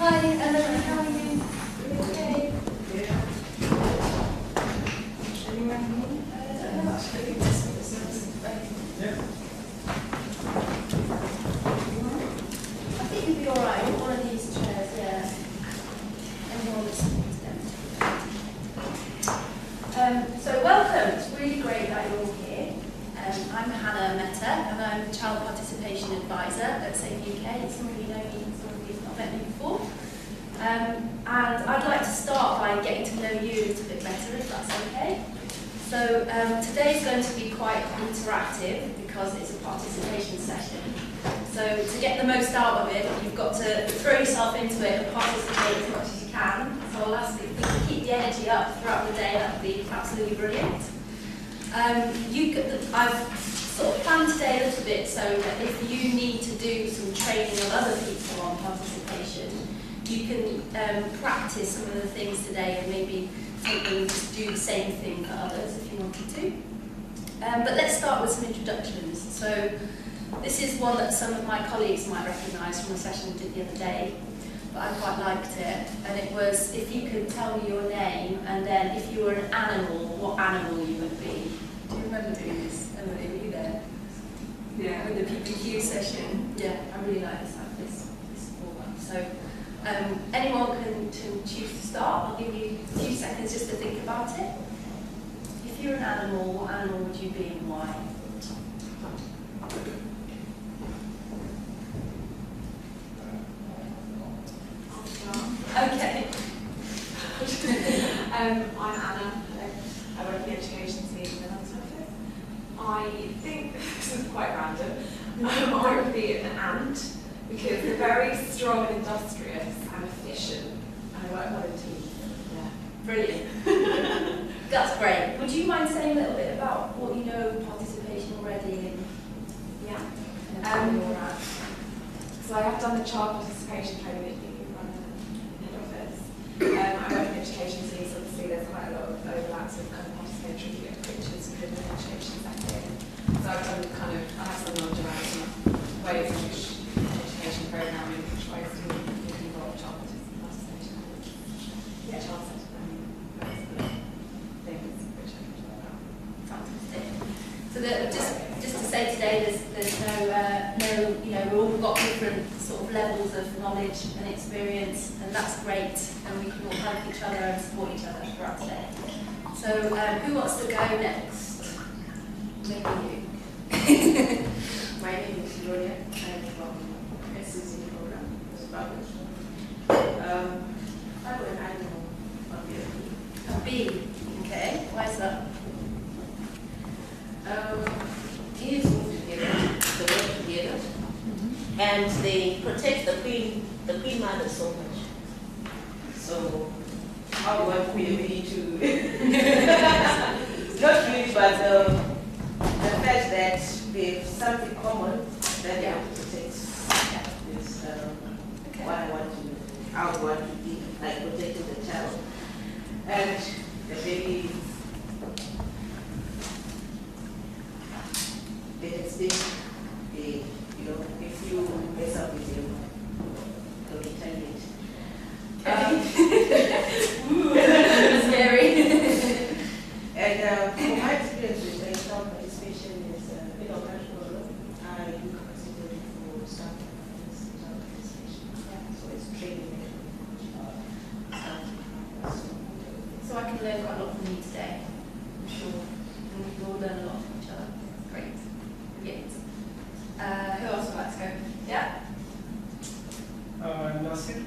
Hi, Eleanor, how are you? Okay. Yeah. Anyone? Yeah. I think you'll be alright with one of these chairs, yeah. Everyone listening to them. So welcome, it's really great that you're all here. I'm Hannah Mehta and I'm the Child Participation Advisor at Safe UK. Some of you know me, some of you have not met me before. And I'd like to start by getting to know you a little bit better, if that's okay. So today's going to be quite interactive because it's a participation session. So to get the most out of it, you've got to throw yourself into it and participate as much as you can. So I'll ask if you can keep the energy up throughout the day, that would be absolutely brilliant. I've sort of planned today a little bit so that if you need to do some training of other people on participation, you can practice some of the things today and maybe take them and just do the same thing for others if you wanted to. But let's start with some introductions. So this is one that some of my colleagues might recognise from a session we did the other day, but I quite liked it. And it was, if you could tell me your name and then if you were an animal, what animal you would be. Do you remember doing this? Emily, were you there? Yeah. With the PPQ session? Yeah, I really like this format. So anyone can choose to start. I'll give you a few seconds just to think about it. If you're an animal, what animal would you be and why? Okay. I'm Anna. I work in the education team in the London office. I think this is quite random. I would be an ant because they're very strong and industrious and efficient, and I work well in teams. Yeah. Brilliant. That's great. Would you mind saying a little bit about what you know of participation already? Yeah. And where you're at? So I have done the child participation training that you run in the office. I work in the education team, so obviously there's quite a lot of overlaps with kind of participatory pictures within the education setting. So I've done I have some knowledge around some ways in which education programming, which ways to involve child participation, child centered learning, things which I can talk about. Fantastic. So just to say today, there's no, we've all got different sort of levels of knowledge and experience, and that's great, and we can all help each other and support each other throughout today. So who wants to go next? Maybe you. My name is Gloria. I'm from SCC program. I'm an animal of the A bee. Okay. Why is that? Bees move together, they work together, and they protect the queen mother so much. So how do I put me to not really, but the fact that they have something common that they have to protect is what I want to, how I want to be, like protecting the child and the baby. They can stay, if you mess up with them, they'll retaliate. Scary. And from my experience with child participation is natural. I do capacity for staff child participation. So it's training So I can learn quite a lot from you today, I'm sure. And we can all learn a lot from each other. Great. Brilliant. Who else would like to go? Yeah? Nasir.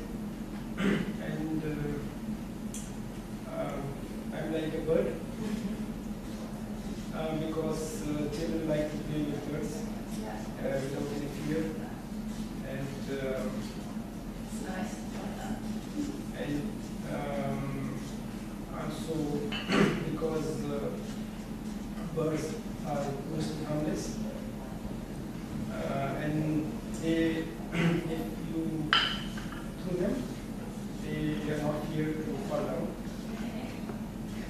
And I'm like a bird because children like to play with birds Yeah. without any fear. And It's nice. I like that. and also because birds are mostly harmless, and they, if you throw them, they are not here to fall down.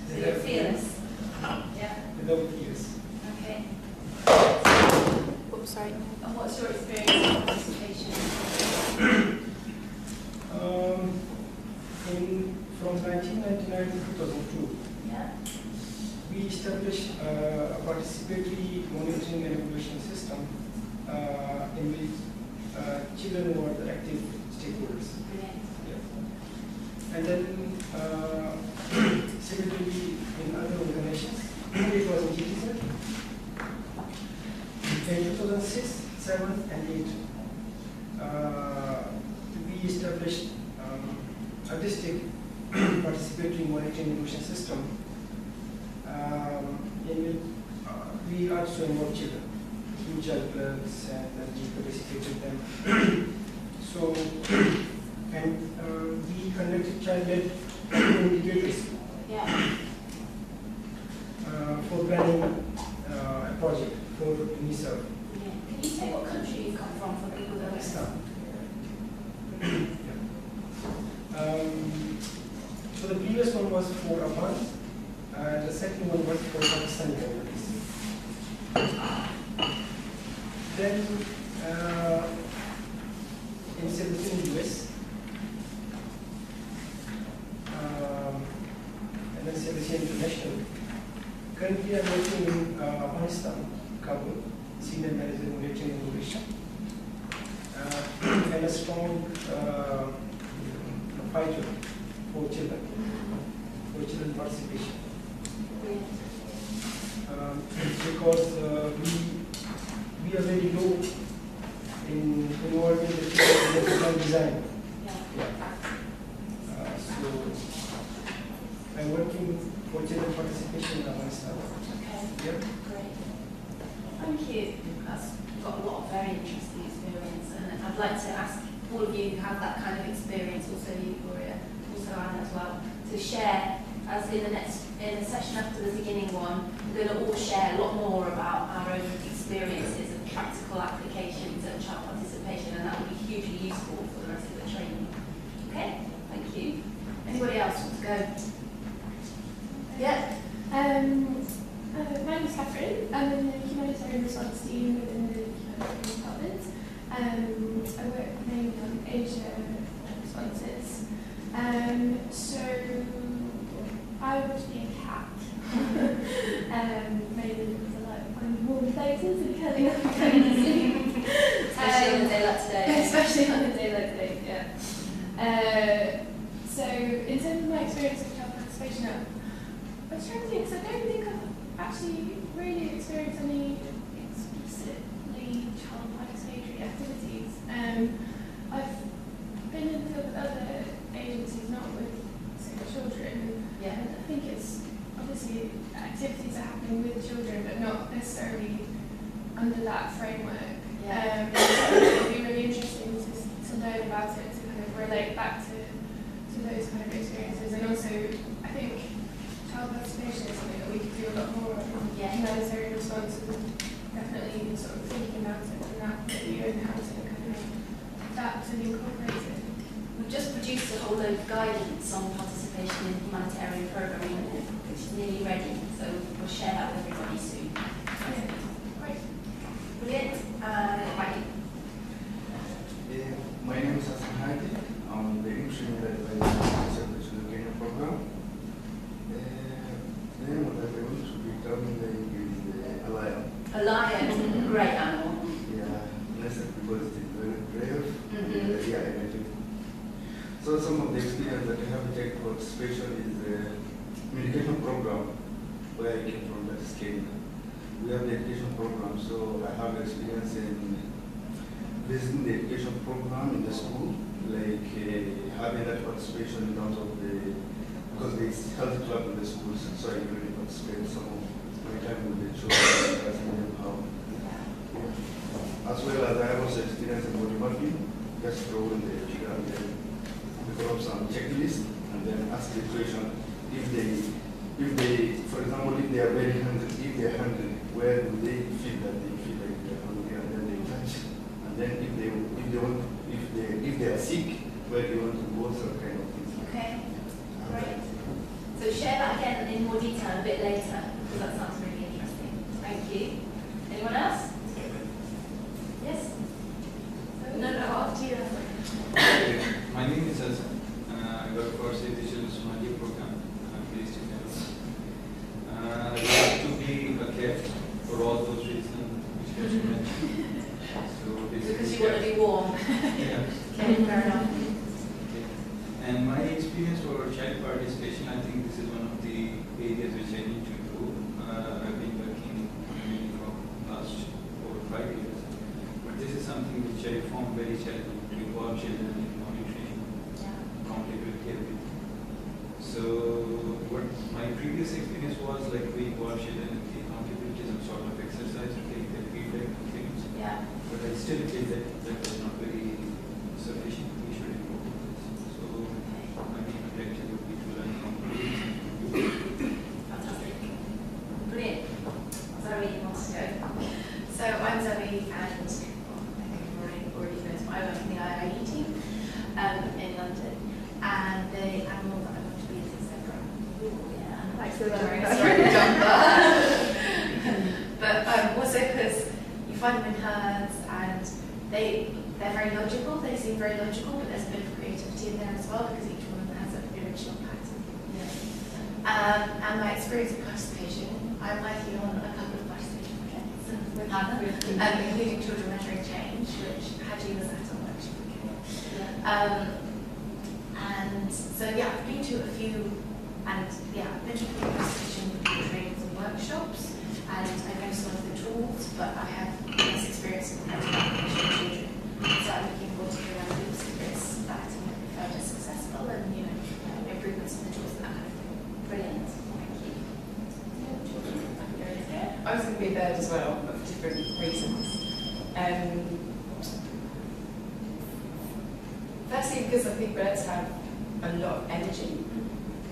So you're fearless. Yeah. Without fears. Okay. Oops, sorry. And what's your experience of participation? from 1999 to 2002, Yeah. we established a participatory monitoring and evaluation system in which children were the active stakeholders. Brilliant. Yeah. And then similarly in other organizations, it was in GTZ. In 2006, 7, and 8, we established a district participatory monitoring evaluation system in which we also involve children, through child clubs, and we participated them. So, and we conducted child-led indicators Yeah. for planning a project for UNICEF. Brilliant. Can you say what country you come from for people that are listening? So the previous one was for Afghan, and the second one was for Pakistani communities. Then in 17 US, and then 17 international. Currently I'm working in Afghanistan, Kabul, senior manager in monitoring and innovation, and a strong fighter for children participation. Because we are very low in involving the children in the design. Yeah. So I'm working for children participation in Afghanistan. Okay. Yeah. Great. Thank you. That's got a lot of very interesting experience, and I'd like to ask all of you who have that kind of experience, also you, Gloria, also Anna as well, to share, as in the session after the beginning one, we're going to all share a lot more about our own experiences and practical applications of child participation, and that will be hugely useful for the rest of the training. Okay, thank you. Anybody else want to go? Yeah. My name is Catherine. I'm in the humanitarian response team within the humanitarian department. I work mainly on Asia responses. So I was being cat. Mainly because I like finding warm places and curling up and going to sleep. Especially on a day like today. Especially on a day like today, yeah. So in terms of my experience with child participation, I was trying to think, because I don't think I've actually really experienced any explicitly child participatory activities. I've been in the field with other agencies, not with children. Yeah. And I think it's obviously activities are happening with children, but not necessarily under that framework. Yeah. It would be really interesting to learn about it, to kind of relate back to those kind of experiences. And also, I think child participation is something that we could do a lot more of. Yeah. Humanitarian response, and definitely sort of thinking about it and that you and how to kind of adapt and incorporate it. We've just produced a whole load of guidance on participation in humanitarian programming, which is nearly ready, so we'll share that with everybody soon. Yeah. Great. Brilliant. Right. My name is Hassan Hadi. I'm the English Advisor of the Education Program. The name of the event should be terminated is a lion. A lion, great animal. Yeah, blessed because it is very brave. Mhm. Yeah, energetic. So some of the experience that I have taken participation is the education program where I came from, that is Kenya. We have the education program, so I have experience in visiting the education program in the school, like having that participation in terms of the, because there is health club in the schools, so I really participate some of my time with the children, asking them how. As well as I have also experience in body mapping, just throw in the children, then pick up some checklist, and then ask the question if they, for example, if they are very hungry, if they are hungry, where do they feel that they feel like they are hungry, and then they touch. And then if they are sick, where they want to go, some kind of things. Okay, great. So share that again in more detail a bit later, because that sounds really interesting. Thank you. Anyone else? Yes? No, after you. My name is Hassan. I work for previous experience was like we watched it and the accountability is a sort of exercise to take the feedback and things. Yeah. But I still feel that that was not very sufficient. We should improve this. So my main objective would be to learn from previous. Fantastic. Brilliant. Zoe wants to go. So I'm Zoe, and I think already knows I work in the IIE team in London, and the animal that I want to be is a zebra. Yeah, I like the striped jumper. But also because you find them in herds, and they're very logical. They seem very logical, but there's a bit of creativity in there as well because each one of them has an original pattern. Yeah. And my experience of participation, I'm working on a couple of participation projects with Hannah, including children measuring change, which Haji was at on workshop. And so yeah, I've been to a few, and yeah, I've been to a few participation trainings and workshops, and I know some of the tools, but I have less experience in participation with children. So I'm looking forward to hearing other people's experience that and if we found it successful, and improvements in the tools and that kind of thing. Brilliant. Thank you. I was going to be a bird as well, but for different reasons. Firstly, because I think birds have a lot of energy,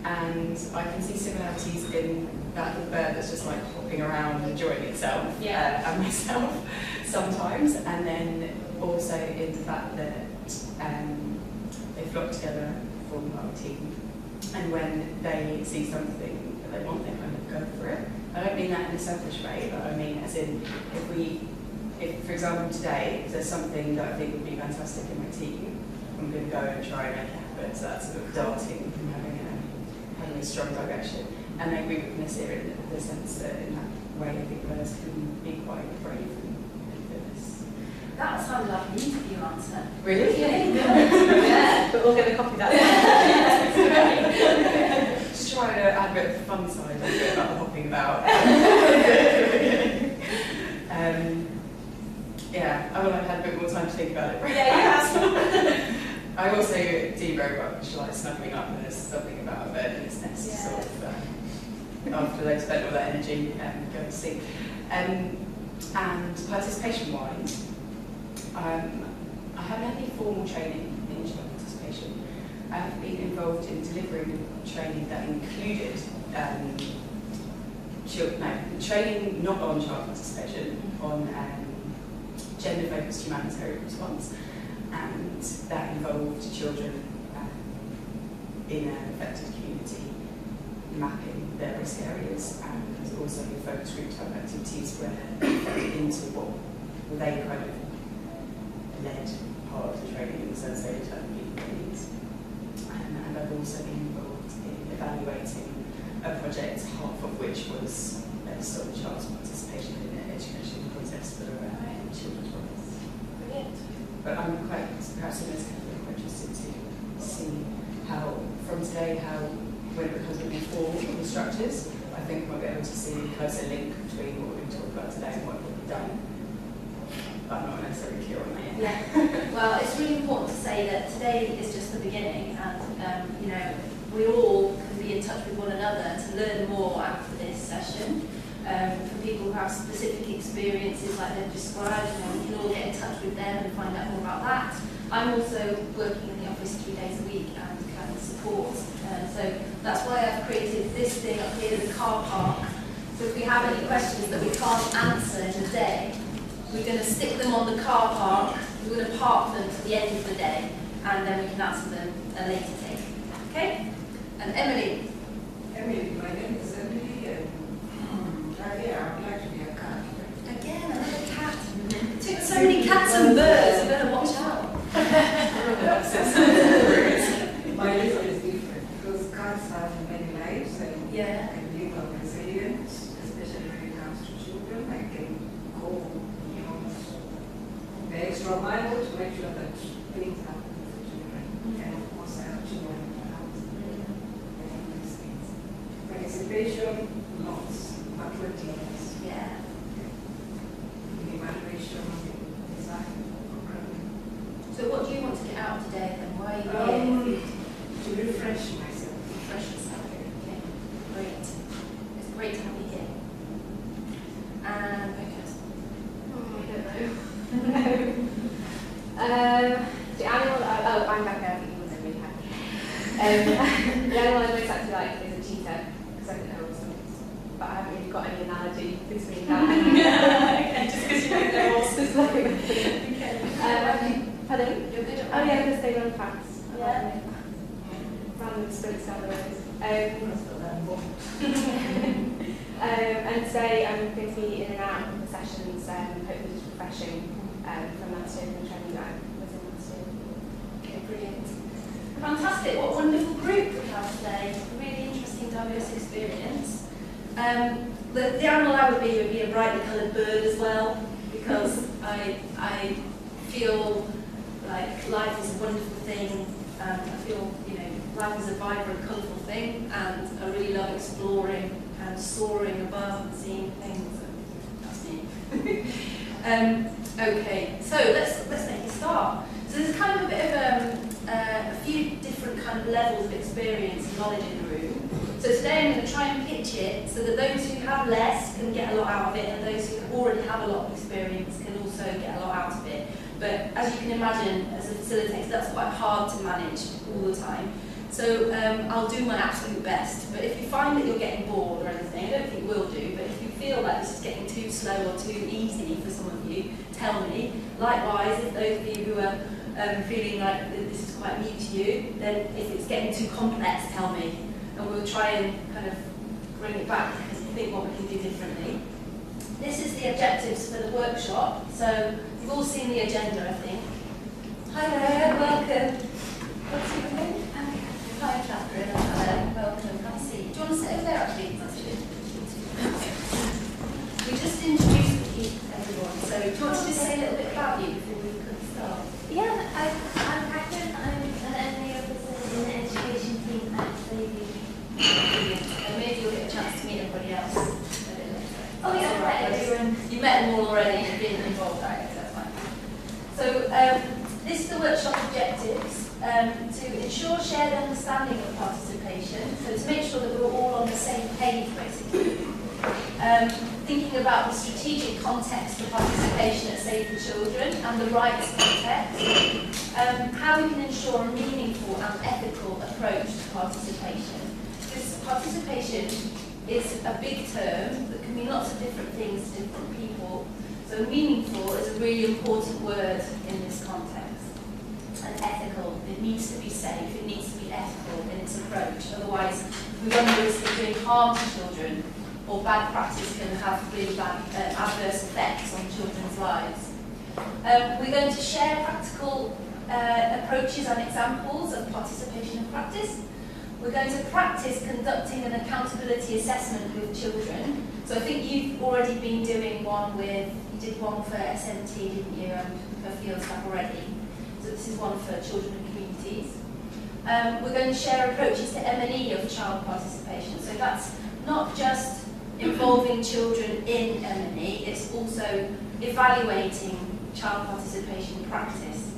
and I can see similarities in that little bird that's just like hopping around, enjoying itself, and myself sometimes, and then also in the fact that they flock together, form a team, and when they see something that they want, they kind of go for it. I don't mean that in a selfish way, but I mean as in if for example today, if there's something that I think would be fantastic in my team, I'm going to go and try and make it happen. So that's sort of darting from having a strong direction. And I agree with Nasir in the sense that in that way I think birds can be quite brave and fearless. That sounded like an interview answer. Really? Yeah. But we're going to copy that. Just trying to add a bit of the fun side of it about the hopping about. Yeah, I would have had a bit more time to think about it. Yeah, you have. I also do very much like snuggling up when there's something about a bird in its nest, sort of, after they've spent all that energy going to sleep. And participation-wise, I haven't had any formal training in child participation. I have been involved in delivering training that included training not on child participation, on gender-focused humanitarian response, and that involved children in an affected community mapping their risk areas, and also focus group type activities where they fed into what they kind of led part of the training in the sense they determined people needs. And I've also been involved in evaluating a project, half of which was based on child's participation in an education contest for children's rights. Brilliant. But I'm quite, perhaps in this kind of quite interested to see how, from today, when it becomes a bit more formal in the structures, I think we'll be able to see a closer link between what we've talked about today and what we've done. But I'm not necessarily clear on that yet. Yeah. Well, it's really important to say that today is just the beginning, and we all can be in touch with one another to learn more after this session. For people who have specific experiences like they've described, we can all get in touch with them and find out more about that. I'm also working in the office 3 days a week and kind of support. So that's why I've created this thing up here, the car park. So if we have any questions that we can't answer in the day, we're going to stick them on the car park, we're going to park them to the end of the day, and then we can answer them at a later date. Okay? And Emily. Emily, my name is Emily, and I would like to be a cat. Again, another cat. Took so many cats and birds, you better watch out. My reason is different because cats have many lives and can live on resilience, especially when it comes to children. I can go beyond the extra mile to make sure that things happen for children. And of course, I have children The animal I most actually like is a cheetah, because I don't know what's but I haven't really got any analogy between that. Okay, just because you know they're all Just like, okay. pardon? You're good at Oh yeah, because they run fast. Yeah. Random sprints down the road. And today I'm going to be in and out of the sessions, hopefully just refreshing from last year and the training that I was in last year. Okay, brilliant. Fantastic, what a wonderful group we have today. Really interesting, diverse experience. The animal I would be a brightly coloured bird as well, because I feel like life is a wonderful thing. I feel, life is a vibrant, colourful thing, and I really love exploring and soaring above and seeing things. That's me. Okay, so let's make a start. So there's kind of a bit of a few different kind of levels of experience and knowledge in the room. So today I'm going to try and pitch it so that those who have less can get a lot out of it, and those who already have a lot of experience can also get a lot out of it. But as you can imagine, as a facilitator, that's quite hard to manage all the time. So I'll do my absolute best. But if you find that you're getting bored or anything, I don't think you will do, but if you feel like this is getting too slow or too easy for some of you, tell me. Likewise, if those of you who are feeling like this is quite new to you, then if it's getting too complex, tell me. And we'll try and kind of bring it back and think what we can do differently. This is the objectives for the workshop. So you've all seen the agenda, I think. Hi there, welcome. What's your name? Hi, Catherine. Hello, welcome. Have a seat. Do you want to sit over there, actually? That's good. We just introduced everyone. So do you want to just say a little bit about you before we could start? Yeah, I'm Catherine. I'm an MA officer in the education team at Accountabiliy. And maybe you'll get a chance to meet everybody else a bit later. Oh yeah, I've met everyone. You met them all already, you've been involved, right? That's fine. So this is the workshop objectives. To ensure shared understanding of participation, so to make sure that we're all on the same page, basically. Thinking about the strategic context of participation at Save the Children and the rights context. How we can ensure a meaningful and ethical approach to participation. Because participation is a big term that can mean lots of different things to different people. So meaningful is a really important word in this context. And ethical, it needs to be safe, it needs to be ethical in its approach. Otherwise, we run the risk of doing harm to children, or bad practice can have really bad adverse effects on children's lives. We're going to share practical approaches and examples of participation and practice. We're going to practice conducting an accountability assessment with children. So I think you've already been doing one you did one for SMT, didn't you, for field staff already. So this is one for children and communities. We're going to share approaches to M&E of child participation. So that's not just involving children in M&E, it's also evaluating child participation practice.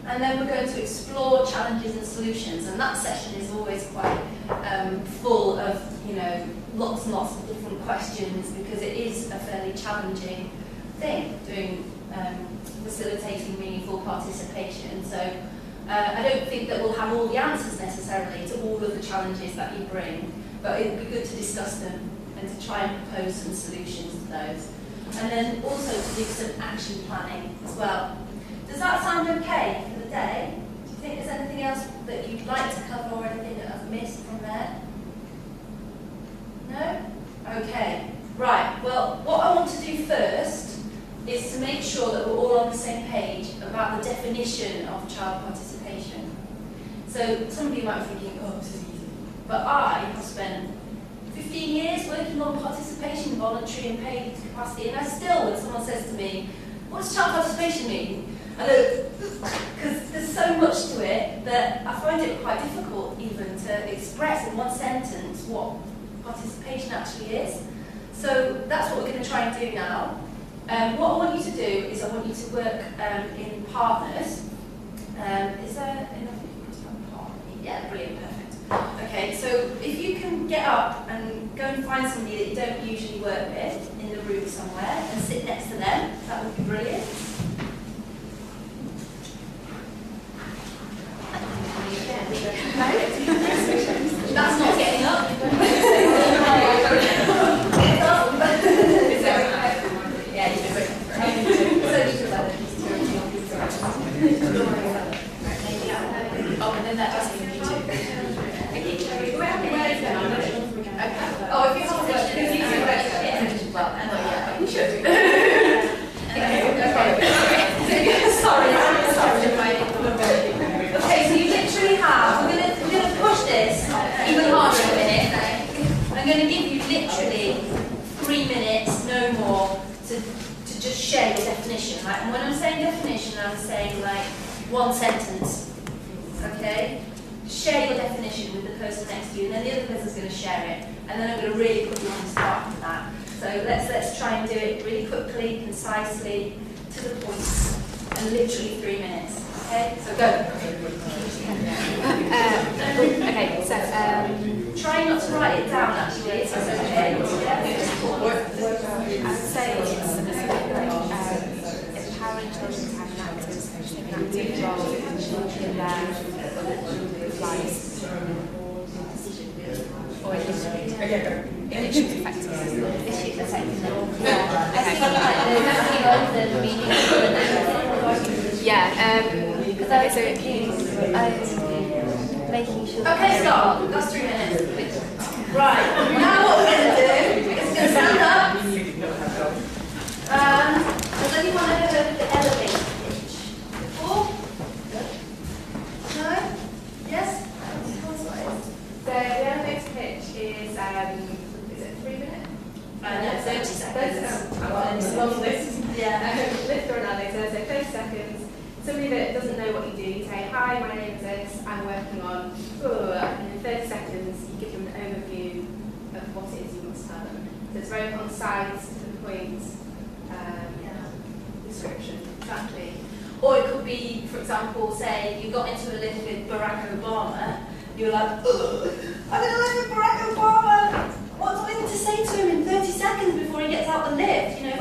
And then we're going to explore challenges and solutions, and that session is always quite full of, lots and lots of different questions, because it is a fairly challenging thing, doing facilitating meaningful participation. So I don't think that we'll have all the answers necessarily to all of the challenges that you bring, but it would be good to discuss them and to try and propose some solutions to those. And then also to do some action planning as well. Does that sound okay for the day? Do you think there's anything else that you'd like to cover or anything that I've missed from there? No? Okay. Right. Well, what I want to do first is to make sure that we're all on the same page about the definition of child participation. So some of you might be thinking, oh, this is easy. But I have spent 15 years working on participation, voluntary and paid capacity, and I still, when someone says to me, what does child participation mean? Because there's so much to it that I find it quite difficult even to express in one sentence what participation actually is. So that's what we're going to try and do now. What I want you to do is I want you to work in partners. Is there enough people to have a partner? Yeah, brilliant, perfect. Okay, so if you can get up and go and find somebody that you don't usually work with in the room somewhere and sit next to them, that would be brilliant. Again. That's not getting up. Yeah, you can. Oh, and then that doesn't mean you too. Oh, if you have a question, well, you should. Sorry. Okay, so you literally have, we're gonna push this even harder in a minute. I'm gonna give you literally 3 minutes, no more, to just share your definition, right? And when I'm saying definition, I'm saying like one sentence. Okay? Share your definition with the person next to you, and then the other person's going to share it, and then I'm going to really put you on the spot for that. So let's try and do it really quickly, concisely, to the point, and literally 3 minutes. Okay? So go. Okay, so Try not to write it down. Actually, it's okay. I would say it's specifically empowering children to have an active role in their lives. Or issues affecting them. Issues affecting them. Yeah. I think like the meaning of the Yeah. Okay, so making sure. Okay, stop. That's 3 minutes. Right. Now what we're going to do is going to stand up. Has anyone ever heard of the elevator pitch before? No? Yes? So the elevator pitch is it 3 minutes? No, 30 seconds. It's a long list. Yeah. Lift or an elevator, so 30 seconds. Somebody that doesn't know what you do, you say, hi, my name is this, I'm working on, and in 30 seconds you give them an overview of what it is you must tell them. So it's very concise, to the point description. Exactly. Or it could be, for example, say you got into a lift with Barack Obama, you're like, I'm going to live with Barack Obama. What do I need to say to him in 30 seconds before he gets out the lift? You know,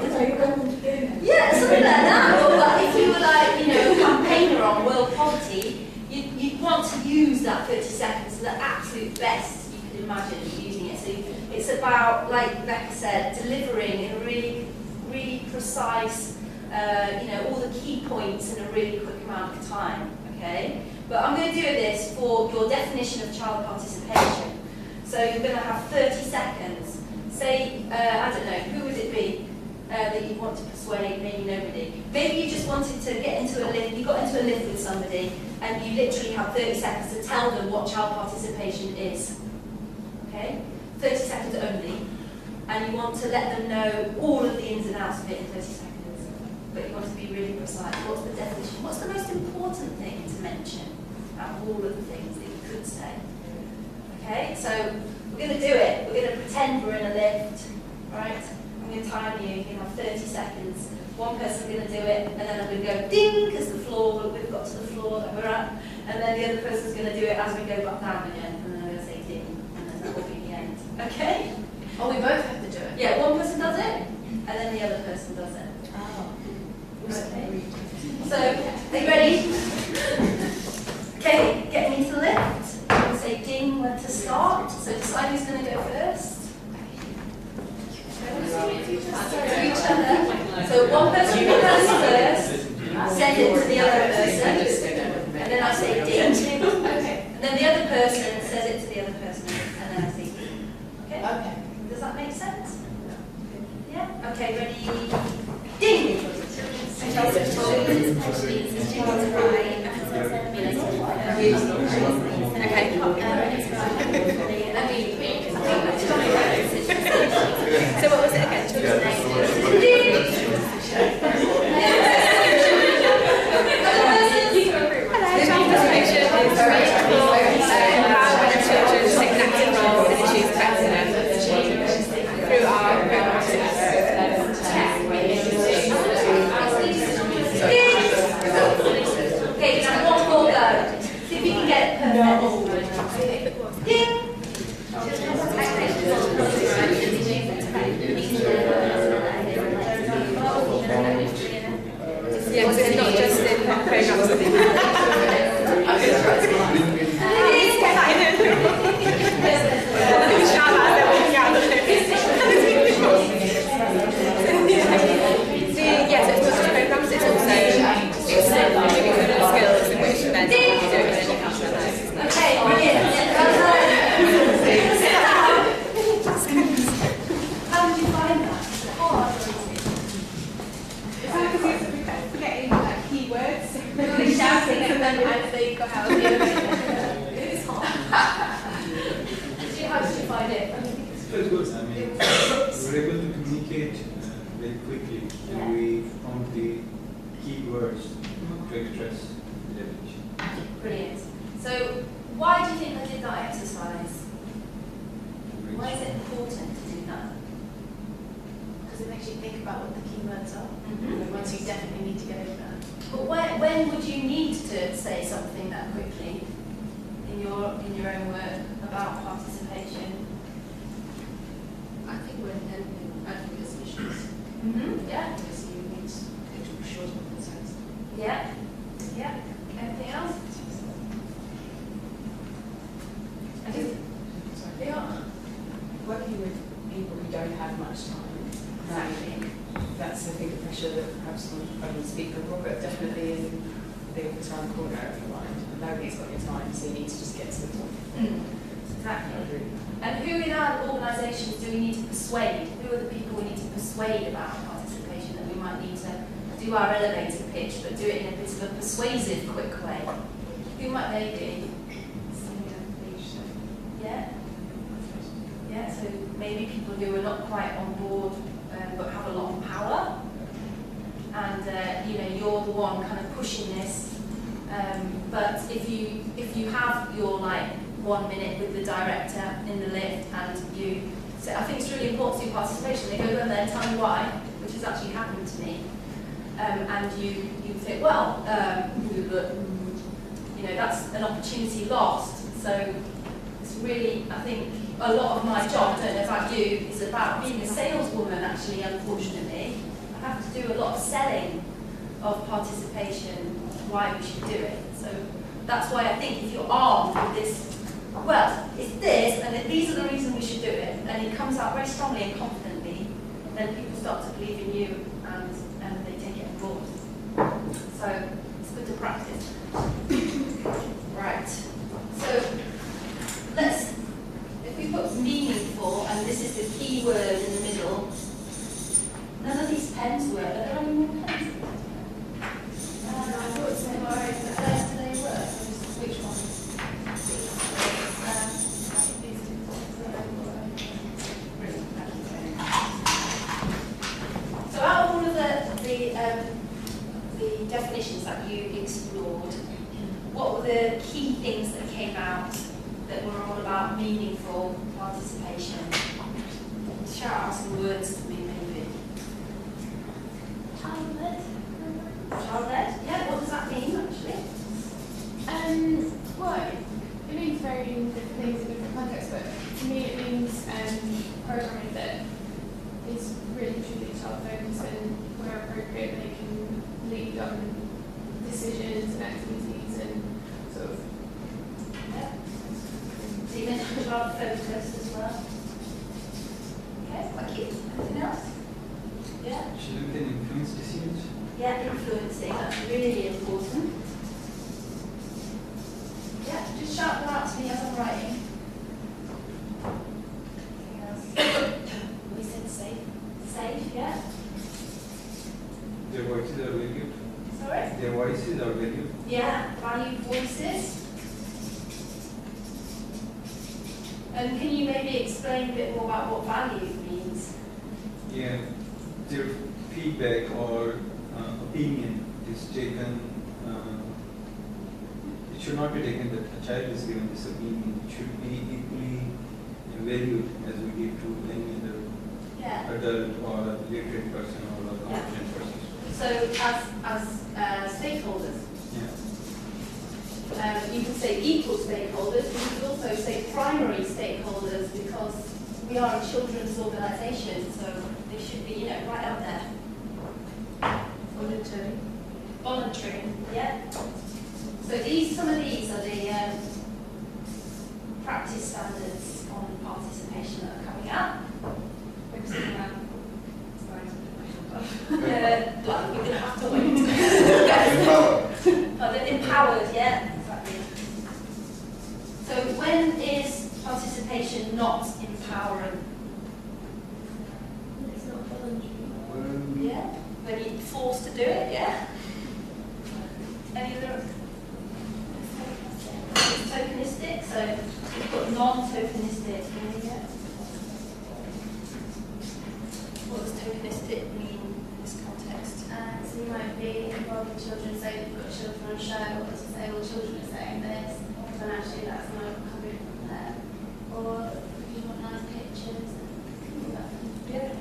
yeah, something like that. Or if you were like, a campaigner on world poverty, you'd want to use that 30 seconds to the absolute best you could imagine using it. So it's about, like Becca said, delivering in a really, really precise, all the key points in a really quick amount of time. Okay, but I'm going to do this for your definition of child participation. So you're going to have 30 seconds. Say, I don't know, who would it be that you want to persuade? Maybe nobody. Maybe you just wanted to get into a lift, you got into a lift with somebody, and you literally have 30 seconds to tell them what child participation is. Okay? 30 seconds only. And you want to let them know all of the ins and outs of it in 30 seconds. But you want to be really precise. What's the definition? What's the most important thing to mention out of all of the things that you could say? Okay, so we're going to do it. We're going to pretend we're in a lift, right? I'm going to time you. You have 30 seconds. One person's going to do it, and then I'm going to go ding, because we've got to the floor that we're at, and then the other person's going to do it as we go back down again, and then I'm going to say ding, and then that will be the end. Okay? Oh, we both have to do it. Yeah, one person does it, and then the other person does it. Oh. Okay. So, are you ready? Okay, getting into the lift. We'll say ding when to start. So decide who's going to go first. To each other. So one person goes first, send it to the other person, and then I say ding. Okay. And then the other person says it to the other person, and then I say ding. Okay? Okay. Does that make sense? Yeah? Okay, ready? Ding! So what was it again? Child participation is very empowering children to take an active role in issues affecting them through our programs. Okay, now one more go. See if you can get it perfect. Ding! Yeah, because it's not just in programs. very quickly. Yeah. And we found the keywords to express the definition. Brilliant. So why do you think I did that exercise? Why is it important to do that? Because it makes you think about what the keywords are. Mm-hmm. Once you definitely need to get over that. But when would you need to say something that quickly in your own word about participation? I think when handling advocacy issues, Yeah. because you need to be short and concise. Yeah. Yeah. Anything else? I think. Yeah. Working with people who don't have much time. Exactly. That's, I think, the pressure that perhaps I wouldn't speak for, but definitely in the office around the corner of your mind. Nobody's got your time, so you need to just get to the point. Exactly. And who in our organisations do we need to persuade? Who are the people we need to persuade about participation that we might need to do our elevator pitch, but do it in a bit of a persuasive, quick way? Who might they be? Yeah? Yeah, so maybe people who are not quite on board but have a lot of power. And you're the one kind of pushing this. But if you have your 1 minute with the director in the lift and you say, I think it's really important to do participation, they go there and tell me why, which has actually happened to me. And you think, well, that's an opportunity lost. So it's really, I think, a lot of my job, I don't know about you, is about being a saleswoman actually, unfortunately. I have to do a lot of selling of participation, why we should do it. So that's why I think if you're armed with this, well, it's this, and these are the reasons we should do it, and it comes out very strongly and confidently, then people start to believe in you and they take it on board. So it's good to practice. Right. So if we put meaningful, and this is the key word in the middle, none of these pens work. Are there any more pens? I thought so. Do they work? Which ones? So out of all of the definitions that you explored, what were the key things that came out that were all about meaningful participation? Shout out some words to me, maybe. Child-led. Child-led? Yeah, what does that mean, actually? Well, it means varying different things in different contexts, but to me it means programming that is really truly child-focused and where appropriate they can lead on decisions and activities and sort of. Yeah. So you mentioned child-focused as well. Okay, quite cute. Anything else? Yeah? Children can influence decisions. Yeah, influencing, that's really important. Yeah, just shout them out to me as I'm writing. Anything else? We said safe. Safe, yeah? Their voices are valued. Sorry? Their voices are valued. Yeah, valued voices. And can you maybe explain a bit more about what valued means? Yeah, their feedback or opinion is taken. It should not be taken that a child is given this opinion. It should be equally valued as we give to any other adult or a literate person or a competent person. So as stakeholders, you can say equal stakeholders, but you could also say primary stakeholders because we are a children's organisation, so they should be, right up there. Voluntary, yeah. So some of these are the practice standards on participation that are coming out. Well, you're going to have to wait. Empowered. Oh, they're empowered, yeah, exactly. So when is participation not empowering? It's not voluntary. Yeah. When you're forced to do it, yeah. Any other? It's tokenistic, so you've got non-tokenistic. Yeah. What does tokenistic mean in this context? So you might be involving children, so you've got children on show, or to say, well, children are saying this, and actually that's not coming from there. Or you want nice pictures and stuff. Yeah.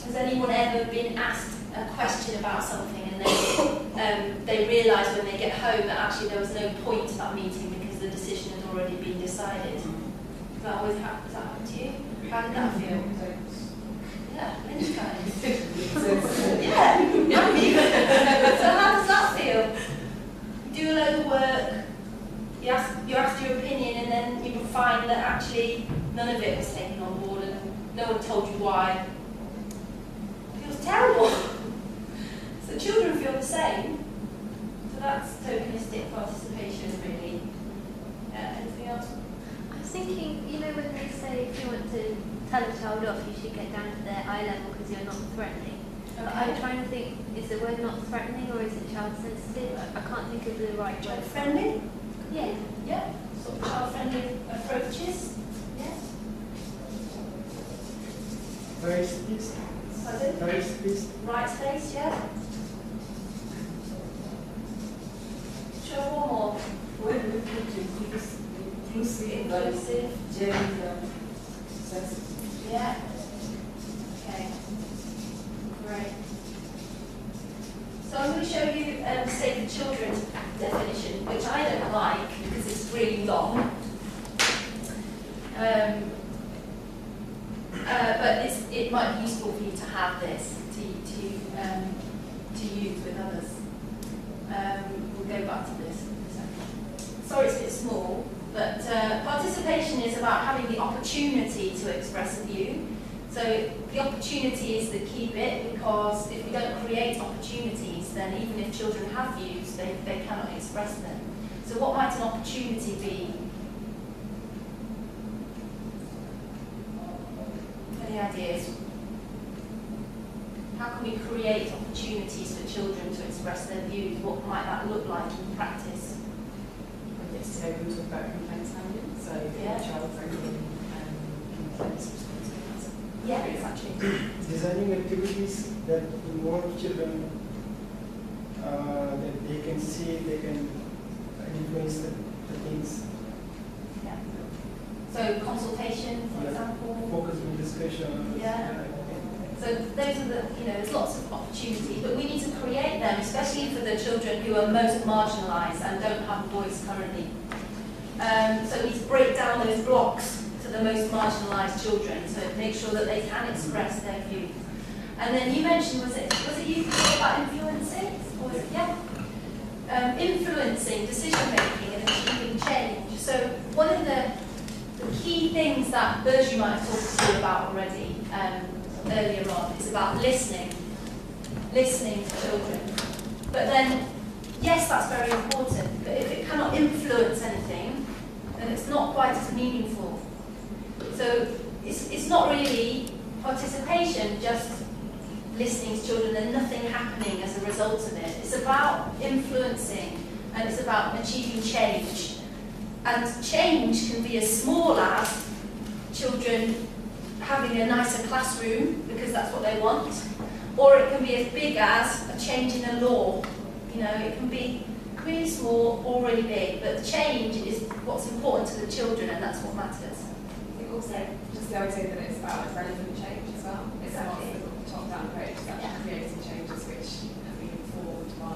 Has anyone ever been asked a question about something and then they realise when they get home that actually there was no point to that meeting because the decision had already been decided? Does that always happen? Does that happen to you? How did that feel? Yeah, many times. Yeah. So how does that feel? You do a load of work, you asked your opinion, and then you find that actually none of it was taken on board and no one told you why. It feels terrible. So children feel the same. So that's tokenistic participation, really. Anything else? I was thinking, you know, when they say if you want to tell a child off, you should get down to their eye level because you're not threatening. Okay. But I'm trying to think, is the word not threatening or is it child sensitive? I can't think of the right Child word. friendly? Yeah. Yeah. Sort of child friendly approaches? Yes. Right space. Pardon? Right space. Right space, yeah. Show one more. When we put inclusive, Inclusive. gender, sex. Yeah. Okay. Great. So I'm going to show you Save the Children's definition, which I don't like because it's really long. But it might be useful for you to have this to use with others. We'll go back to this in a second. Sorry, it's a bit small, but participation is about having the opportunity to express a view. So the opportunity is the key bit, because if we don't create opportunities, then even if children have views, they cannot express them. So what might an opportunity be? Any ideas? How can we create opportunities for children to express their views? What might that look like in practice? Yesterday we talked about complaints handling, so Yeah. child-friendly complaints responses. Yeah, exactly. Designing activities that involve children, that they can see, they can influence the things. Yeah. So consultation, for Yeah. example. Focus on discussion. Yeah. So those are the, there's lots of opportunities, but we need to create them, especially for the children who are most marginalised and don't have a voice currently. So we need to break down those blocks to the most marginalised children, so make sure that they can express their views. And then you mentioned, was it you who talked about influencing? Or was it, yeah? Influencing decision making and achieving change. So one of the key things that Bergie might have talked to you about already earlier on is about listening to children. But then, yes, that's very important, but if it cannot influence anything, then it's not quite as meaningful. So it's not really participation, just listening to children and nothing happening as a result of it. It's about influencing and it's about achieving change. And change can be as small as children having a nicer classroom because that's what they want, or it can be as big as a change in a law. It can be really small or really big, but change is what's important to the children, and that's what matters. I think also, just the idea that it's about relevant change as well. It's Exactly. not the top-down approach, it's actually creating changes which have been informed by,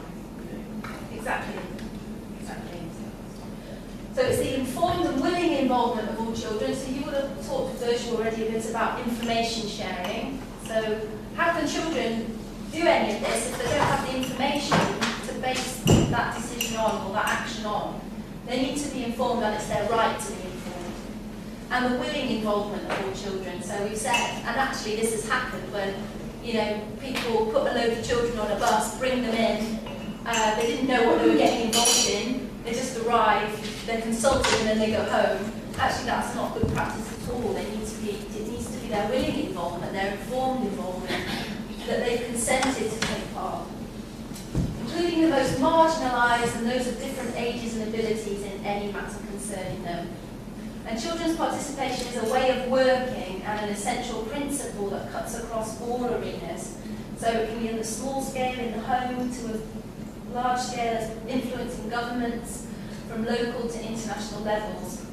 Exactly. So it's the informed and willing involvement of all children. So you would have talked to Bergie already a bit about information sharing. So how can children do any of this if they don't have the information to base that decision on or that action on? They need to be informed, and it's their right to be informed. And the willing involvement of all children. So we've said, and actually this has happened when people put a load of children on a bus, bring them in, they didn't know what they were getting involved in, they just arrive, they're consulted, and then they go home. Actually, that's not good practice at all. It needs to be their willing involvement, their informed involvement, that they've consented to take part, including the most marginalised and those of different ages and abilities in any matter concerning them. And children's participation is a way of working and an essential principle that cuts across all arenas. So it can be in the small scale in the home to a large scale as influencing governments from local to international levels.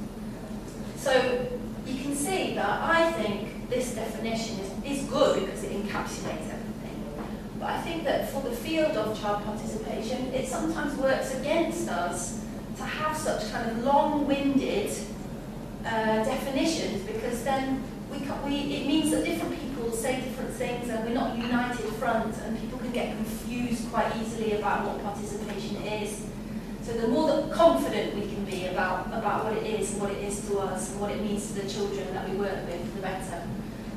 So you can see that I think this definition is good because it encapsulates everything. But I think that for the field of child participation, it sometimes works against us to have such kind of long-winded definitions, because then it means that different people say different things and we're not a united front, and people can get confused quite easily about what participation is. So the more confident we can be about what it is and what it is to us and what it means to the children that we work with, the better.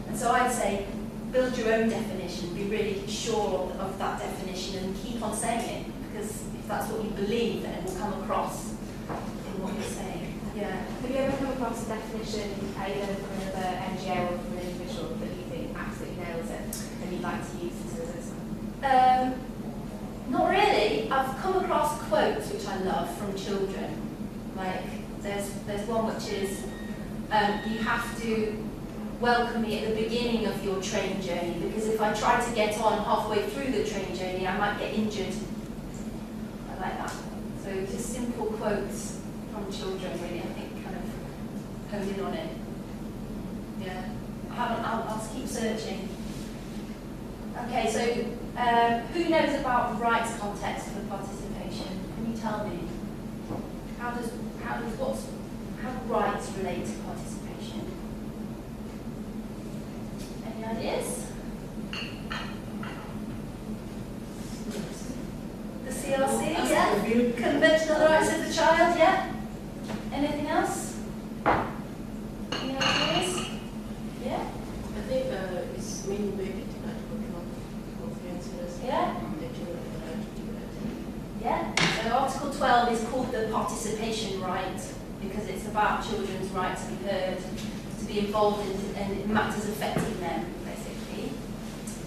And so I'd say build your own definition, be really sure of that definition and keep on saying it, because if that's what you believe, then it will come across in what you're saying. Yeah. Have you ever come across a definition either from another NGO or from an individual that you think absolutely nails it and you'd like to use into this one? Not really. I've come across quotes which I love from children. Like there's one which is you have to welcome me at the beginning of your train journey, because if I try to get on halfway through the train journey I might get injured. I like that. So just simple quotes from children, really, I think, kind of hone in on it. Yeah, I'll keep searching. Okay, so who knows about rights context for participation? Can you tell me? How do rights relate to participation? Any ideas? The CRC, yeah? Conventional Rights of the Child, yeah? Anything else? Any ideas? Yeah? I think it's mainly maybe to conferences. Yeah? Yeah? So Article 12 is called the participation right because it's about children's right to be heard, to be involved in matters affecting them, basically.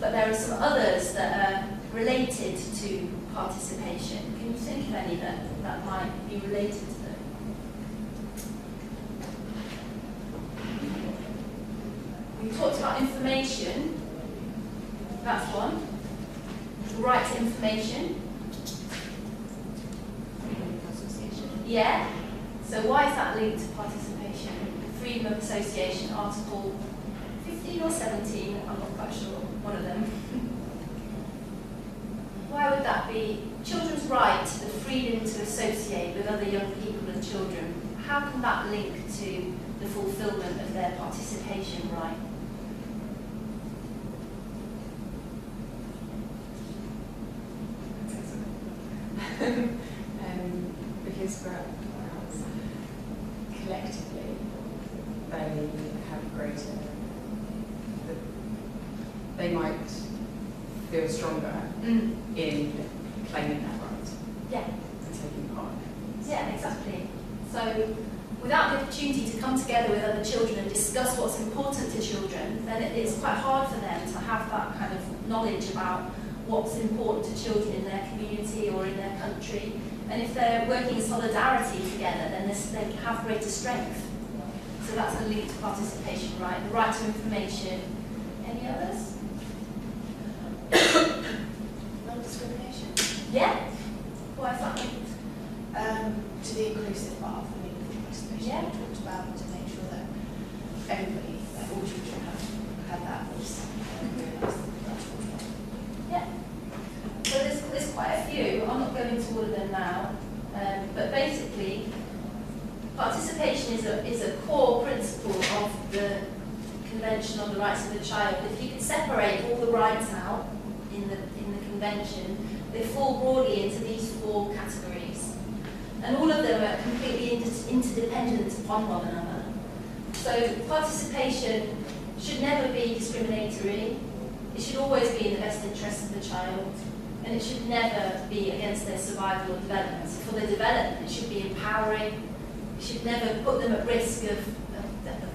But there are some others that are related to participation. Can you think of any that might be related to them? We talked about information. That's one. The right to information. Yeah. So why is that linked to participation? Freedom of Association, Article 15 or 17, I'm not quite sure, one of them. Why would that be? Children's right to the freedom to associate with other young people and children. How can that link to the fulfilment of their participation right? Because perhaps collectively they have greater, they might feel stronger in claiming that right. Yeah. And taking part. Yeah, exactly. So without the opportunity to come together with other children and discuss what's important to children, then it's quite hard for them to have that kind of knowledge about what's important to children in their community or in their country. And if they're working in solidarity together, then they have greater strength. So that's a link to participation, right? The right to information. Any others? Non-discrimination. Yeah? Why is that linked? To the inclusive part of the meaningful participation. Yeah. We talked about to make sure that everybody, like all children, have that voice and realise that that's what's wrong. Yeah. So there's quite a few. I'm not going into all of them now. But basically, participation is a core principle of the Convention on the Rights of the Child. If you could separate all the rights out in the Convention, they fall broadly into these four categories. And all of them are completely interdependent upon one another. So participation should never be discriminatory. It should always be in the best interest of the child. And it should never be against their survival or development. So for their development, it should be empowering. It should never put them at risk of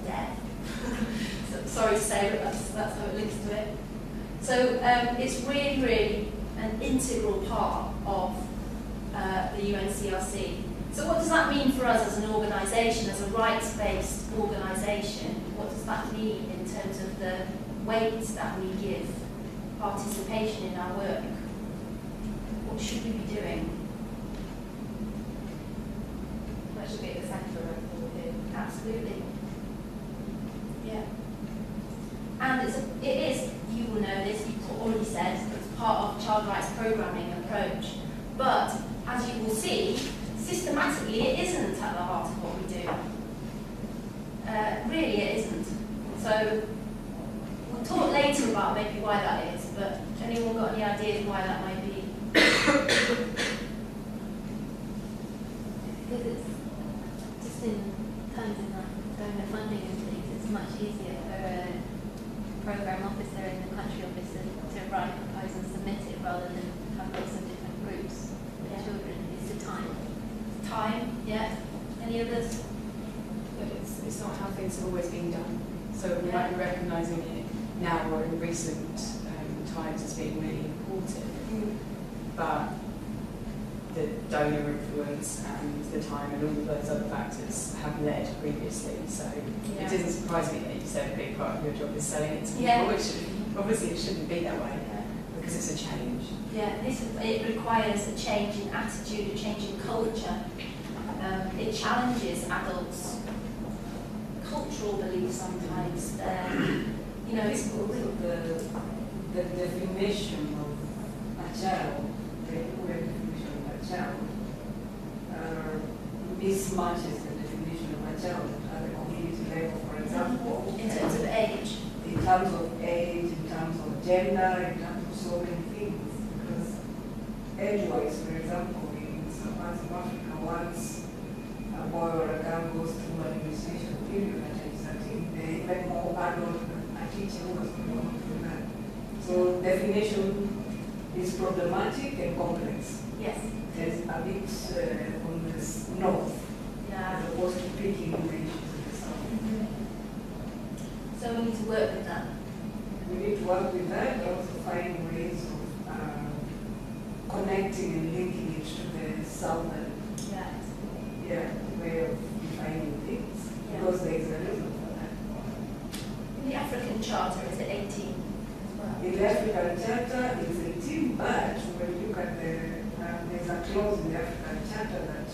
death. So, sorry to say, but that's how it links to it. So it's really, really an integral part of the UNCRC. So what does that mean for us as an organisation, as a rights-based organisation? What does that mean in terms of the weight that we give participation in our work? What should we be doing? That should be at the centre of everything. Absolutely. Yeah. And it is, you will know this, you've already said, it's part of child rights programming approach. But as you will see, systematically it isn't at the heart of what we do. Really it isn't. So we'll talk later about maybe why that is, but anyone got any ideas why that might be? Because it's just in terms of like donor funding and things, it's much easier for a programme officer in the country office to write a proposal and submit it rather than have lots of different groups with children. It's the time. Time, yeah. Any others? But it's not how things have always been done. So we might be recognising it now or in recent times as being really important. But the donor influence and the time and all of those other factors have led previously. So it doesn't surprise me that you said a big part of your job is selling it to people, which obviously it shouldn't be that way because it's a change. Yeah, it requires a change in attitude, a change in culture. It challenges adults' cultural beliefs sometimes. You know, it's the definition of a child, the definition of a child, mismatches the definition of a child at the community level, for example. In terms of age. In terms of age, in terms of gender, in terms of so many things. Because age-wise, for example, in some parts of Africa, once a boy or a girl goes through an initiation period at age 13, they're even more adult than a teacher who was going through that. So definition is problematic and complex. Yes. There's a bit on the north, as opposed to picking the issues in the south. So we need to work with that. We need to work with that, and also find ways of connecting and linking it to the southern way of defining things. Because there is a reason for that. In the African Charter, is it 18 as well? In the African Charter, it's 18, but when you look at there's a clause in the African Charter that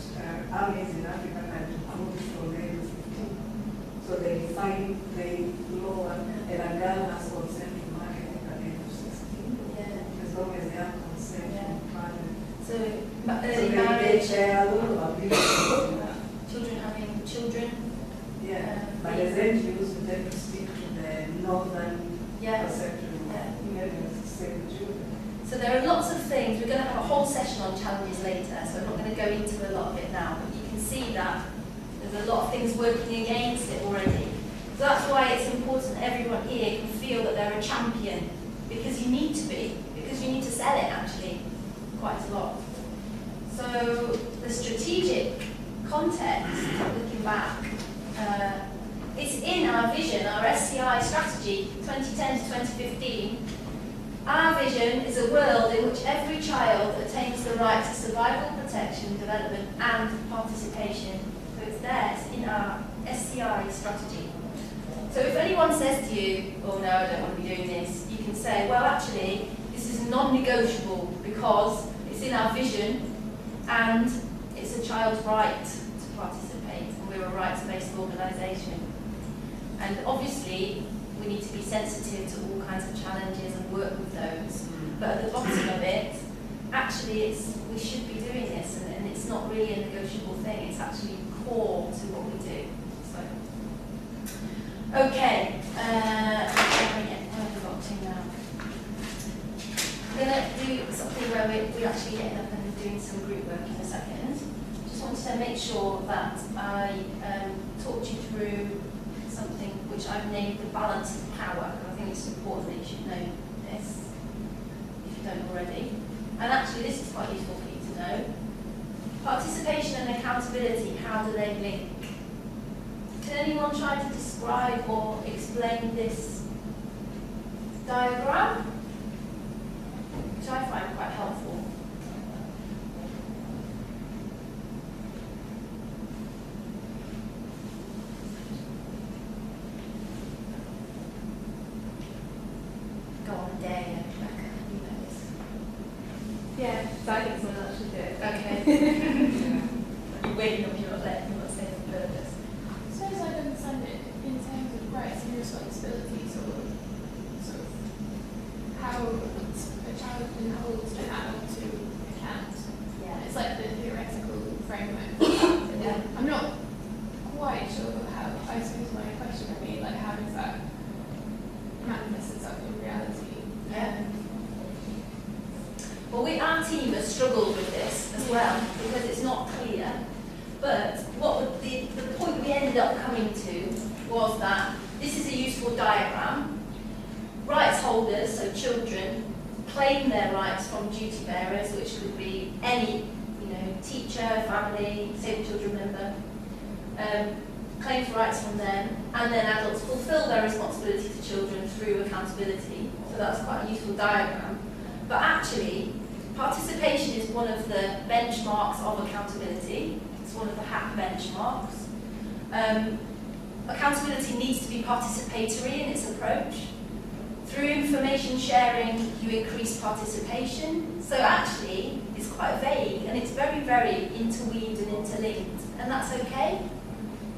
armies in Africa can recruit from the age of 15. So they define the law, and a girl has consent to marry at the age of 16, as long as they have consent from parents. So early marriage, a lot of abuse. Children having children. But as end use, we tend to stick to the northern perception of women as same children. So there are lots of things. We're going to have a whole session on challenges later, so I'm not going to go into a lot of it now, but you can see that there's a lot of things working against it already. So that's why it's important that everyone here can feel that they're a champion, because you need to be, because you need to sell it actually quite a lot. So the strategic context, looking back, it's in our vision, our SCI strategy, 2010 to 2015. Our vision is a world in which every child attains the right to survival, protection, development and participation. So it's there, it's in our SCI strategy. So if anyone says to you, oh no, I don't want to be doing this, you can say, well actually, this is non-negotiable because it's in our vision and it's a child's right to participate, and we're a rights-based organisation. And obviously, we need to be sensitive to all kinds of challenges and work with those. But at the bottom of it, actually, we should be doing this, and it's not really a negotiable thing. It's actually core to what we do. So, okay. Where have we got to now? We're going to do something where we're actually getting up and doing some group work in a second. Just wanted to make sure that I talked you through something which I've named the balance of power. I think it's important that you should know this, if you don't already. And actually this is quite useful for you to know. Participation and accountability, how do they link? Can anyone try to describe or explain this diagram? Which I find quite helpful. I suppose my question would be, like, how does that manifest itself in reality? Well, our team has struggled with this as well because it's not clear. But the point we ended up coming to was that this is a useful diagram. Rights holders, so children, claim their rights from duty bearers, which could be any, teacher, family, Save the Children member, claim for rights from them, and then adults fulfil their responsibility to children through accountability. So that's quite a useful diagram. But actually, participation is one of the benchmarks of accountability. It's one of the HAP benchmarks. Accountability needs to be participatory in its approach. Through information sharing, you increase participation. So actually, it's quite vague and it's very, very interweaved and interlinked, and that's okay.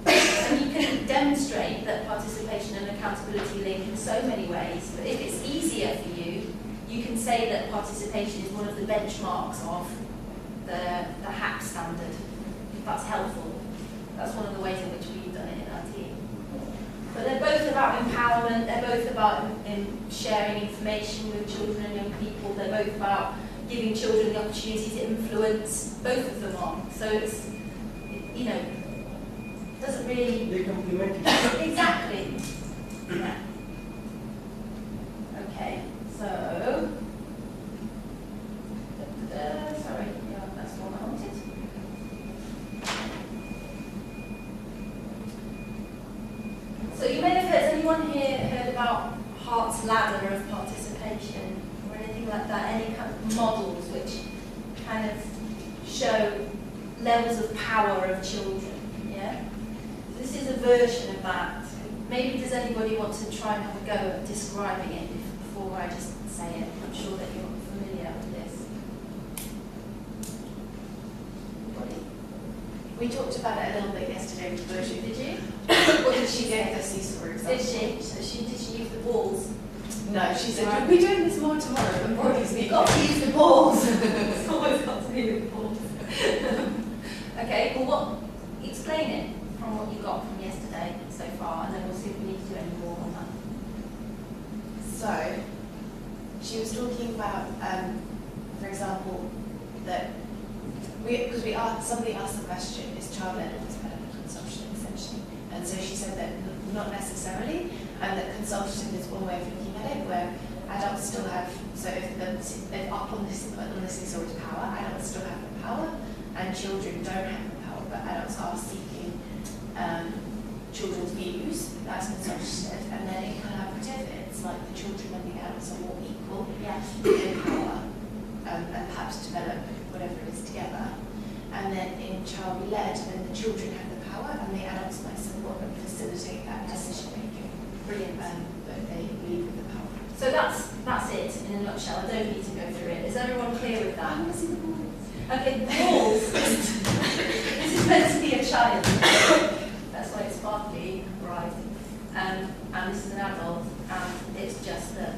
And you can demonstrate that participation and accountability link in so many ways, but if it's easier for you, you can say that participation is one of the benchmarks of the HAP standard, if that's helpful. That's one of the ways in which we've done it in our team. But they're both about empowerment, they're both about sharing information with children and young people, they're both about giving children the opportunity to influence, both of them are. So it's, doesn't really... They complement each other. Exactly. Yeah. Okay, so... sorry, yeah, that's the one I wanted. So you may have heard, anyone here heard about Hart's ladder of participation or anything like that, any kind of models which kind of show levels of power of children, yeah? This is a version of that. Maybe does anybody want to try and have a go at describing it before I just say it? I'm sure that you're familiar with this. Anybody? We talked about it a little bit yesterday with Virtue. Did you? What did she gave us these for example? Did she? So did she use the balls? No, she said, we'll be doing this more tomorrow. I'm already You've speaking. got to use the balls. It's always got to be with balls. Okay, well explain it from what you got from yesterday so far, and then we'll see if we need to do any more on that. So, she was talking about, for example, that somebody asked the question, is child-led or development consumption essentially? And so she said that not necessarily, and that consumption is one way of looking at it, where adults still have, so if up on this thesaurus power, adults still have the power, and children don't have the power, but adults are seeking children's views, that's consumption, and then in collaborative, it's like the children and the adults are more equal in power, and perhaps develop whatever it is together. And then in child-led, then the children have the power, and the adults might support and facilitate that decision making. Brilliant. But they lead with the power. So that's it in a nutshell. I don't need to go through it. Is everyone clear with that? Okay, the balls. This is meant to be a child. That's why it's sparkly, bright. And this is an adult, and it's just that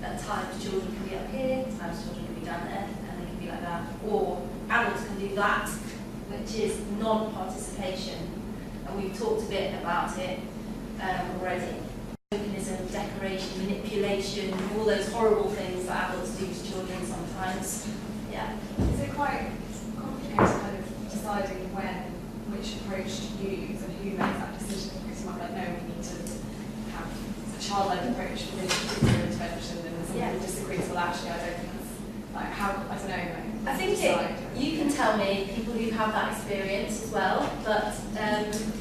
at times children can be up here, times children can be down there, and they can be like that. Or adults can do that, which is non-participation. And we've talked a bit about it already. Tokenism, decoration, manipulation, all those horrible things that adults do to children sometimes. Yeah. Is it quite complicated kind of deciding which approach to use and who makes that decision? Because you might be like, no, we need to have a child-led approach for this particular intervention, and then someone who disagrees, well actually I don't think that's, like, how, I don't know. I think you can tell me, people who have that experience as well, but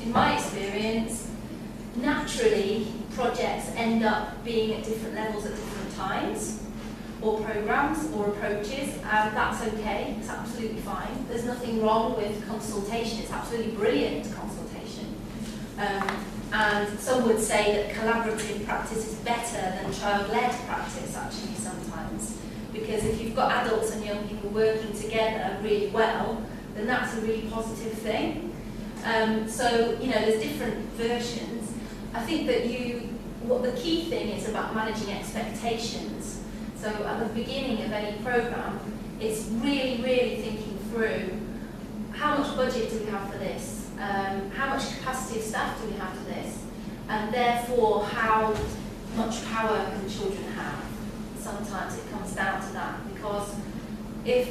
in my experience, naturally projects end up being at different levels at different times, or programs or approaches, and that's okay, it's absolutely fine. There's nothing wrong with consultation, it's absolutely brilliant consultation. And some would say that collaborative practice is better than child-led practice actually sometimes, because if you've got adults and young people working together really well, then that's a really positive thing. So, there's different versions. I think that what the key thing is about managing expectations. So at the beginning of any program, it's really, really thinking through how much budget do we have for this? How much capacity of staff do we have for this? and therefore how much power can children have. Sometimes it comes down to that, because if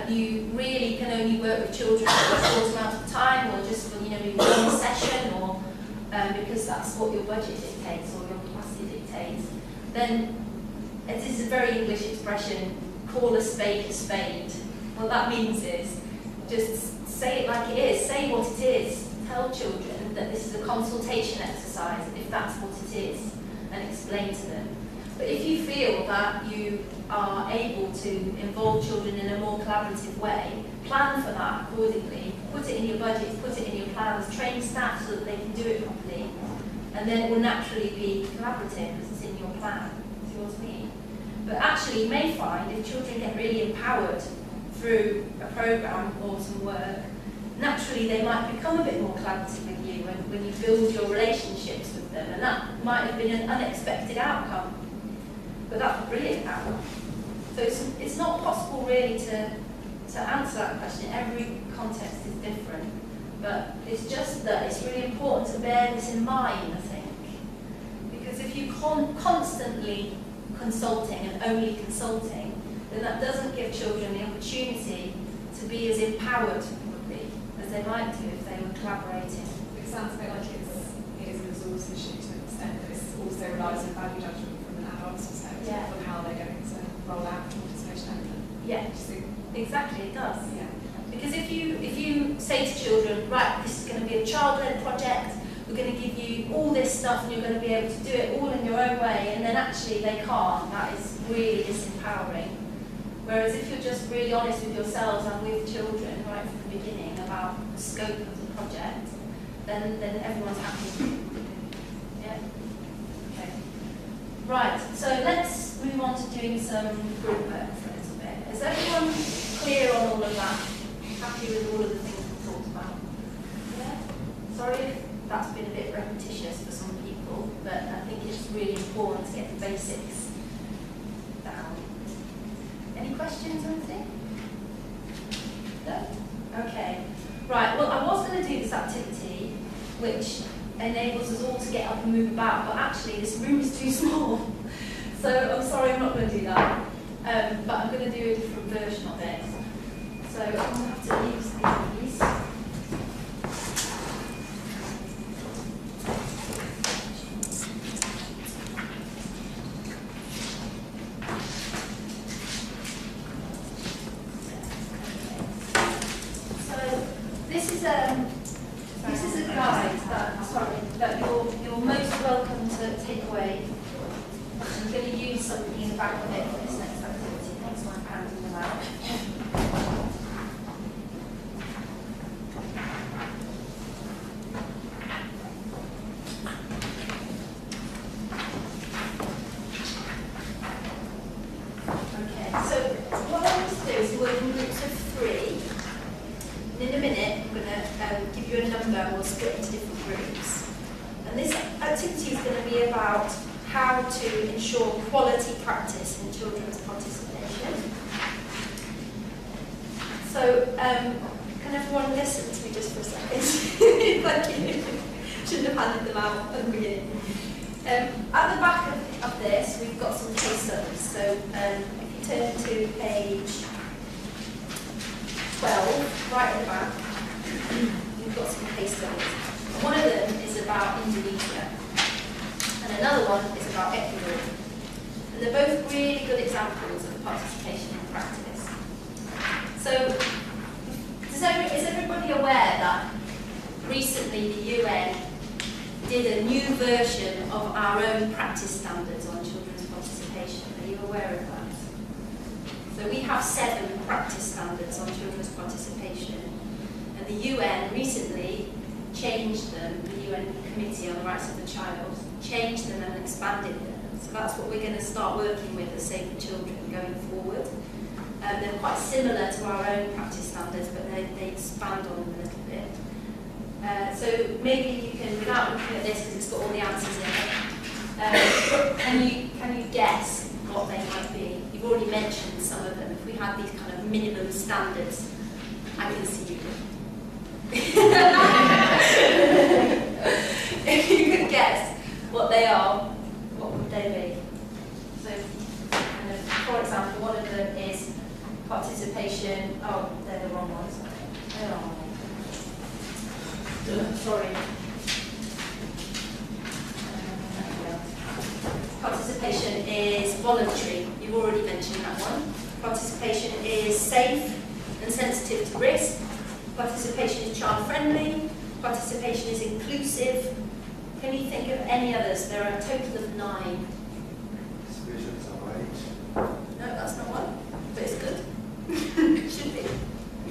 you really can only work with children for a short amount of time, or just for maybe one session, or because that's what your budget dictates or your capacity dictates, then it is a very English expression, call a spade a spade. What that means is just say it like it is, say what it is, tell children that this is a consultation exercise, if that's what it is, and explain to them. But if you feel that you are able to involve children in a more collaborative way, plan for that accordingly, put it in your budget, put it in your plans, train staff so that they can do it properly, and then it will naturally be collaborative because it's in your plan. See what I mean? But actually you may find if children get really empowered through a programme or some work, naturally they might become a bit more collaborative with you when you build your relationships with them, and that might have been an unexpected outcome. But that's a brilliant outcome. So it's not possible really to answer that question. Every context is different. But it's just that it's really important to bear this in mind, I think. Because if you constantly consulting and only consulting, then that doesn't give children the opportunity to be as empowered probably as they might do if they were collaborating. It sounds a bit like it is a resource issue to an extent, but it also relies on value judgment from an adult's perspective of how they're going to roll out the participation element. Yeah, exactly, it does. Yeah. Because if you say to children, right, this is going to be a child-led project, we're going to give you all this stuff and you're going to be able to do it all in your own way, and then actually they can't, that is really disempowering. Whereas if you're just really honest with yourselves and with children right from the beginning about the scope of the project, then everyone's happy. Yeah? Okay. Right, so let's move on to doing some group work for a little bit. Is everyone clear on all of that? Happy with all of the things we talked about? Yeah? Sorry if that's been a bit repetitious for some people, but I think it's really important to get the basics down. Any questions or anything? No? Okay. Right, well, I was going to do this activity, which enables us all to get up and move about, but actually this room is too small. So I'm sorry, I'm not going to do that. But I'm going to do a different version of it. So I'm going to have to use these. This is a guide that you're most welcome to take away. I'm going to use something in the back of it for this next activity. Thanks for handing them out. Okay, so what I want to do is work in groups of 3. In a minute, I'm going to give you a number and we'll split into different groups. And this activity is going to be about how to ensure quality practice in children's participation. So, can everyone listen to me just for a second? Thank you. Shouldn't have handed them out at the beginning. At the back of this, we've got some case studies. So, if you turn to page 12, right at the back, you've got some case studies. One of them is about Indonesia, and another one is about Ecuador. And they're both really good examples of participation in practice. So, is everybody aware that recently the UN did a new version of our own practice standards on children's participation? Are you aware of that? So we have 7 practice standards on children's participation, and the UN recently changed them, the UN Committee on the Rights of the Child, changed them and expanded them. So that's what we're going to start working with as Save the Children going forward. They're quite similar to our own practice standards, but they expand on them a little bit. So maybe you can, without looking at this because it's got all the answers in it, can you guess what they might be? You've already mentioned some of them. If we had these kind of minimum standards, I can see you. If you could guess, voluntary. You've already mentioned that one. Participation is safe and sensitive to risk. Participation is child-friendly. Participation is inclusive. Can you think of any others? There are a total of 9. Situations are right. No, that's not one, but it's good. Should be.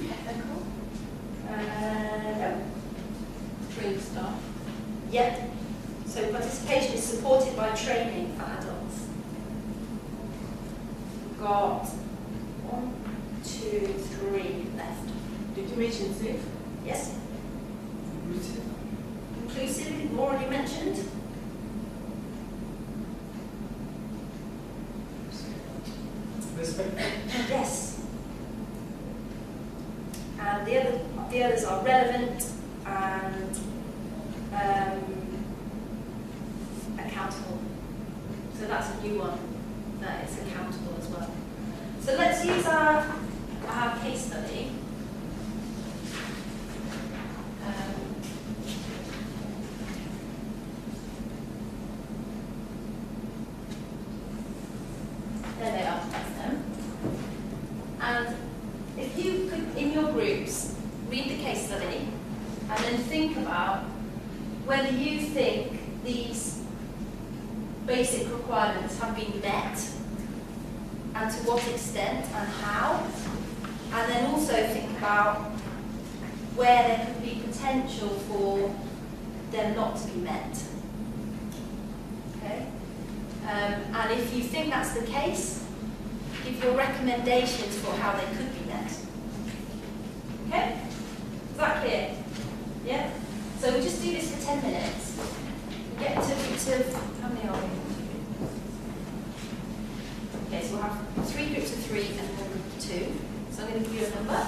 Ethical. No. Trained staff. Yep. So participation is supported by training for adults. We've got 1, 2, 3 left. Did you mention safe? Yes. Inclusive. Inclusive, we've already mentioned. Respect. Yes. And the others are relevant and accountable. So that's a new one, that it's accountable as well. So let's use our case study. There they are, that's them. And if you could, in your groups, read the case study and then think about whether you think these basic requirements have been met and to what extent and how. And then also think about where there could be potential for them not to be met. Okay? And if you think that's the case, give your recommendations for how they could be met. Okay? Is that clear? Yeah? So we'll just do this for 10 minutes. We'll get to how many are we? Okay, so we'll have 3 groups of 3 and 1 group of 2. So I'm going to give you a number.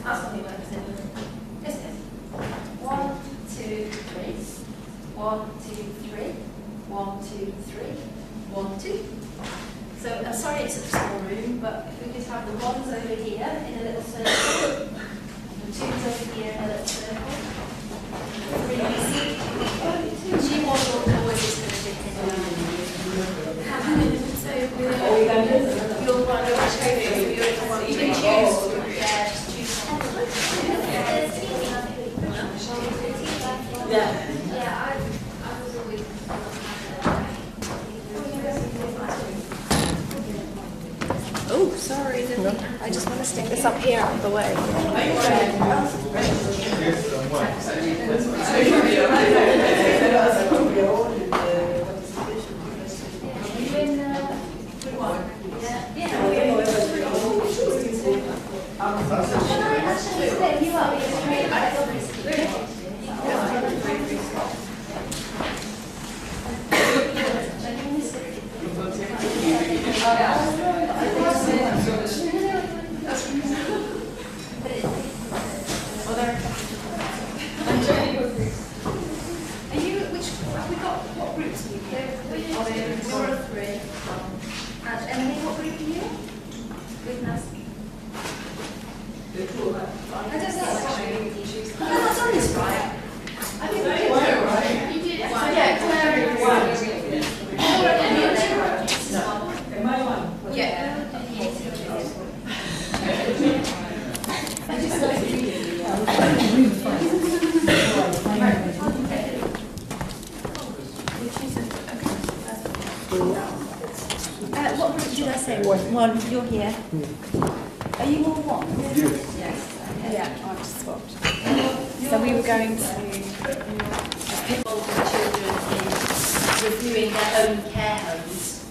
That's not the work, is it? Yes, it is. 1, 2, 3. 1, 2, 3. 1, 2, 3. 1, 2. So I'm sorry it's a small room, but if we could have the 1s over here in a little circle, the 2s over here in a little circle, 3s. G1 will always is going to fit in. So you'll want to you can choose. Yeah, just choose one. Yeah. Yeah, I was always. Oh, sorry. I just want to stick this up here out of the way. What group did I say? One. You're here. Are you all one? Yes. Yeah, I've swapped. So we were going to involve the children in reviewing their own care homes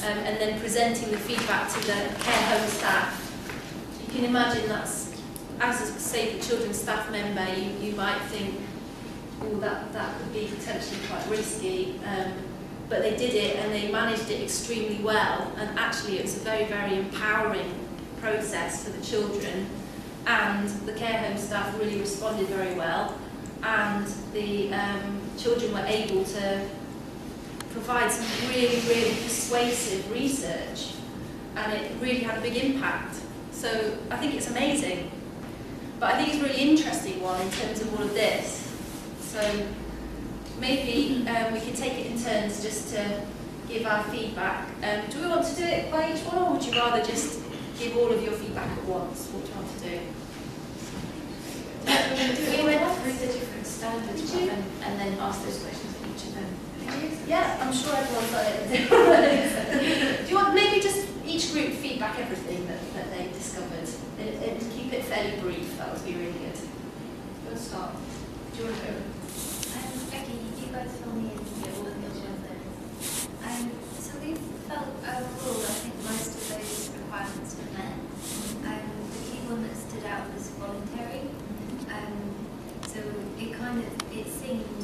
and then presenting the feedback to the care home staff. You can imagine that's, as a, say, the children's staff member, you might think, oh, that could be potentially quite risky. But they did it and they managed it extremely well, and actually it was a very, very empowering process for the children, and the care home staff really responded very well, and the children were able to provide some really, really persuasive research, and it really had a big impact. So I think it's amazing, but I think it's a really interesting one in terms of all of this. So maybe we could take it in turns just to give our feedback. Do we want to do it by each one, or would you rather just give all of your feedback at once? What do you want to do? We went through the different standards and then ask those questions of each of them. Yeah, I'm sure everyone's done it. Do you want maybe just each group feedback everything that they discovered and keep it fairly brief? That would be really good. Let's start. Do you want to go? Okay, you guys fill me in here, all of the other ones. So we felt overall, I think most of those requirements were met. The key one that stood out was voluntary. So it seemed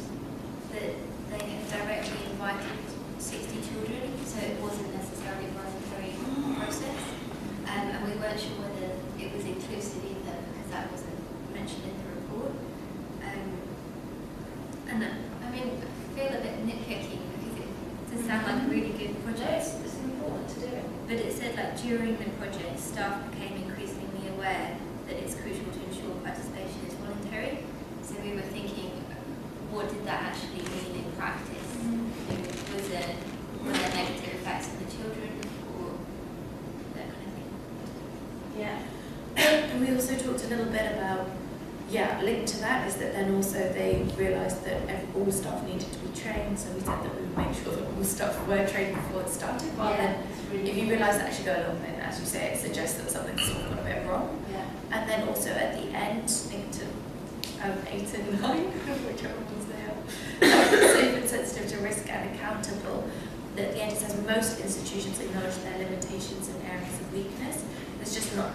that they had directly invited 60 children, so it wasn't necessarily a voluntary process. And we weren't sure whether it was inclusive either, because that wasn't mentioned in the report. And I mean, I feel a bit nitpicky because it does sound like a really good project. It's important to do it. But it said like during the project, staff became increasingly aware that it's crucial to ensure participation is voluntary. So we were thinking, what did that actually mean in practice? Were there negative effects on the children or that kind of thing? Yeah. And we also talked a little bit about, linked to that is that then also they realised that all staff needed to be trained, so we said that we would make sure that all staff were trained before it started. Well, then if you realise that actually go along with it, as you say, it suggests that something's sort of got a bit wrong. Yeah. And then also at the end, into 8 and 9, whichever ones they are, safe and sensitive to risk and accountable. At the end it says most institutions acknowledge their limitations and areas of weakness. There's just not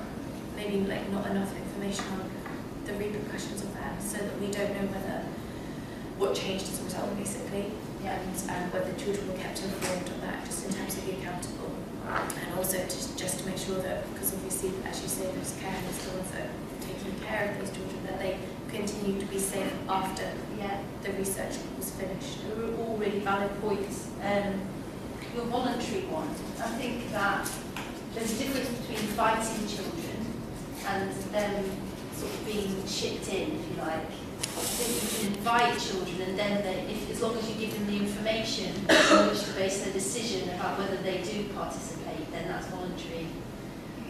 enough information on the repercussions of that, so that we don't know what changed as a result, basically, and whether children were kept informed of that, just in terms of the accountable, and also just to make sure that, because obviously, as you say, those carers, the ones that are taking care of those children, that they continue to be safe after the research was finished. They were all really valid points. Your voluntary one, I think that there's a difference between inviting children and them sort of being shipped in, if you like. I think you can invite children, and then as long as you give them the information on which to base their decision about whether they do participate, then that's voluntary.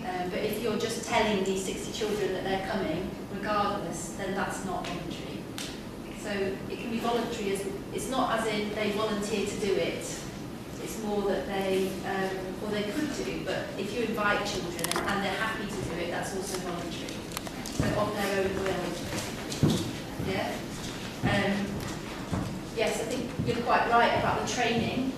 But if you're just telling these 60 children that they're coming, regardless, then that's not voluntary. So it can be voluntary, it's not as in they volunteer to do it. It's more that they could do, but if you invite children and they're happy to do it, that's also voluntary. So of their own will. Yeah. Yes, I think you're quite right about the training.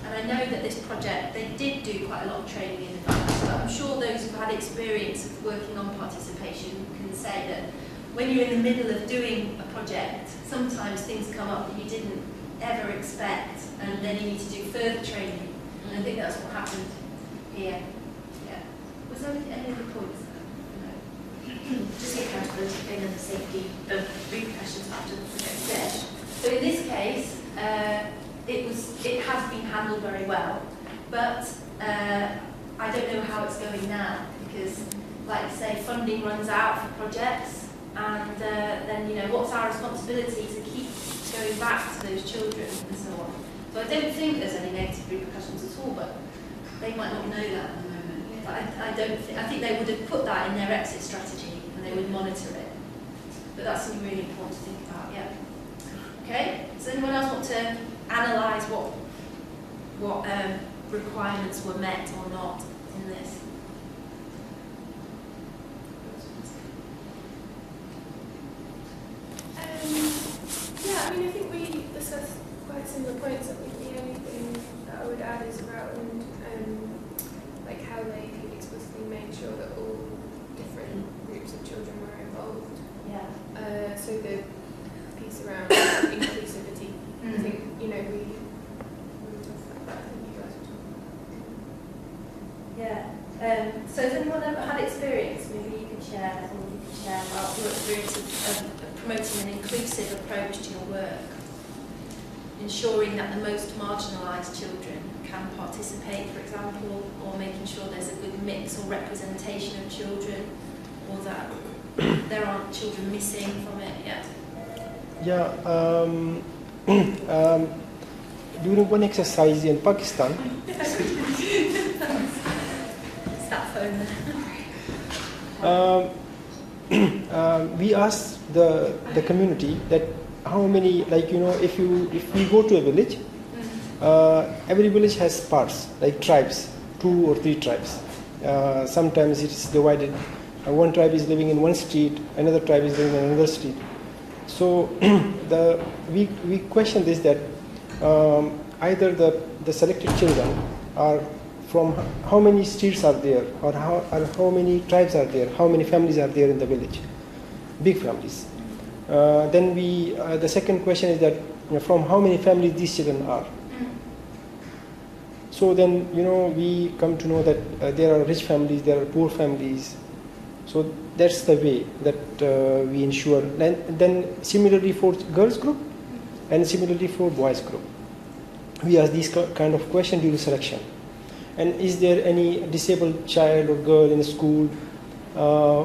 And I know that this project, they did do quite a lot of training in advance, but I'm sure those who've had experience of working on participation can say that when you're in the middle of doing a project, sometimes things come up that you didn't ever expect, and then you need to do further training. And I think that's what happened here. Yeah. Was there any other points? Just the accountability thing and the safety of repercussions after the project's finished. So in this case, it has been handled very well, but I don't know how it's going now, because, like you say, funding runs out for projects, and then what's our responsibility to keep going back to those children and so on. So I don't think there's any negative repercussions at all, but they might not know that at the moment. But I think they would have put that in their exit strategy, and they would monitor it. But that's something really important to think about. Yeah. Okay. Does anyone else want to analyse what requirements were met or not in this? I think we discussed quite similar points. I think the only thing that I would add is around like how they explicitly made sure that all different groups of children were involved. Yeah. So the piece around inclusivity, I think we were talking about that. I think you guys were talking about. Yeah. So has anyone ever had experience? Maybe you could share, or you could share about your experience of promoting an inclusive approach to your work, ensuring that the most marginalised children can participate, for example, or making sure there's a good mix or representation of children, or that there aren't children missing from it yet. Yeah. during one exercise in Pakistan, It's that phone there. we asked the community that how many, like, if we go to a village, every village has parts, like tribes, 2 or 3 tribes. Sometimes it's divided. One tribe is living in one street, another tribe is living in another street. So we question this, that either the selected children are from how many streets are there, or how many tribes are there, how many families are there in the village, big families. Then the second question is that from how many families these children are. So then we come to know that there are rich families, there are poor families. So that's the way that we ensure. And then similarly for girls group and similarly for boys group, we ask these kind of questions during selection. And is there any disabled child or girl in school?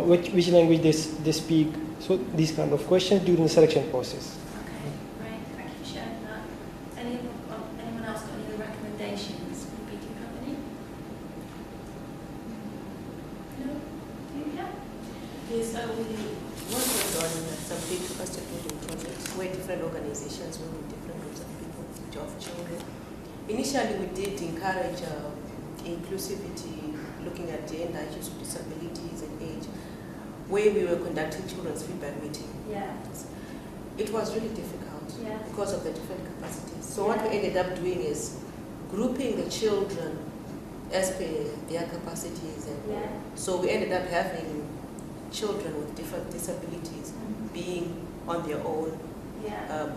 Which language they speak? So these kind of questions during the selection process. Okay, great. Thank you for sharing that. Anyone else got any other recommendations? Do you have any? No? Yeah. Yes, we worked on some big cost-effective projects where different organizations work with different groups of people, of children. Initially, we did encourage inclusivity, looking at gender issues, disabilities, and age, where we were conducting children's feedback meeting. Yeah. It was really difficult because of the different capacities. So what we ended up doing is grouping the children as per their capacities, and so we ended up having children with different disabilities being on their own,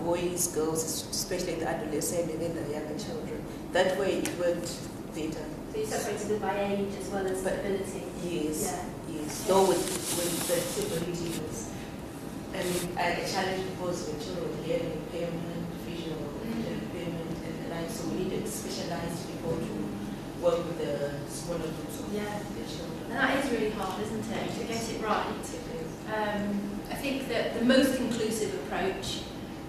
boys, girls, especially the adolescent, and then the younger children. That way it worked better. So you separated it by age as well as ability? Yes, yes. Though with the disability was a challenge because the children with hearing impairment, visual impairment, and the like, so we needed specialized people to work with the smaller groups of the children. And that is really hard, isn't it, to get it right? I think that the most inclusive approach,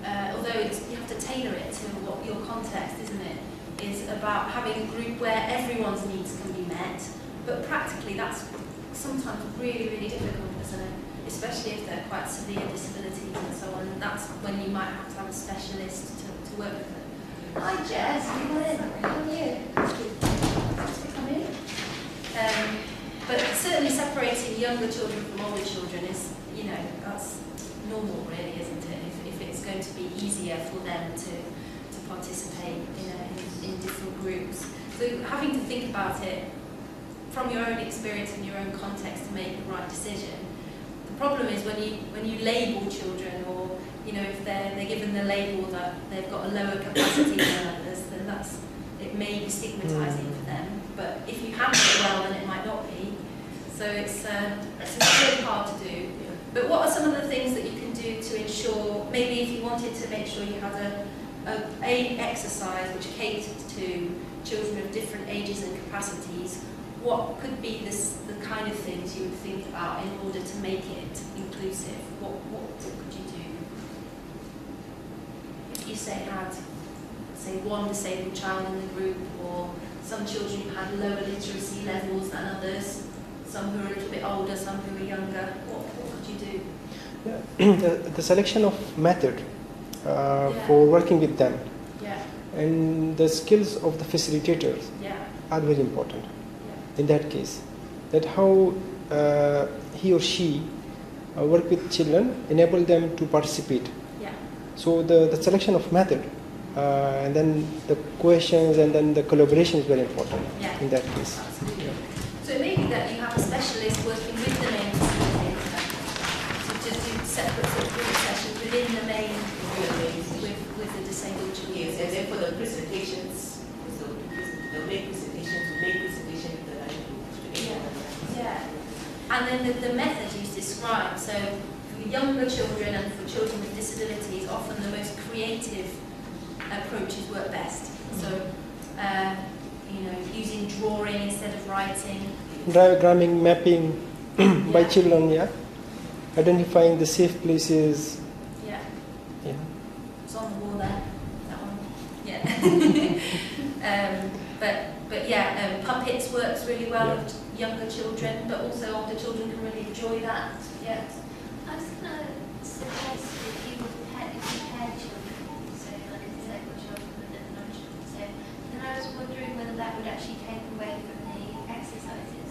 although you have to tailor it to what your context, isn't it, is about having a group where everyone's needs can be met, but practically that's sometimes really, really difficult, isn't it? Especially if they're quite severe disabilities and so on, and that's when you might have to have a specialist to work with them. Hi Jess, you want in? How are you? Thanks for coming. But certainly separating younger children from older children is, that's normal really, isn't it? If it's going to be easier for them to participate in different groups. So having to think about it from your own experience and your own context to make the right decision. The problem is when you label children, or if they're given the label that they've got a lower capacity than others, then it may be stigmatising for them. But if you handle it well, then it might not be. So it's really hard to do. But what are some of the things that you can do to ensure, maybe if you wanted to make sure you had an exercise which catered to children of different ages and capacities, what could be the kind of things you would think about in order to make it inclusive? What could you do? If you had one disabled child in the group, or some children who had lower literacy levels than others, some who are a little bit older, some who are younger, what could you do? The selection of method for working with them, and the skills of the facilitators are very important in that case. That how he or she work with children, enable them to participate. So the selection of method, and then the questions, and then the collaboration is very important in that case. Absolutely. So it may be that you have a specialist working with the main facilitator to just do separate sort of group sessions within the main with the disabled children. Yes, and then for the presentations, the main presentations, we make presentations with the right group. And then the method you described, so for younger children and for children with disabilities, often the most creative approaches work best. So, using drawing instead of writing. Diagramming, mapping by children, identifying the safe places. It's on the wall there, that one. Yeah. But yeah, puppets works really well Yeah. with younger children, but also older children can really enjoy that. Yeah. I was going to suggest that you pair children, so like a disabled children with a non-children. So then I was wondering whether that would actually take away from the exercises.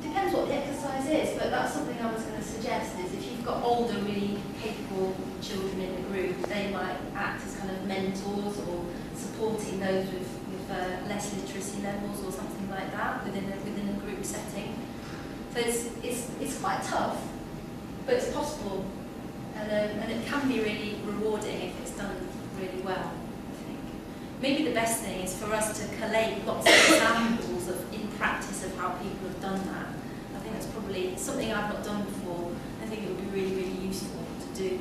Depends what the exercise is, but that's something I was going to suggest is if you've got older, really capable children in the group, they might act as kind of mentors or supporting those with less literacy levels or something like that within a group setting. So it's quite tough, but it's possible, and it can be really rewarding if it's done really well, I think. Maybe the best thing is for us to collate lots of examples in practice of how people have done that. I think that's probably something I've not done before. I think it would be really, really useful to do.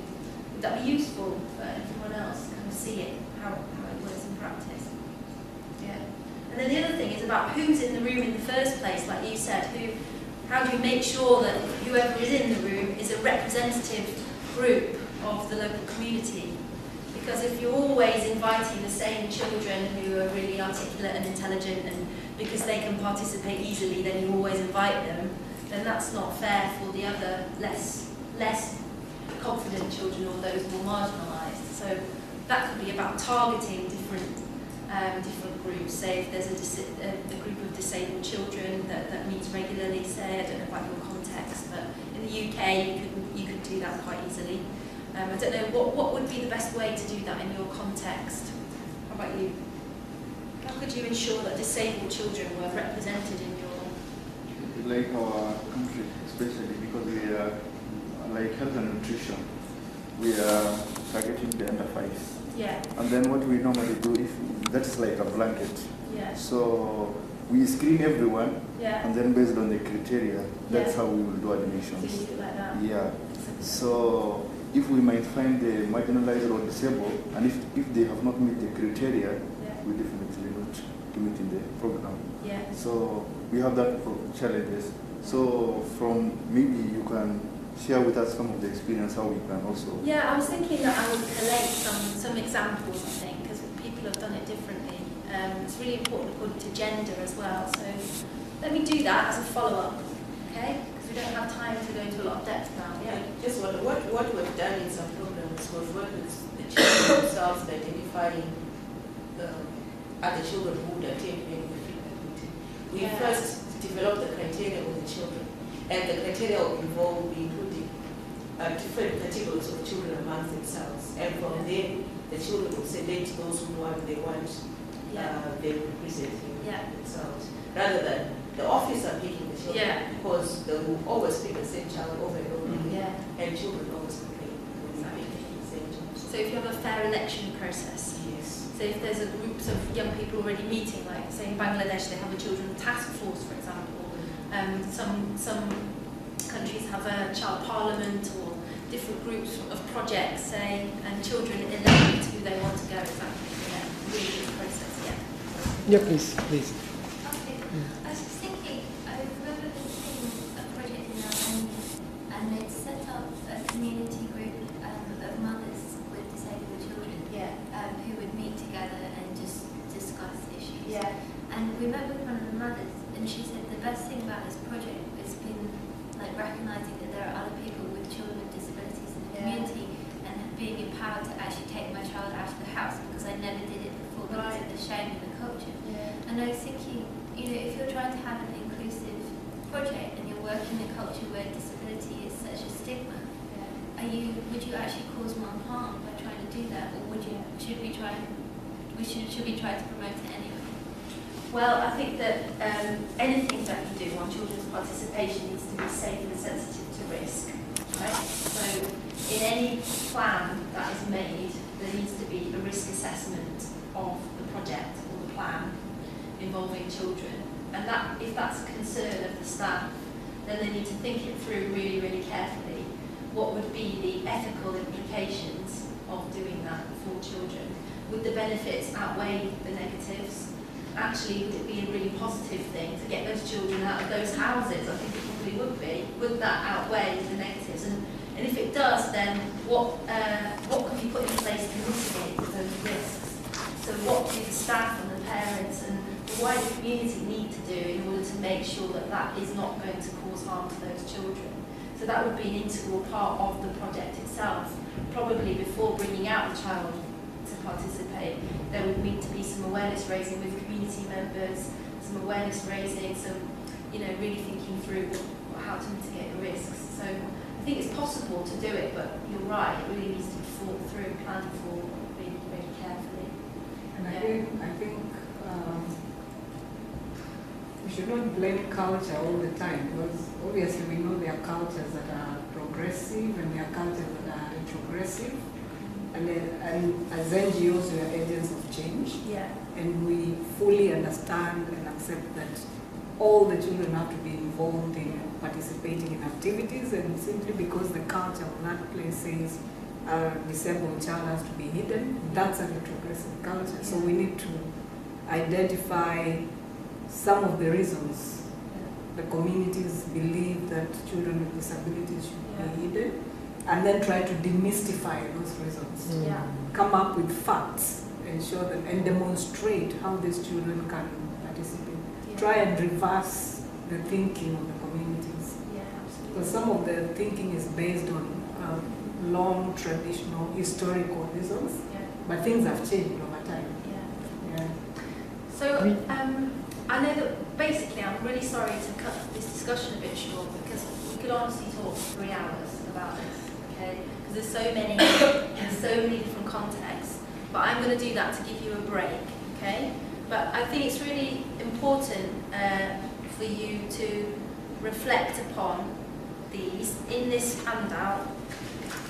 Would that be useful for everyone else to kind of see it, how it works in practice? Yeah. And then the other thing is about who's in the room in the first place, like you said. How do you make sure that whoever is in the room is a representative group of the local community? Because if you're always inviting the same children who are really articulate and intelligent, and because they can participate easily, then you always invite them, then that's not fair for the other less confident children or those more marginalised. So that could be about targeting different groups. Say if there's a group of disabled children that meets regularly, say, I don't know about your context, but in the UK you could do that quite easily. I don't know, what would be the best way to do that in your context? How about you? How could you ensure that disabled children were represented in your... Like our country, especially because we are like health and nutrition, we are targeting the under 5s. Yeah. And then what we normally do, if that's like a blanket. Yeah. So we screen everyone, Yeah. and then based on the criteria, that's Yeah. how we will do So admissions. you do it like that? Yeah. So if we might find the marginalized or disabled, and if they have not met the criteria, Yeah. we definitely not commit in the program. Yeah. So we have that challenges. So from maybe you can share with us some of the experience how we can also. Yeah, I was thinking that I would collate some examples, I think, because people have done it differently. It's really important according to gender as well. So let me do that as a follow-up, okay? Because we don't have time to go into a lot of depth now. Yeah. Just what we've done in some programs was work with the children themselves, identifying other children who would attend any of the feedback meeting. We Yeah. first developed the criteria with the children, and the criteria will including different categories of children amongst themselves, and from there the children will select those who they want they representing Yeah. themselves, rather than the officer picking the children, Yeah. because they will always pick the same child over and over again, Yeah. and children always complain when they pick the same child. So if you have a fair election process, Yes. so if there's a groups of young people already meeting, like say in Bangladesh they have a children's task force, for example. Some countries have a child parliament or different groups of projects, say, and children elect who they want to go. Exactly. Yeah. Really good process. Yeah. Yeah, please. Okay. I was just thinking, I remember visiting a project in Albania, and they'd set up a community group of mothers with disabled children Yeah. who would meet together and just discuss issues. Yeah. And we met with one of the mothers, and she said the best thing about this project has been like recognising that there are other people with children with disabilities in the Yeah. community, and being empowered to actually take my child out of the house, because I never did it before because Right. of the shame in the culture. Yeah. And I was thinking, if you're trying to have an inclusive project and you're working in a culture where disability is such a stigma, would you actually cause more harm by trying to do that, or should we try to promote it anyway? Well, I think that anything that you do on children's participation needs to be safe and sensitive to risk. Right? So in any plan that is made, there needs to be a risk assessment of the project or the plan involving children. And that, if that's a concern of the staff, then they need to think it through really, really carefully. What would be the ethical implications of doing that for children? Would the benefits outweigh the negatives? Actually, would it be a really positive thing to get those children out of those houses? I think it probably would be. Would that outweigh the negatives? And if it does, then what can be put in place to mitigate those risks? community need to do in order to make sure that that is not going to cause harm to those children. So that would be an integral part of the project itself. Probably before bringing out the child to participate, there would need to be some awareness raising with community members, some awareness raising, some, really thinking through how to mitigate the risks. So I think it's possible to do it, but you're right, it really needs to be thought through, planned for really, really carefully. And I think we should not blame culture all the time, because obviously we know there are cultures that are progressive and there are cultures that are retrogressive. And as NGOs, we are agents of change. Yeah. And we fully understand and accept that all the children have to be involved in participating in activities, and simply because the culture of that place says a disabled child has to be hidden, that's a retrogressive culture. So we need to identify some of the reasons the communities believe that children with disabilities should be hidden, and then try to demystify those reasons. Yeah. Come up with facts and show them and demonstrate how these children can participate. Yeah. Try and reverse the thinking of the communities. Yeah, absolutely. Because some of the thinking is based on long traditional historical reasons, but things have changed over time. Yeah. So I know that basically I'm really sorry to cut this discussion a bit short, because we could honestly talk 3 hours about this, okay? Because there's so many different contexts. But I'm going to do that to give you a break, okay? But I think it's really important for you to reflect upon these. In this handout,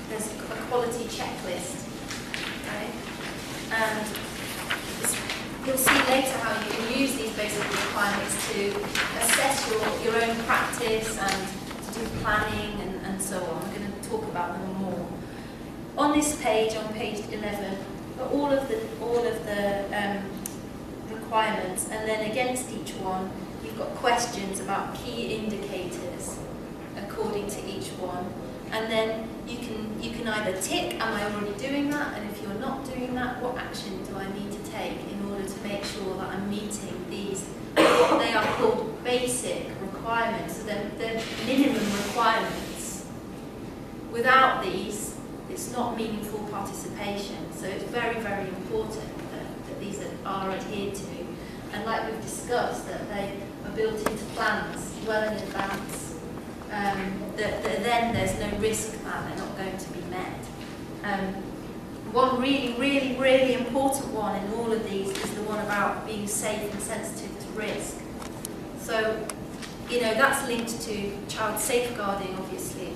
there's a quality checklist, okay? And you'll see later how you can use these basic requirements to assess your own practice and to do planning and so on. I'm going to talk about them more. On this page, on page 11, all of the requirements, and then against each one, you've got questions about key indicators according to each one. And then you can either tick, am I already doing that? And if you're not doing that, what action do I need to take in order to make sure that I'm meeting these, what they are called basic requirements, so they're minimum requirements. Without these, it's not meaningful participation. So it's very, very important that these are adhered to. And like we've discussed, that they are built into plans well in advance. That then there's no risk that they're not going to be met. One really, really, really important one in all of these is the one about being safe and sensitive to risk. So, that's linked to child safeguarding, obviously.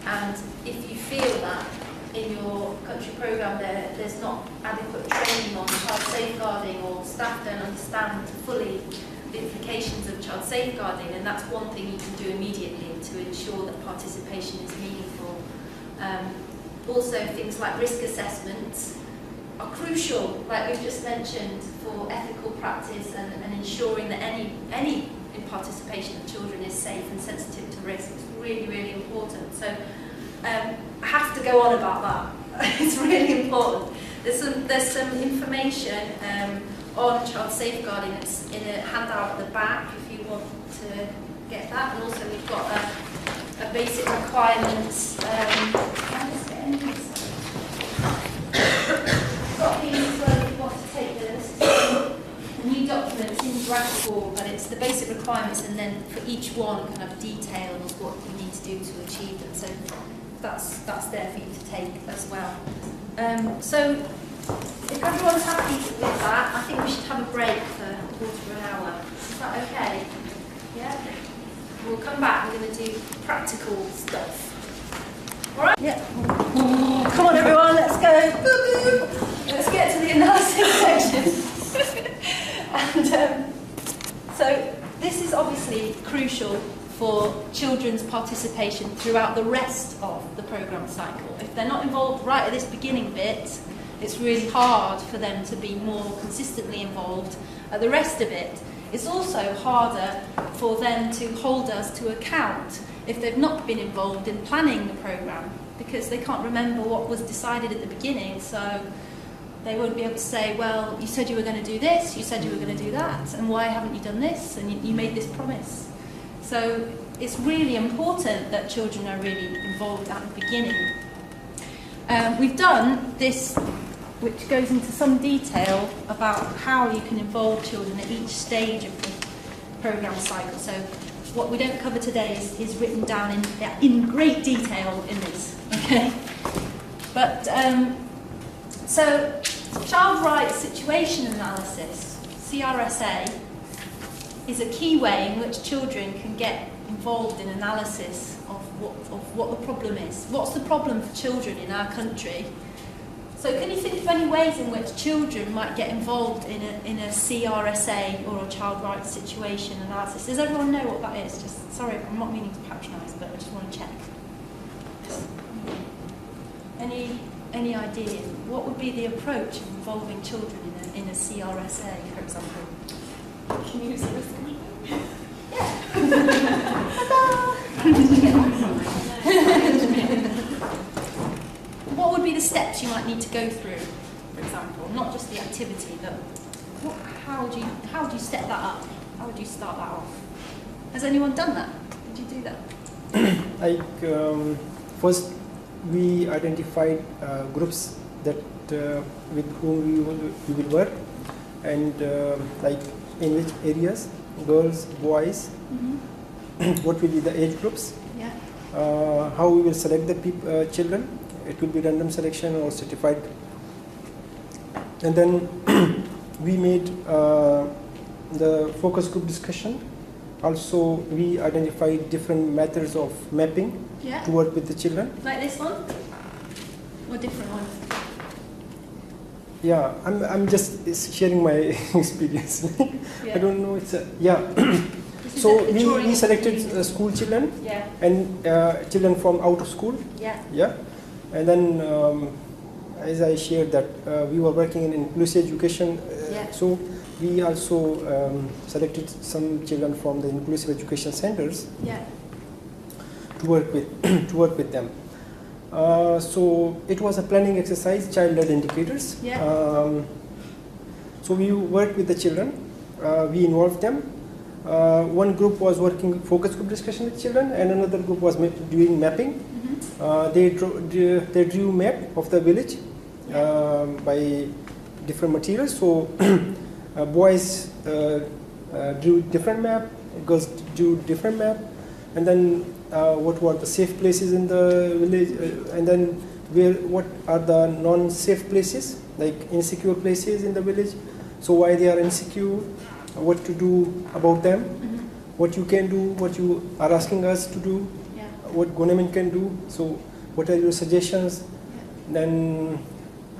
And if you feel that in your country programme there's not adequate training on child safeguarding, or staff don't understand fully the implications of child safeguarding, and that's one thing you can do immediately to ensure that participation is meaningful. Also, things like risk assessments are crucial, like we've just mentioned, for ethical practice and ensuring that any participation of children is safe and sensitive to risk. It's really, really important. So I have to go on about that. It's really important. There's some information on child safeguarding that's in a handout at the back if you want to get that, and also we've got a basic requirements. Copies as well if you want to take this. The new document, it's in draft form, but it's the basic requirements, and then for each one kind of detail of what you need to do to achieve them. So that's there for you to take as well. So if everyone's happy with that, I think we should have a break for a quarter of an hour. Is that okay? Yeah? We'll come back, we're going to do practical stuff. Alright? Yeah. Come on everyone, let's go. Let's get to the analysis section. And so this is obviously crucial for children's participation throughout the rest of the programme cycle. If they're not involved right at this beginning bit, it's really hard for them to be more consistently involved at the rest of it. It's also harder for them to hold us to account if they've not been involved in planning the programme, because they can't remember what was decided at the beginning. So They won't be able to say, well, you said you were going to do this, you said you were going to do that, and why haven't you done this? And you made this promise. So it's really important that children are really involved at the beginning. We've done this, which goes into some detail about how you can involve children at each stage of the programme cycle. So what we don't cover today is written down in great detail in this. Okay, but so child rights situation analysis, CRSA, is a key way in which children can get involved in analysis of what the problem is. What's the problem for children in our country? So can you think of any ways in which children might get involved in a CRSA or a child rights situation analysis? Does everyone know what that is? Just sorry, I'm not meaning to patronise, but I just want to check. Any idea? What would be the approach of involving children in a CRSA, for example? Community risk management. What would be the steps you might need to go through, for example? Not just the activity, but how do you set that up? How would you start that off? Has anyone done that? Did you do that? First, we identified groups that with whom we will work, and in which areas, girls, boys, what will be the age groups, how we will select the children. It will be random selection or certified. And then we made the focus group discussion. Also, we identified different methods of mapping to work with the children. Like this one? Or different ones? Yeah, I'm just sharing my experience. I don't know, So we selected school children and children from out of school. And then, as I shared that we were working in inclusive education, so we also selected some children from the inclusive education centers to work with them. So it was a planning exercise, child-led indicators. So we worked with the children, we involved them. One group was working focus group discussion with children, and another group was doing mapping. They drew map of the village by different materials. So boys drew different map, girls drew different map, and then what were the safe places in the village, and then what are the non-safe places, like insecure places in the village. So why they are insecure, what to do about them, what you can do, what you are asking us to do, what government can do. So what are your suggestions? Then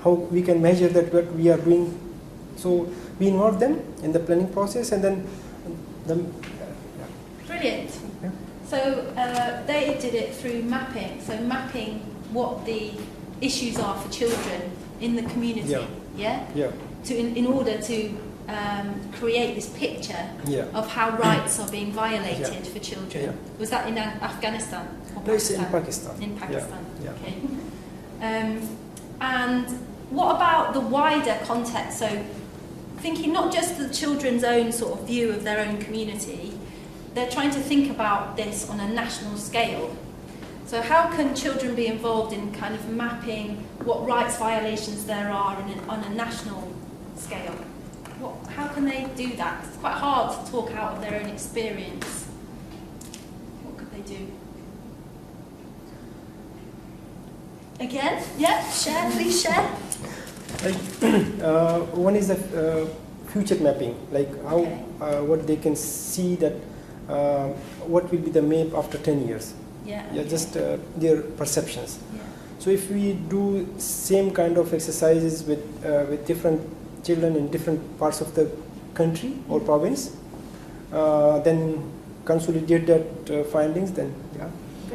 how we can measure that what we are doing. So we involve them in the planning process, and then Brilliant. So they did it through mapping. So mapping what the issues are for children in the community. In order to create this picture of how rights are being violated for children. Was that in Afghanistan? No, it's in Pakistan. In Pakistan. Okay. And what about the wider context? So thinking not just the children's own sort of view of their own community, they're trying to think about this on a national scale. So how can children be involved in kind of mapping what rights violations there are on a national scale? How can they do that? It's quite hard to talk out of their own experience. What could they do? Again? Share, please share. One is the future mapping, like how what they can see that what will be the map after 10 years. Just their perceptions. So if we do same kind of exercises with different children in different parts of the country or province, then consolidate that findings, then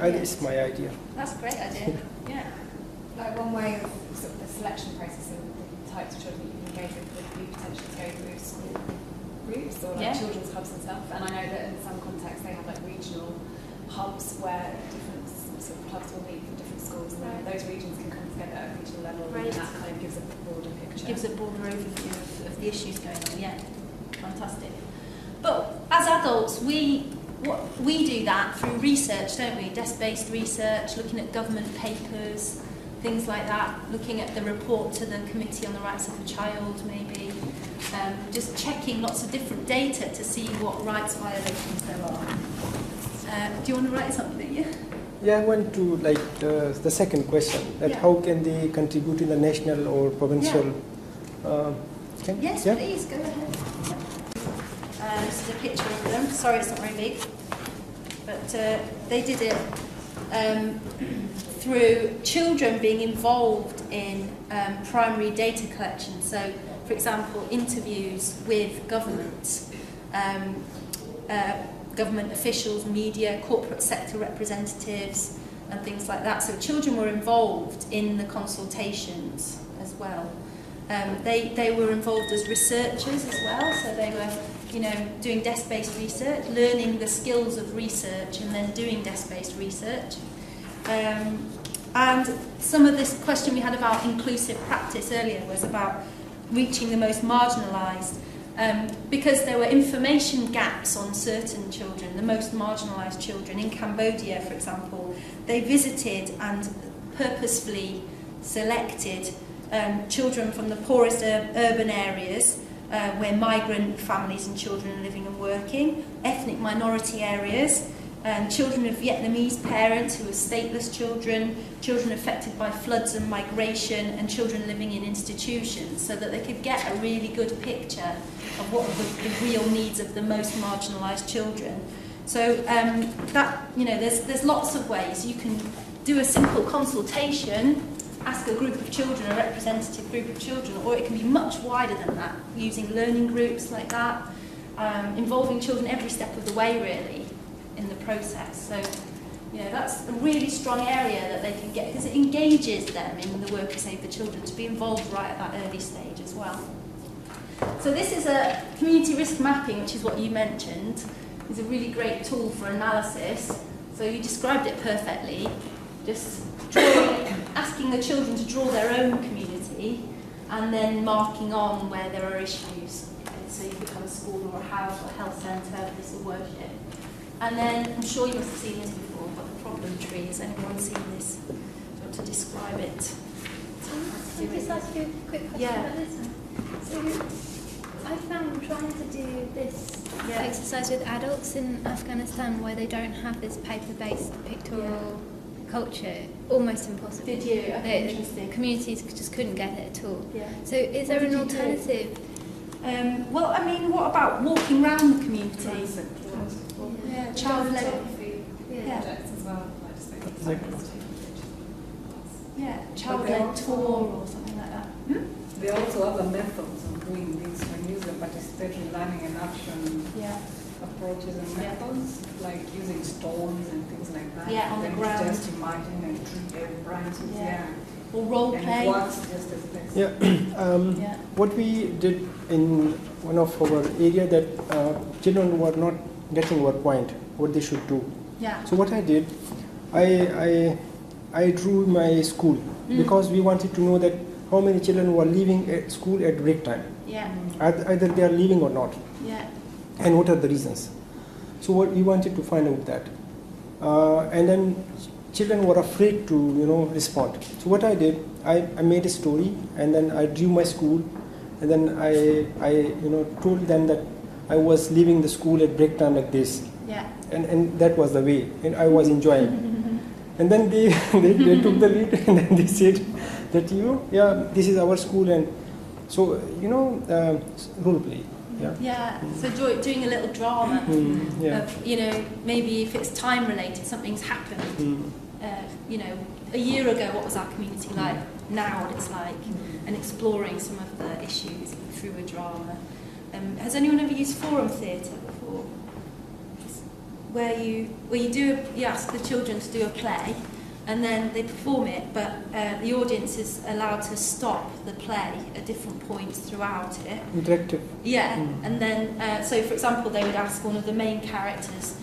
it's my idea. That's a great idea. Like one way of sort of the selection process and the types of children you can engage with would be potentially to go through school groups or like children's hubs and stuff. And I know that in some contexts they have like regional hubs where different sort of clubs will meet from different schools, and then those regions can come together at a regional level, and that kind of gives a broader picture. picture. Gives a broader overview of the issues going on. Yeah, fantastic. But as adults, we do that through research, don't we? Desk-based research, looking at government papers, things like that, looking at the report to the Committee on the Rights of the Child, maybe, just checking lots of different data to see what rights violations there are. Do you want to write something? Yeah. Yeah, I want to the second question, that how can they contribute in the national or provincial? Yes, yeah? Please, go ahead. This is a picture of them. Sorry, it's not very big. But they did it through children being involved in primary data collection. So, for example, interviews with governments, government officials, media, corporate sector representatives, and things like that. So children were involved in the consultations as well. They were involved as researchers as well, so they were, doing desk-based research, learning the skills of research, and then doing desk-based research. And some of this question we had about inclusive practice earlier was about reaching the most marginalised, because there were information gaps on certain children, the most marginalised children. In Cambodia, for example, they visited and purposefully selected children from the poorest urban areas where migrant families and children are living and working, ethnic minority areas, children of Vietnamese parents who are stateless children, children affected by floods and migration, and children living in institutions, so that they could get a really good picture of what the real needs of the most marginalised children. So there's lots of ways. You can do a simple consultation, ask a group of children, a representative group of children, or it can be much wider than that, using learning groups like that, involving children every step of the way, really, in the process. So, that's a really strong area that they can get, because it engages them in the work of Save the Children to be involved right at that early stage as well. So this is a community risk mapping, which is what you mentioned. It's a really great tool for analysis. So you described it perfectly. Just asking the children to draw their own community and then marking on where there are issues. So you become a school or a house or a health centre, a place of worship. And then, I'm sure you must have seen this before, but the problem tree, has anyone seen this? Do you want to describe it? Can I just ask you a quick question about this one? So, I found trying to do this exercise with adults in Afghanistan where they don't have this paper-based pictorial culture almost impossible. Did you? Okay, interesting. Communities just couldn't get it at all. Yeah. So is there an alternative? What about walking around the community? Yeah, child-led. Projects as well. Child-led tour or something like that. There are also other methods of doing this when users participate in learning and action approaches and methods, like using stones and things like that. Yeah, on the ground. Just imagine and treat branches. Or role play. And it works just as best. What we did in one of our area, that children were not getting our point, what they should do. Yeah. So what I did, I drew my school because we wanted to know that how many children were leaving at school at break time. Yeah. Either they are leaving or not. Yeah. And what are the reasons? So what we wanted to find out that. And then children were afraid to respond. So what I did, I made a story, and then I drew my school, and then I told them that I was leaving the school at break time like this. Yeah. And that was the way, and I was enjoying. And then they took the lead, and then they said that this is our school, and so role play. Yeah. So doing a little drama of maybe if it's time related, something's happened. A year ago, what was our community like? Now, what it's like, and exploring some of the issues through a drama. Has anyone ever used forum theatre before? Where you ask the children to do a play, and then they perform it, but the audience is allowed to stop the play at different points throughout it. Interactive. Yeah, and then, so for example, they would ask one of the main characters,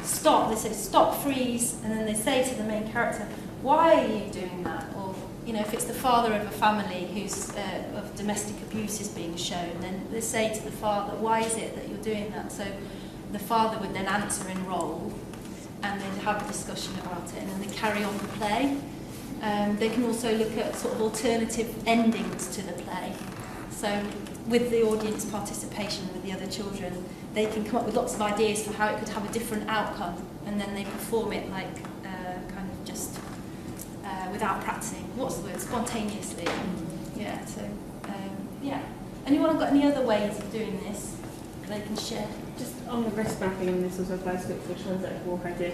stop, they say, stop, freeze, and then they say to the main character, why are you doing that? Or you know, if it's the father of a family who's of domestic abuse is being shown, then they say to the father, why is it that you're doing that? So the father would then answer in role, and they'd have a discussion about it, and then they carry on the play. They can also look at sort of alternative endings to the play. So with the audience participation with the other children, they can come up with lots of ideas for how it could have a different outcome, and then they perform it like kind of just without practicing. What's the word? Spontaneously. Yeah. So yeah. Anyone got any other ways of doing this they can share? Just on the risk mapping, and this also applies to the translated walk I did,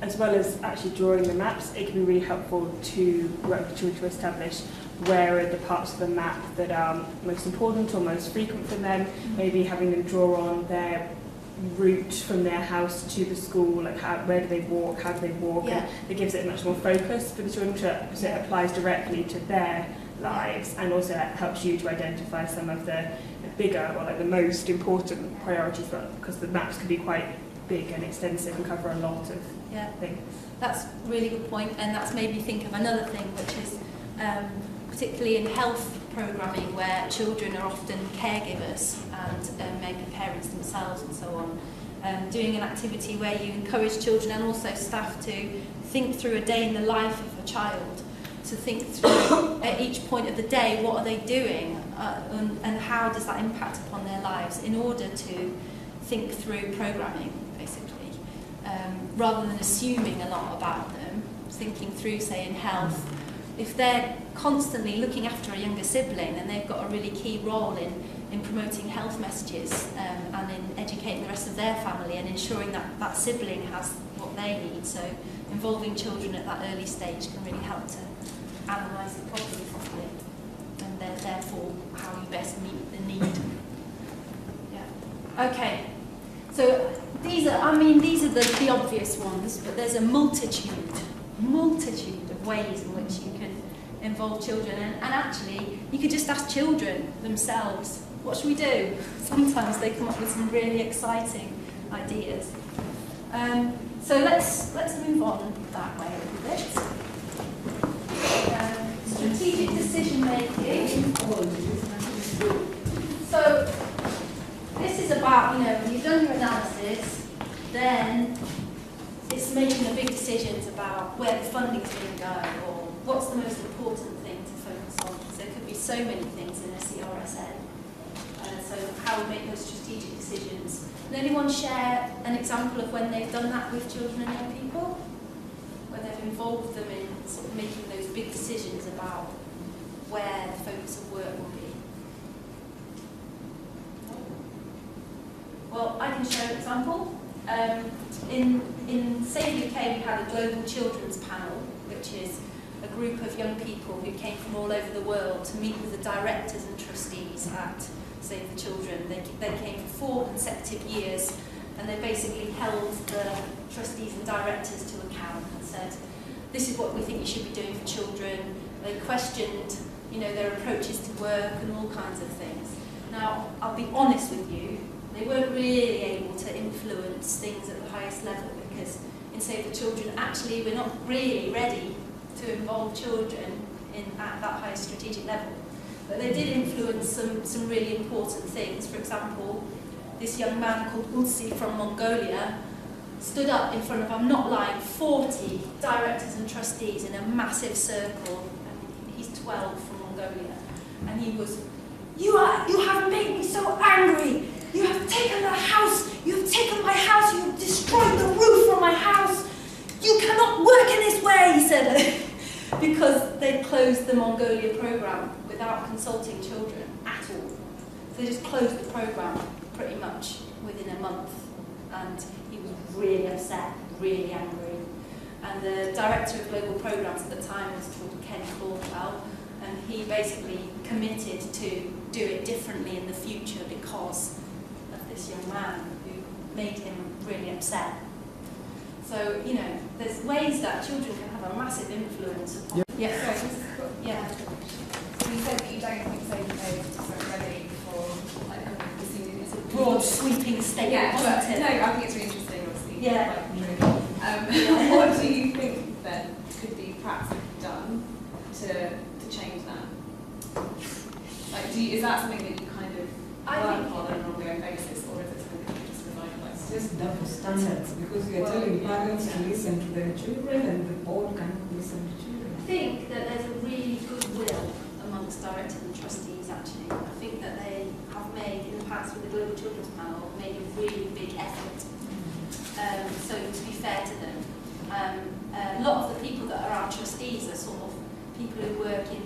as well as actually drawing the maps, it can be really helpful to work with children to establish where are the parts of the map that are most important or most frequent for them, maybe having them draw on their route from their house to the school, like where do they walk, how do they walk, and it gives it much more focus for the children so it applies directly to their lives, and also helps you to identify some of the bigger or like the most important priorities, because the maps can be quite big and extensive and cover a lot of things. That's a really good point, and that's made me think of another thing, which is particularly in health programming, where children are often caregivers and maybe parents themselves and so on. Doing an activity where you encourage children and also staff to think through a day in the life of a child, to think through at each point of the day what are they doing and how does that impact upon their lives, in order to think through programming, basically, rather than assuming a lot about them, thinking through, say, in health. If they're constantly looking after a younger sibling, then they've got a really key role in promoting health messages and in educating the rest of their family and ensuring that that sibling has what they need. So involving children at that early stage can really help to analyse it properly, and therefore how you best meet the need. Yeah. Okay. So these are the obvious ones, but there's a multitude of ways in which you can involve children, and actually you could just ask children themselves, what should we do? Sometimes they come up with some really exciting ideas. So let's move on that way a little bit. Strategic decision making. So this is about, when you've done your analysis, then it's making the big decisions about where the funding's going to go, or what's the most important thing to focus on. Because there could be so many things in a CRSN. So how we make those strategic decisions. Can anyone share an example of when they've done that with children and young people? Where they've involved them in sort of making those big decisions about where the focus of work will be? Well, I can share an example. In Save UK, we had a global children's panel, which is a group of young people who came from all over the world to meet with the directors and trustees at Save the Children. They came for 4 consecutive years, and they basically held the trustees and directors to account and said, this is what we think you should be doing for children. They questioned, their approaches to work and all kinds of things. Now, I'll be honest with you, they weren't really able to influence things at the highest level, because in Save the Children, actually, we're not really ready to involve children at that highest strategic level. But they did influence some really important things. For example, this young man called Ulsi from Mongolia stood up in front of, I'm not lying, 40 directors and trustees in a massive circle. And he's 12 from Mongolia. And he was, you have made me so angry. You have taken the house. You have taken my house. You have destroyed the roof from my house. You cannot work in this way, he said. Because they closed the Mongolia programme without consulting children at all. So they just closed the programme pretty much within a month. And he was really upset, really angry. And the director of global programmes at the time was called Ken Caldwell, and he basically committed to do it differently in the future because of this young man who made him really upset. So, there's ways that children can have a massive influence upon... Yeah. Sorry. Yeah. So you said that you don't think Save UK is ready for, it's a broad, sweeping statement, yeah, wasn't it? No, I think it's really interesting, obviously. Yeah. What do you think then could be perhaps done to Is that something that you kind of I work think- on an ongoing basis, or is it something that you just revitalize? Just double standards, because we are telling parents to listen to their children and the board cannot listen to children. I think that there's a really good will amongst directors and trustees actually. I think that they have made, in the past with the Global Children's Panel, made a really big effort. So to be fair to them, a lot of the people that are our trustees are sort of people who work in,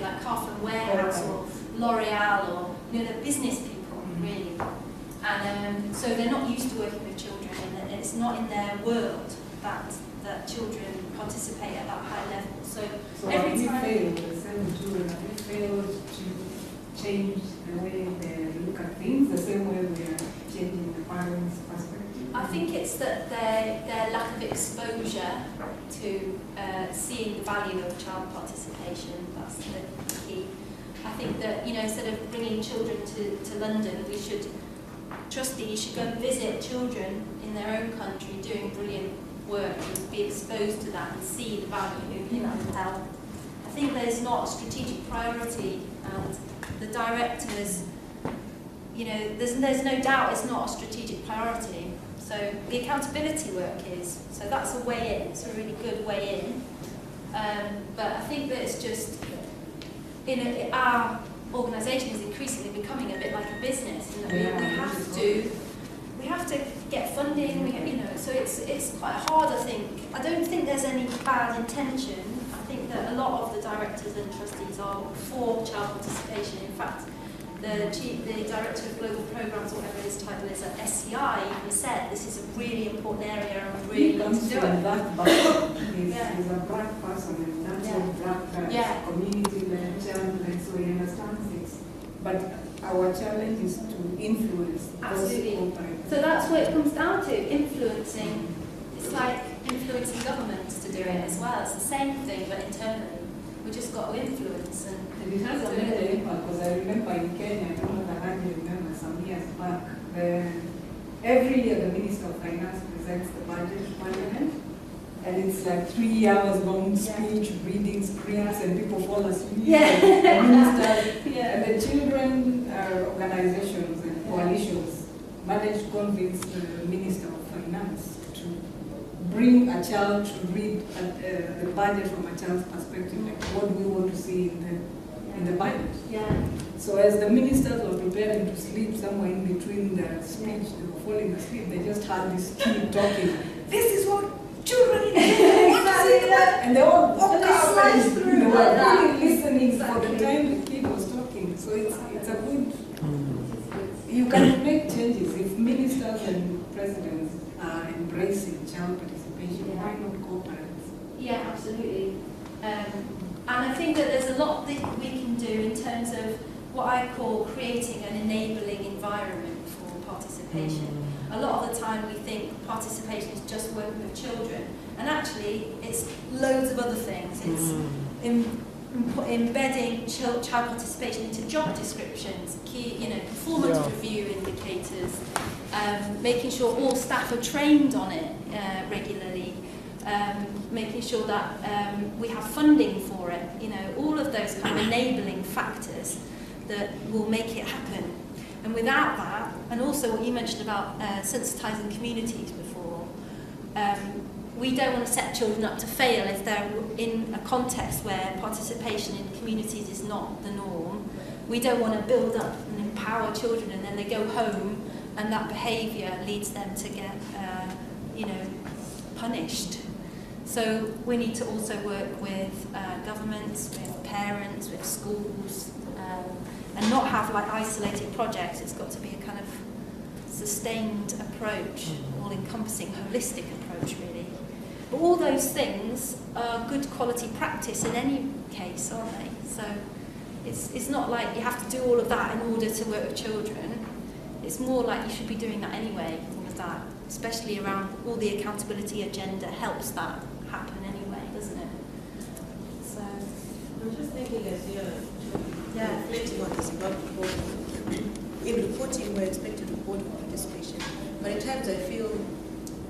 like Carphone Warehouse or L'Oreal, or they're business people really, and so they're not used to working with children, and it's not in their world that children participate at that high level. So have we failed, the same children, have we failed to change the way they look at things, the same way we are changing the parents' perspective? I think it's that their lack of exposure to seeing the value of child participation, that's the key. I think that, instead of bringing children to London, trustees should go and visit children in their own country doing brilliant work and be exposed to that and see the value in health. I think there's not a strategic priority, and the directors, there's no doubt it's not a strategic priority. So the accountability work is, so that's a way in, it's a really good way in. But I think that it's just, our organisation is increasingly becoming a bit like a business, and that we have to get funding, so it's quite hard, I think. I don't think there's any bad intention. I think that a lot of the directors and trustees are for child participation. In fact, the director of global programs, or whatever his title is at SCI, even said this is a really important area and we really need to do it. That person is a black person, and that's a black community-led, child-led, so he understands this. But our challenge is to influence. Absolutely. So that's what it comes down to, influencing. It's like influencing governments to do it as well. It's the same thing, but internally. We just got to influence. And it has a major impact, because I remember in Kenya, I don't know that I remember some years back, every year the Minister of Finance presents the budget to Parliament, and it's like 3 hours long speech, reading scripts, and people fall asleep. And ministers, and the children organizations and coalitions managed to convince the Minister of Finance to bring a child to read the budget from a child's perspective, like what we want to see in the budget. So as the ministers were preparing to sleep somewhere in between the speech, they were falling asleep, they just heard this kid talking, this is what children and they all woke up and they were really listening for the time the kid was talking. So it's a good, you can make changes if ministers and presidents are embracing child participation. Why not co-parents? Yeah, absolutely. And I think that there's a lot that we can do in terms of what I call creating an enabling environment for participation. A lot of the time we think participation is just working with children, and actually it's loads of other things. It's embedding child participation into job descriptions, performance review indicators, making sure all staff are trained on it regularly, making sure that we have funding for it, all of those kind of enabling factors that will make it happen. And without that, and also what you mentioned about sensitising communities before, we don't want to set children up to fail if they're in a context where participation in communities is not the norm. We don't want to build up and empower children and then they go home and that behaviour leads them to get, punished. So we need to also work with governments, with parents, with schools, and not have like isolated projects. It's got to be a kind of sustained approach, all-encompassing, holistic approach really. But all those things are good quality practice in any case, aren't they? So it's not like you have to do all of that in order to work with children. It's more like you should be doing that anyway, all of that, especially around all the accountability agenda helps that happen anyway, doesn't it? So I'm just thinking as you're reflecting on this about reporting. In reporting, we're expected to report on participation, but at times I feel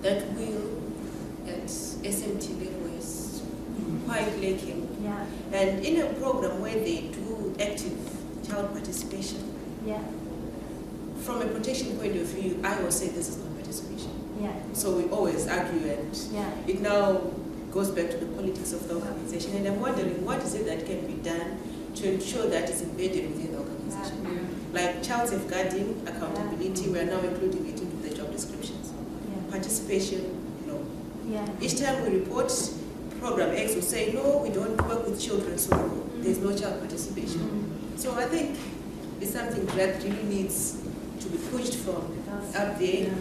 that will at SMT level is quite lacking. yeah, And in a program where they do active child participation. Yeah. From a protection point of view, I will say this is not participation. Yeah. So we always argue, and it now goes back to the politics of the organization. And I'm wondering, what is it that can be done to ensure that it's embedded within the organization? Like child safeguarding, accountability, we are now including it into the job descriptions. Participation, no. Each time we report, program X will say, no, we don't work with children, so there's no child participation. So I think it's something that really needs to be pushed from up there.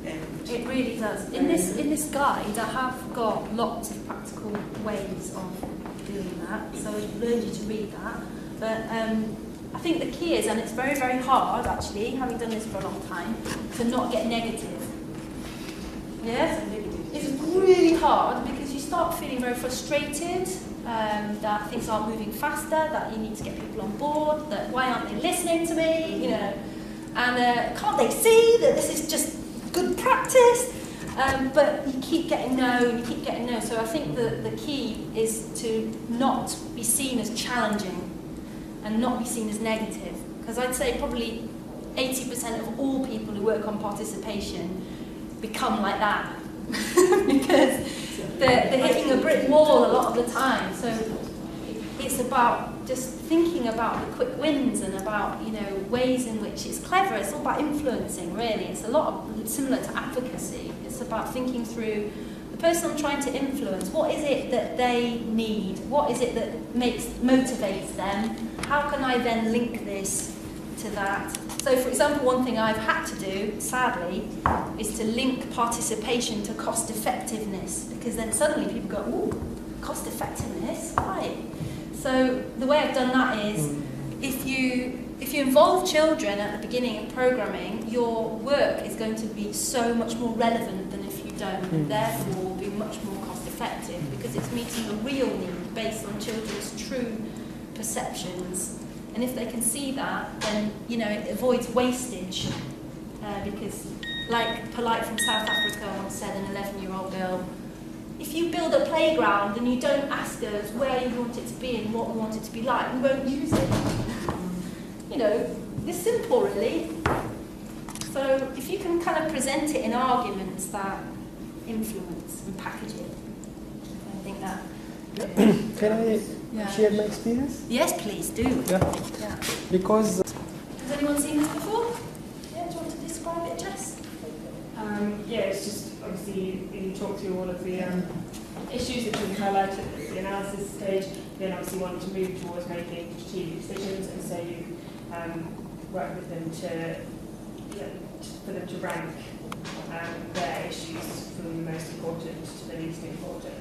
And it really does. In this guide, I have got lots of practical ways of doing that, so I'd urge you to read that. But I think the key is, and it's very, very hard actually, having done this for a long time, to not get negative. Yes? It's really hard because you start feeling very frustrated that things aren't moving faster, that you need to get people on board, that why aren't they listening to me, you know, and can't they see that this is just good practice? But you keep getting no, and you keep getting no. So I think the key is to not be seen as challenging and not be seen as negative. Because I'd say probably 80% of all people who work on participation become like that. Because they're hitting a brick wall a lot of the time. So it's about just thinking about the quick wins and about, you know, ways in which it's clever. It's all about influencing, really. It's a lot of, similar to advocacy. It's about thinking through the person I'm trying to influence. What is it that they need? What is it that motivates them? How can I then link this to that? So, for example, one thing I've had to do, sadly, is to link participation to cost effectiveness, because then suddenly people go, ooh, cost effectiveness, right? So the way I've done that is, if you involve children at the beginning of programming, your work is going to be so much more relevant than if you don't, and therefore will be much more cost effective, because it's meeting a real need based on children's true perceptions. And if they can see that, then, you know, it avoids wastage, because, like Polite from South Africa once said, an 11-year-old girl, if you build a playground and you don't ask us where you want it to be and what we want it to be like, we won't use it. You know, it's simple, really. So if you can kind of present it in arguments that influence and package it, I think that... Can I share my experience? Yes, please do. Yeah. Because... Has anyone seen this before? Yeah, do you want to describe it, Jess? Yeah, it's just obviously you talk through all of the issues that you highlighted at the analysis stage, then obviously want to move towards making strategic decisions, and so you work with them for them to rank their issues from the most important to the least important.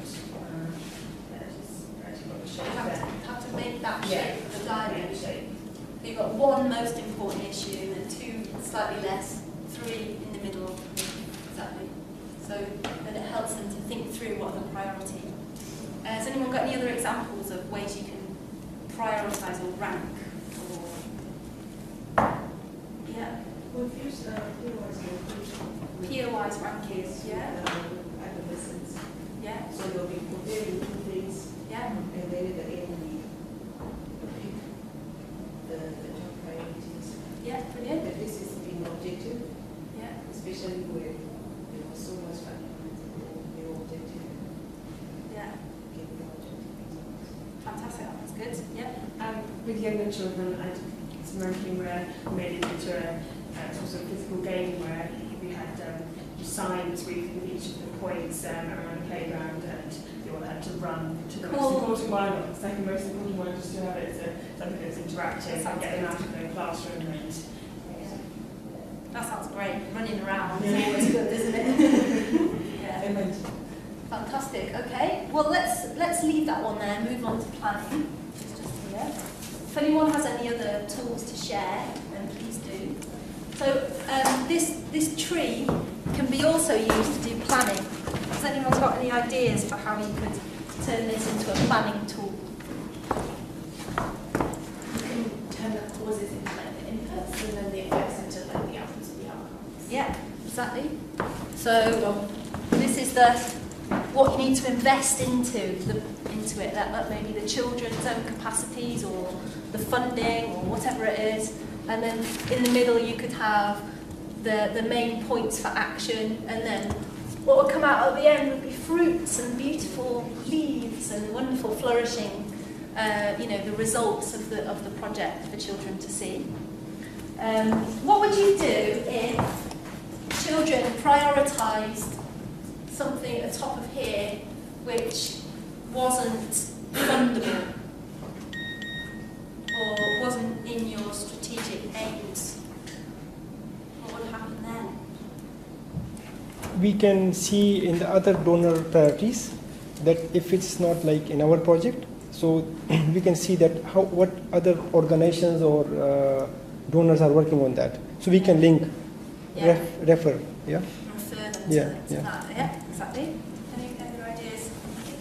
You have to make that shape of the diamond. So you've got one most important issue, and two slightly less, three in the middle. Exactly. So then it helps them to think through what are the priority. Has anyone got any other examples of ways you can prioritise or rank? Yeah. We've used peer-wise ranking. Yeah. Adolescents. Yeah. So they'll be comparing two things. Yeah. And then at the end we pick the top priorities. Yeah, brilliant. But this is being objective. Yeah. Especially where there was so much fun. The objective. Yeah. Fantastic, that's good. Yeah. With younger children, I did some ranking where we made it into a sort of physical game where we had signs with each of the points around the playground, and they all had to run to the most important one, or the second most important one, just to have it something that's interactive and get them out of the classroom. And that sounds great. Running around is always good, isn't it? Yeah. Fantastic. Okay. Well, let's leave that one there. Move on to planning. It's just here. If anyone has any other tools to share, then please do. So this tree can be also used to do planning. Has anyone got any ideas for how you could turn this into a planning tool? You can turn the causes into like the inputs and then the effects into like the outputs and the outcomes. Yeah, exactly. So this is what you need to invest into into it, that maybe the children's own capacities or the funding or whatever it is. And then in the middle you could have the main points for action, and then what would come out at the end would be fruits and beautiful leaves and wonderful flourishing, the results of the project for children to see. What would you do if children prioritised something at the top of here which wasn't fundable or wasn't in your strategic aims? What would happen then? We can see in the other donor priorities that if it's not like in our project, so we can see that what other organizations or donors are working on that. So we can link, refer, yeah? Refer them to Yeah. that. Yeah, exactly. Any other ideas?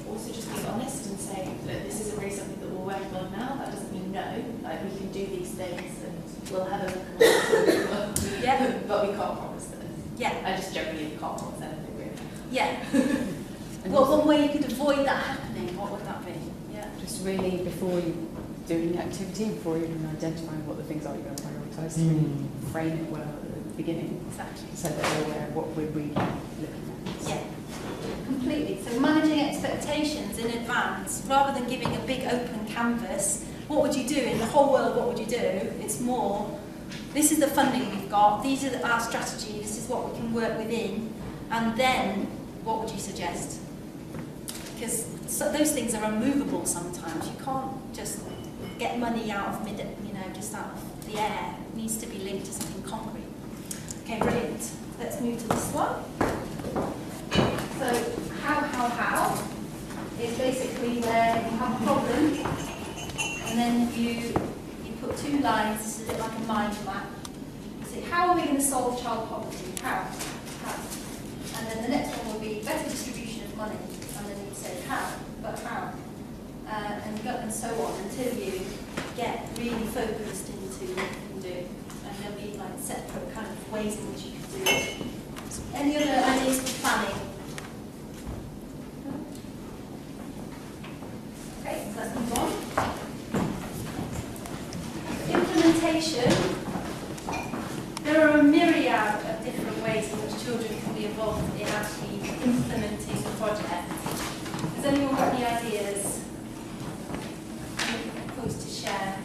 Also just be honest and say that this isn't really something that we're working on now. That doesn't mean no. Like, we can do these things and we'll have a look at it. Yeah. But we can't promise them. Yeah. I just generally can't promise anything really. Yeah. Well, one way you could avoid that happening, what would that be? Yeah. Just really, before you do the activity, before you even identifying what the things are you're going to prioritise, to really frame it well at the beginning. Exactly. So that they're aware of what we're really looking at. Yeah, completely. So managing expectations in advance, rather than giving a big open canvas, what would you do in the whole world? What would you do? It's more, this is the funding we've got, these are our strategies, this is what we can work within, and then what would you suggest? Because those things are unmovable sometimes. You can't just get money out of just out of the air. It needs to be linked to something concrete. Okay, brilliant. Let's move to this one. So, how is basically where you have a problem, and then you put two lines. This is a bit like a mind map. You say, how are we going to solve child poverty? How? And then the next one will be better distribution of money, and then you say how, but how, and so on until you get really focused into what you can do, and there'll be like separate kind of ways in which you can do it. Any other ideas for planning? Okay, so let's move on. Implementation. There are a myriad of different ways in which children can be involved in actually implementing the project. Has anyone got any ideas? Any points to share?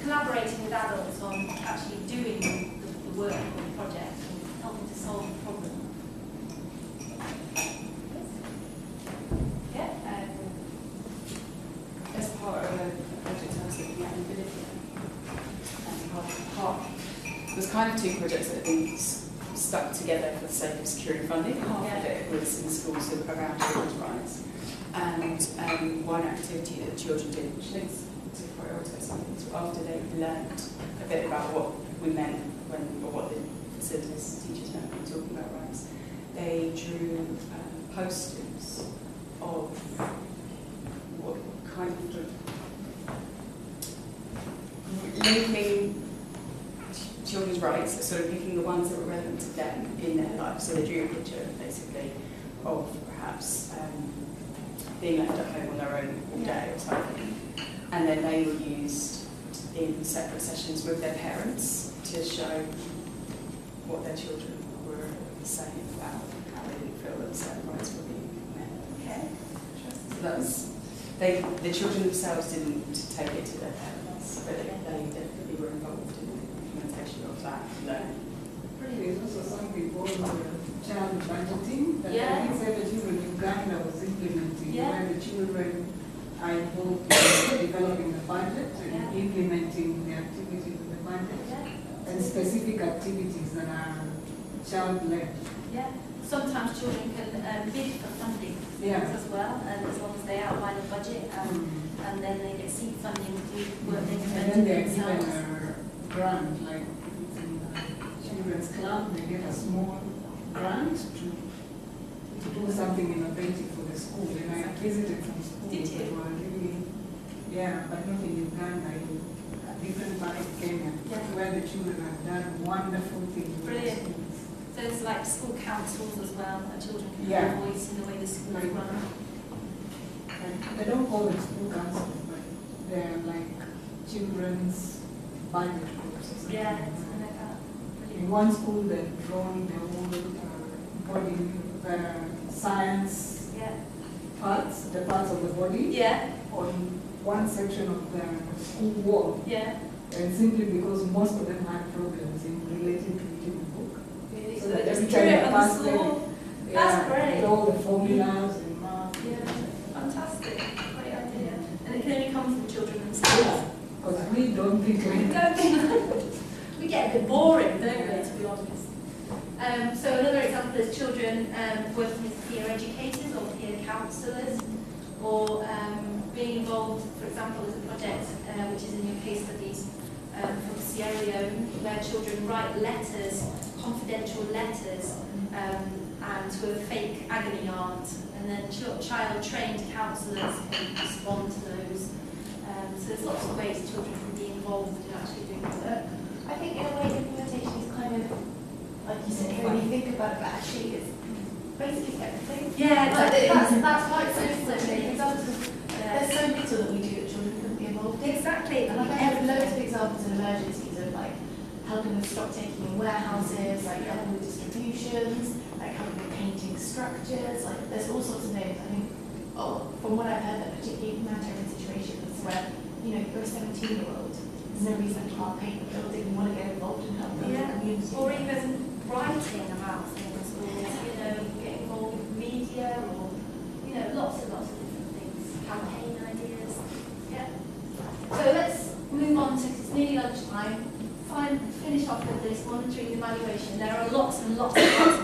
Collaborating with adults on actually doing the work on the project and helping to solve the problem. Yeah? As part of a project I was looking at Accountabiliy, there was kind of two projects that had been stuck together for the sake of securing funding. Half of it was in schools around children's rights, and one activity that the children did, which links to prioritise something, so after they learned a bit about what we meant or what the facilities teachers meant when talking about rights, they drew posters of what kind of linking children's rights, sort of picking the ones that were relevant to them in their life. So they drew a picture, basically, of perhaps being left at home on their own all day or something. And then they were used in separate sessions with their parents to show what their children were saying about how they didn't feel that certain rights were being met. Okay. So that was, the children themselves didn't take it to their parents, but they definitely were involved in the implementation of that learning. There's also something called child budgeting that I think everything in Uganda was implementing, where the children are involved in developing the budget and implementing the activities of the budget and specific activities that are child-led. Yeah. Sometimes children can bid for funding as well, and as long as they outline a budget, and then they get seed funding to work And then they're given a grant, like in children's club, they get a small grant to do something innovative for the school. And I visited some schools that were really, but not in Uganda, in a different part of Kenya, where the children have done wonderful things. Brilliant. So it's like school councils as well, that children can have a voice in the way the school is run. and they don't call them school counselors, but they're like children's Bible groups or something. Yeah, like that. something like that. In one school, they've drawn the whole body, science parts, the parts of the body, on one section of the school wall. Yeah. And simply because most of them had problems in relating to reading the book. Really? So So that they every just time drew they it on the pass there, school. That's great. with all the formulas and math. Yeah, fantastic. Great idea. And it can only come from children themselves. Because we don't think We don't think we get a bit boring, don't we, to be honest. So another example is children working with peer educators or peer counsellors, or being involved, for example, as a project which is in your case studies from Sierra Leone, where children write letters, confidential letters, and to a fake agony aunt, and then child-trained counsellors can respond to those. So there's lots of ways children can be involved in actually doing the work. I think in a way implementation is kind of, like you said, when you think about it, but actually it's basically everything. Yeah, Like, exactly. that's why it's so different. Examples of, there's so little that we do that children couldn't be involved in. Exactly. And like I have loads of examples in emergencies of like helping with stock taking in warehouses, like helping with distributions, like helping with painting structures, like there's all sorts of things. I think, from what I've heard, that particularly humanitarian situations where, you know, you're a 17-year-old, there's no reason you can't paint the building, you want to get involved and help build the community. Or even writing about things, or get involved with media, or lots and lots of different things, campaign ideas. Yeah. So let's move on to, it's nearly lunchtime. Finish off with this monitoring and evaluation. There are lots and lots of tools,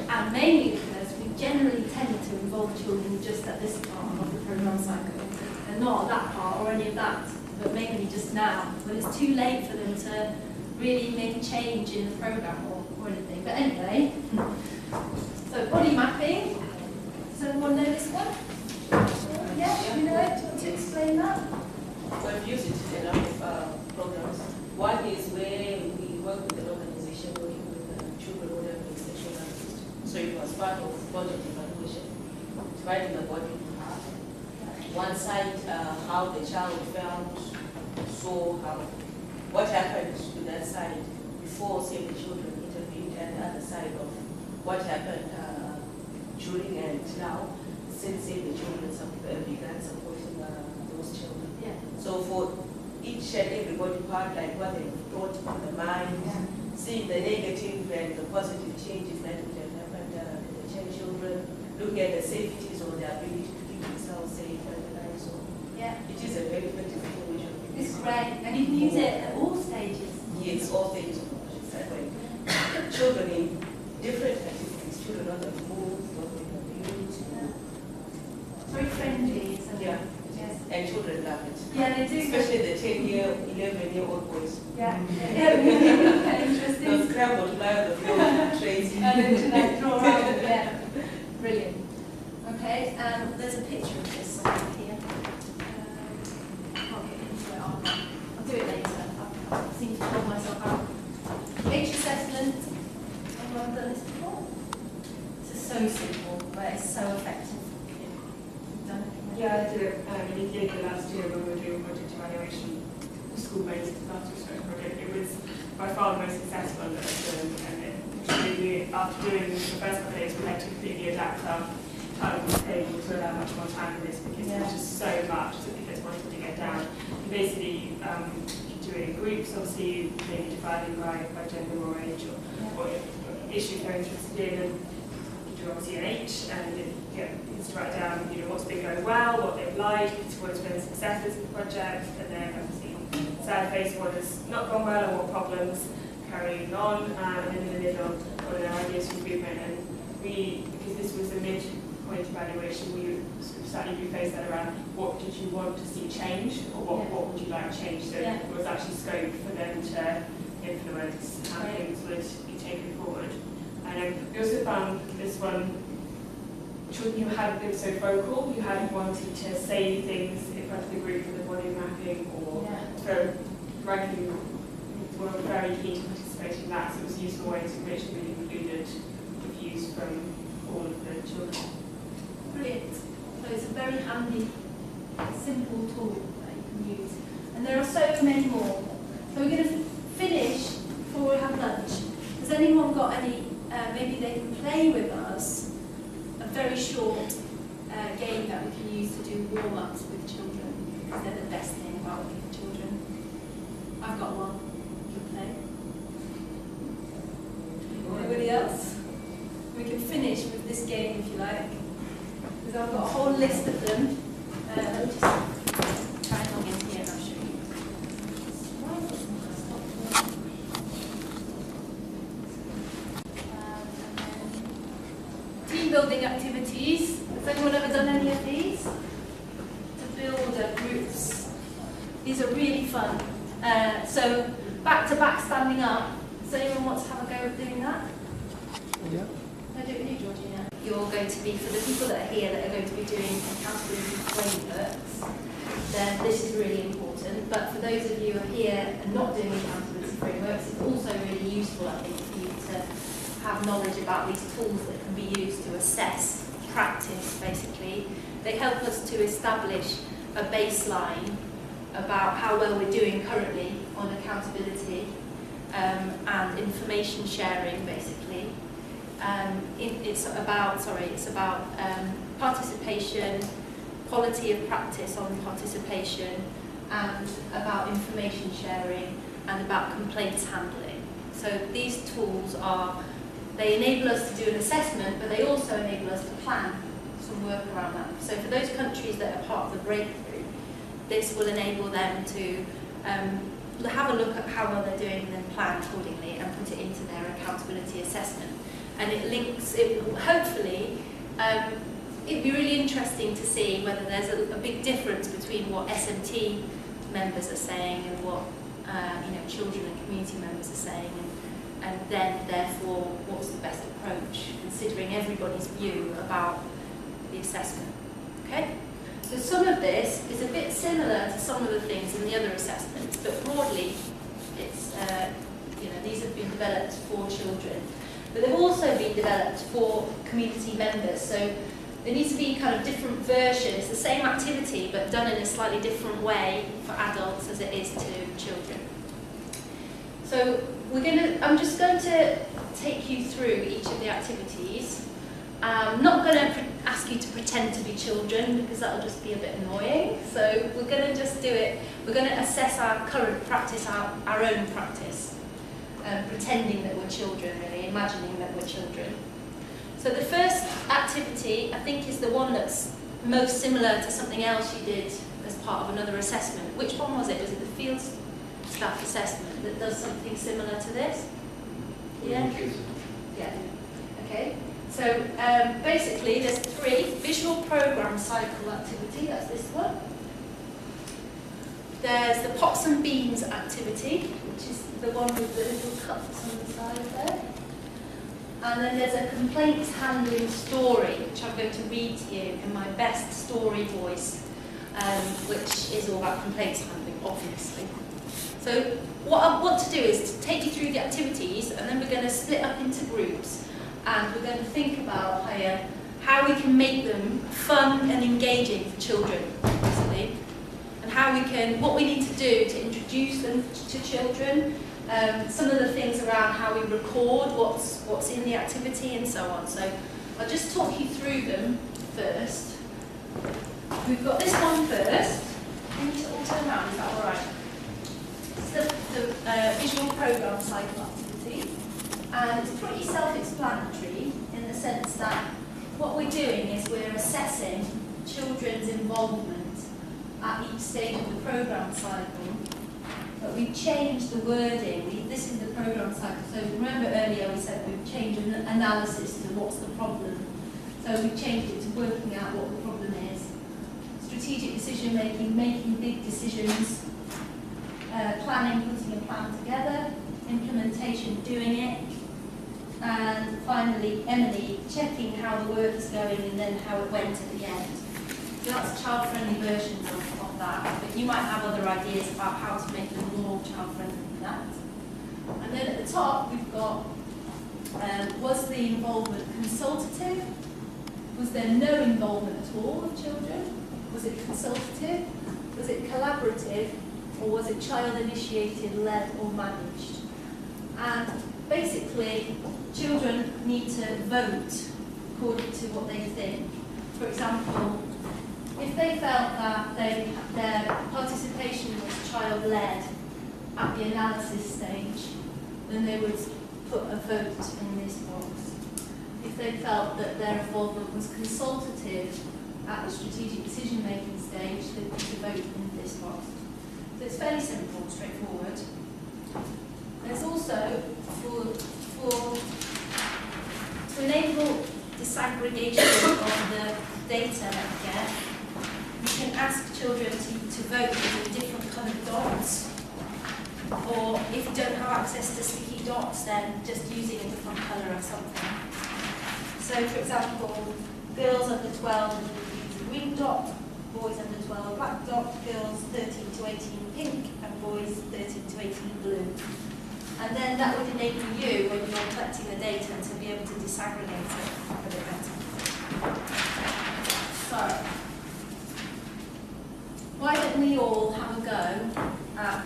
and mainly because we generally tend to involve children just at this part of the programme cycle, and not at that part or any of that, but mainly just now, when it's too late for them to really make a change in the programme or anything. But anyway, so body mapping. Does everyone know this one? Yeah, you know it? Do you want to explain that? We've used it in a lot of programs. One is where we work with an organization working with children who have been sexually abused. So it was part of project evaluation, dividing the body in half. One side, how the child felt, so what happened to that side before, say, the children intervened, and the other side of what happened during and now, since, say, the children began supporting those children. Yeah. So for each and every body part, like what they brought on the mind, seeing the negative and the positive changes that would have happened to the children, looking at the safeties or the ability to keep themselves safe and so on. Yeah. It is a very effective tool. It's great, and you can use it at all stages. Yes, all stages of the project. That way, children in different activities, children on the move, children on the unit. Very friendly, isn't it? Yeah. Yes. And children love it. Yeah, they do. Especially the 10-year, 11-year-old boys. Yeah. Yeah. Interesting. They'll scramble to lie on the floor and trace. And then to like draw out. Yeah. Brilliant. Okay. There's a picture of this here. I'll get into it. I'll do it later. I seem to hold myself out. Age assessment. Anyone done this before? This is so simple, but it's so effective. Done it? Yeah, I did it in Ethiopia last year when we were doing project evaluation, school-based disaster research project. It was by far the most successful that I've done, and after doing the first couple of days, we had to completely adapt our time table to allow much more time for this because there was just so much that the kids wanted to get down. You basically do it in groups, obviously maybe dividing by gender or age or issues they're interested in, and you do obviously an H, and you get kids to write down what's been going well, what they've liked, what's been the successes of the project, and then obviously sad face what has not gone well and what problems carrying on, and in the middle what are their ideas for improvement. And we, because this was a midpoint evaluation, we sort of slightly rephrased that around what did you want to see change, or what would you like changed. So it was actually scope for them to influence how things would be taken forward. And we also found this one, children who hadn't been so vocal, who hadn't wanted to say things in front of the group for the body mapping or for ranking, were very keen to participate in that. So it was a useful way to make sure we included the views from all of the children. Brilliant. So it's a very handy, simple tool that you can use. And there are so many more. So we're going to finish before we have lunch. Has anyone got any, maybe they can play with us, a very short game that we can use to do warm-ups with children, because they're the best thing about working with children. I've got one. You can play. Anybody else? We can finish with this game if you like, because I've got a whole list of them. Let me just try and log in here and I'll show you. Team building activities. Has anyone ever done any of these? To build groups. These are really fun. So back to back standing up. Does anyone want to have a go at doing that? Yeah. I do it with you, Georgina. You're going to be, for the people that are here that are going to be doing accountability frameworks, then this is really important. But for those of you who are here and not doing accountability frameworks, it's also really useful, I think, for you to have knowledge about these tools that can be used to assess practice, basically. They help us to establish a baseline about how well we're doing currently on accountability and information sharing, basically. It's about participation, quality of practice on participation, and about information sharing, and about complaints handling. So these tools they enable us to do an assessment, but they also enable us to plan some work around that. So for those countries that are part of the breakthrough, this will enable them to have a look at how well they're doing and then plan accordingly and put it into their accountability assessment. And hopefully, it'd be really interesting to see whether there's a big difference between what SMT members are saying and what children and community members are saying, and then therefore what's the best approach, considering everybody's view about the assessment. Okay? So some of this is a bit similar to some of the things in the other assessments, but broadly, it's these have been developed for children. But they've also been developed for community members, so there needs to be kind of different versions. It's the same activity, but done in a slightly different way for adults as it is to children. So I'm just going to take you through each of the activities. I'm not going to ask you to pretend to be children, because that'll just be a bit annoying. So we're going to just do it. We're going to assess our current practice, our own practice. Pretending that we're children, really, imagining that we're children. So the first activity, I think, is the one that's most similar to something else you did as part of another assessment. Which one was it? Was it the field staff assessment that does something similar to this? Yeah? Yeah. Okay. So basically, there's 3. Visual program cycle activity, that's this one. There's the pots and beans activity, which is the one with the little cups on the side there. And then there's a complaints handling story, which I'm going to read to you in my best story voice, which is all about complaints handling, obviously. So what I want to do is to take you through the activities, and then we're going to split up into groups, and we're going to think about how we can make them fun and engaging for children, basically. And what we need to do to introduce them to children, some of the things around how we record what's in the activity and so on. So I'll just talk you through them first. We've got this one first. Can you all turn around, is that all right? It's the visual program cycle activity, and it's pretty self-explanatory in the sense that what we're doing is we're assessing children's involvement at each stage of the program cycle, but we've changed the wording. This is the program cycle. So remember earlier we said we've changed analysis to what's the problem. So we've changed it to working out what the problem is. Strategic decision making, making big decisions, planning, putting a plan together, implementation, doing it, and finally, Emily, checking how the work is going and then how it went at the end. So that's child-friendly versions of that, but you might have other ideas about how to make them more child-friendly than that. And then at the top, we've got, was the involvement consultative? Was there no involvement at all of children? Was it consultative? Was it collaborative? Or was it child-initiated, led or managed? And basically, children need to vote according to what they think. For example, if they felt that their participation was child-led at the analysis stage, then they would put a vote in this box. If they felt that their involvement was consultative at the strategic decision-making stage, they put a vote in this box. So it's fairly simple, straightforward. There's also, to enable disaggregation of the data that we get, you can ask children to vote with different coloured dots. Or if you don't have access to sticky dots, then just using a different colour of something. So for example, girls under 12 use a green dot, boys under 12 black dot, girls 13 to 18 pink, and boys 13 to 18 blue. And then that would enable you, when you're collecting the data, to be able to disaggregate it a bit better. So, why don't we all have a go at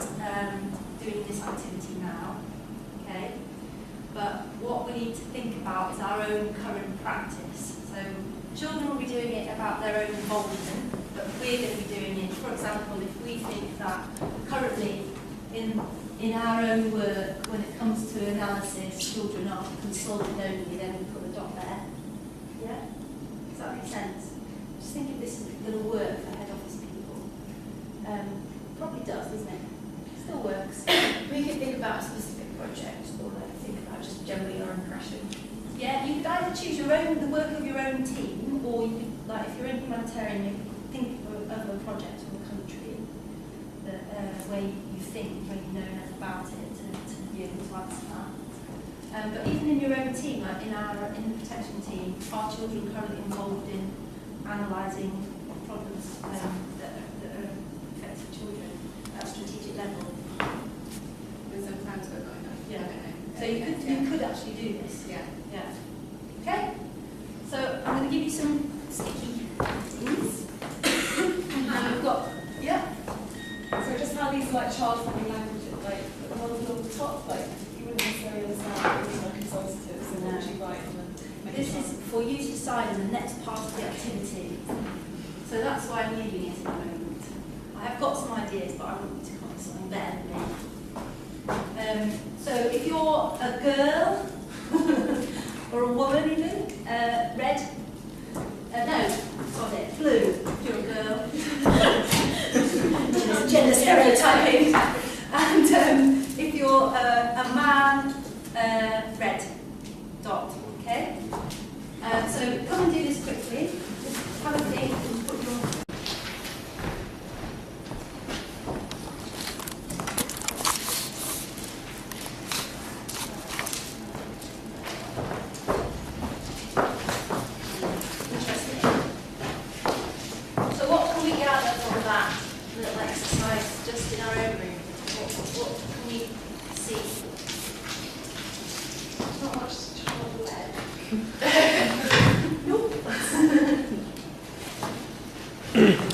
doing this activity now, okay? But what we need to think about is our own current practice. So children will be doing it about their own involvement, but we're going to be doing it, for example, if we think that currently in our own work, when it comes to analysis, children are consulted only, then we put the dot there. Yeah? Does that make sense? Just think if this is going to work for head office people. Probably does, doesn't it? Still works. We could think about a specific project, or like think about just generally our impression. Yeah, you could either choose the work of your own team, or you could, like if you're a humanitarian, you could think of a project or a country that, where you think, where you know enough about it to be able to answer that. But even in your own team, like in the protection team, are children currently involved in analysing problems that are affecting children at a strategic level? Sometimes we're not enough. Yeah. So you could actually do this. Yeah. Yeah. Okay. So I'm going to give you some sticky things. And we've got So just how these like child-friendly languages, like the ones on the top, like you wouldn't necessarily understand these are consultatives and what you write on them. This is for you to decide in the next part of the activity. So that's why I'm leaving it at the moment. I have got some ideas, but I want you to come up with something better than me. So if you're a girl, or a woman even, red, no, sorry, blue, if you're a girl. There's gender stereotyping. And if you're a man, red dot, okay? So come and do this quickly. Just have a think and put your...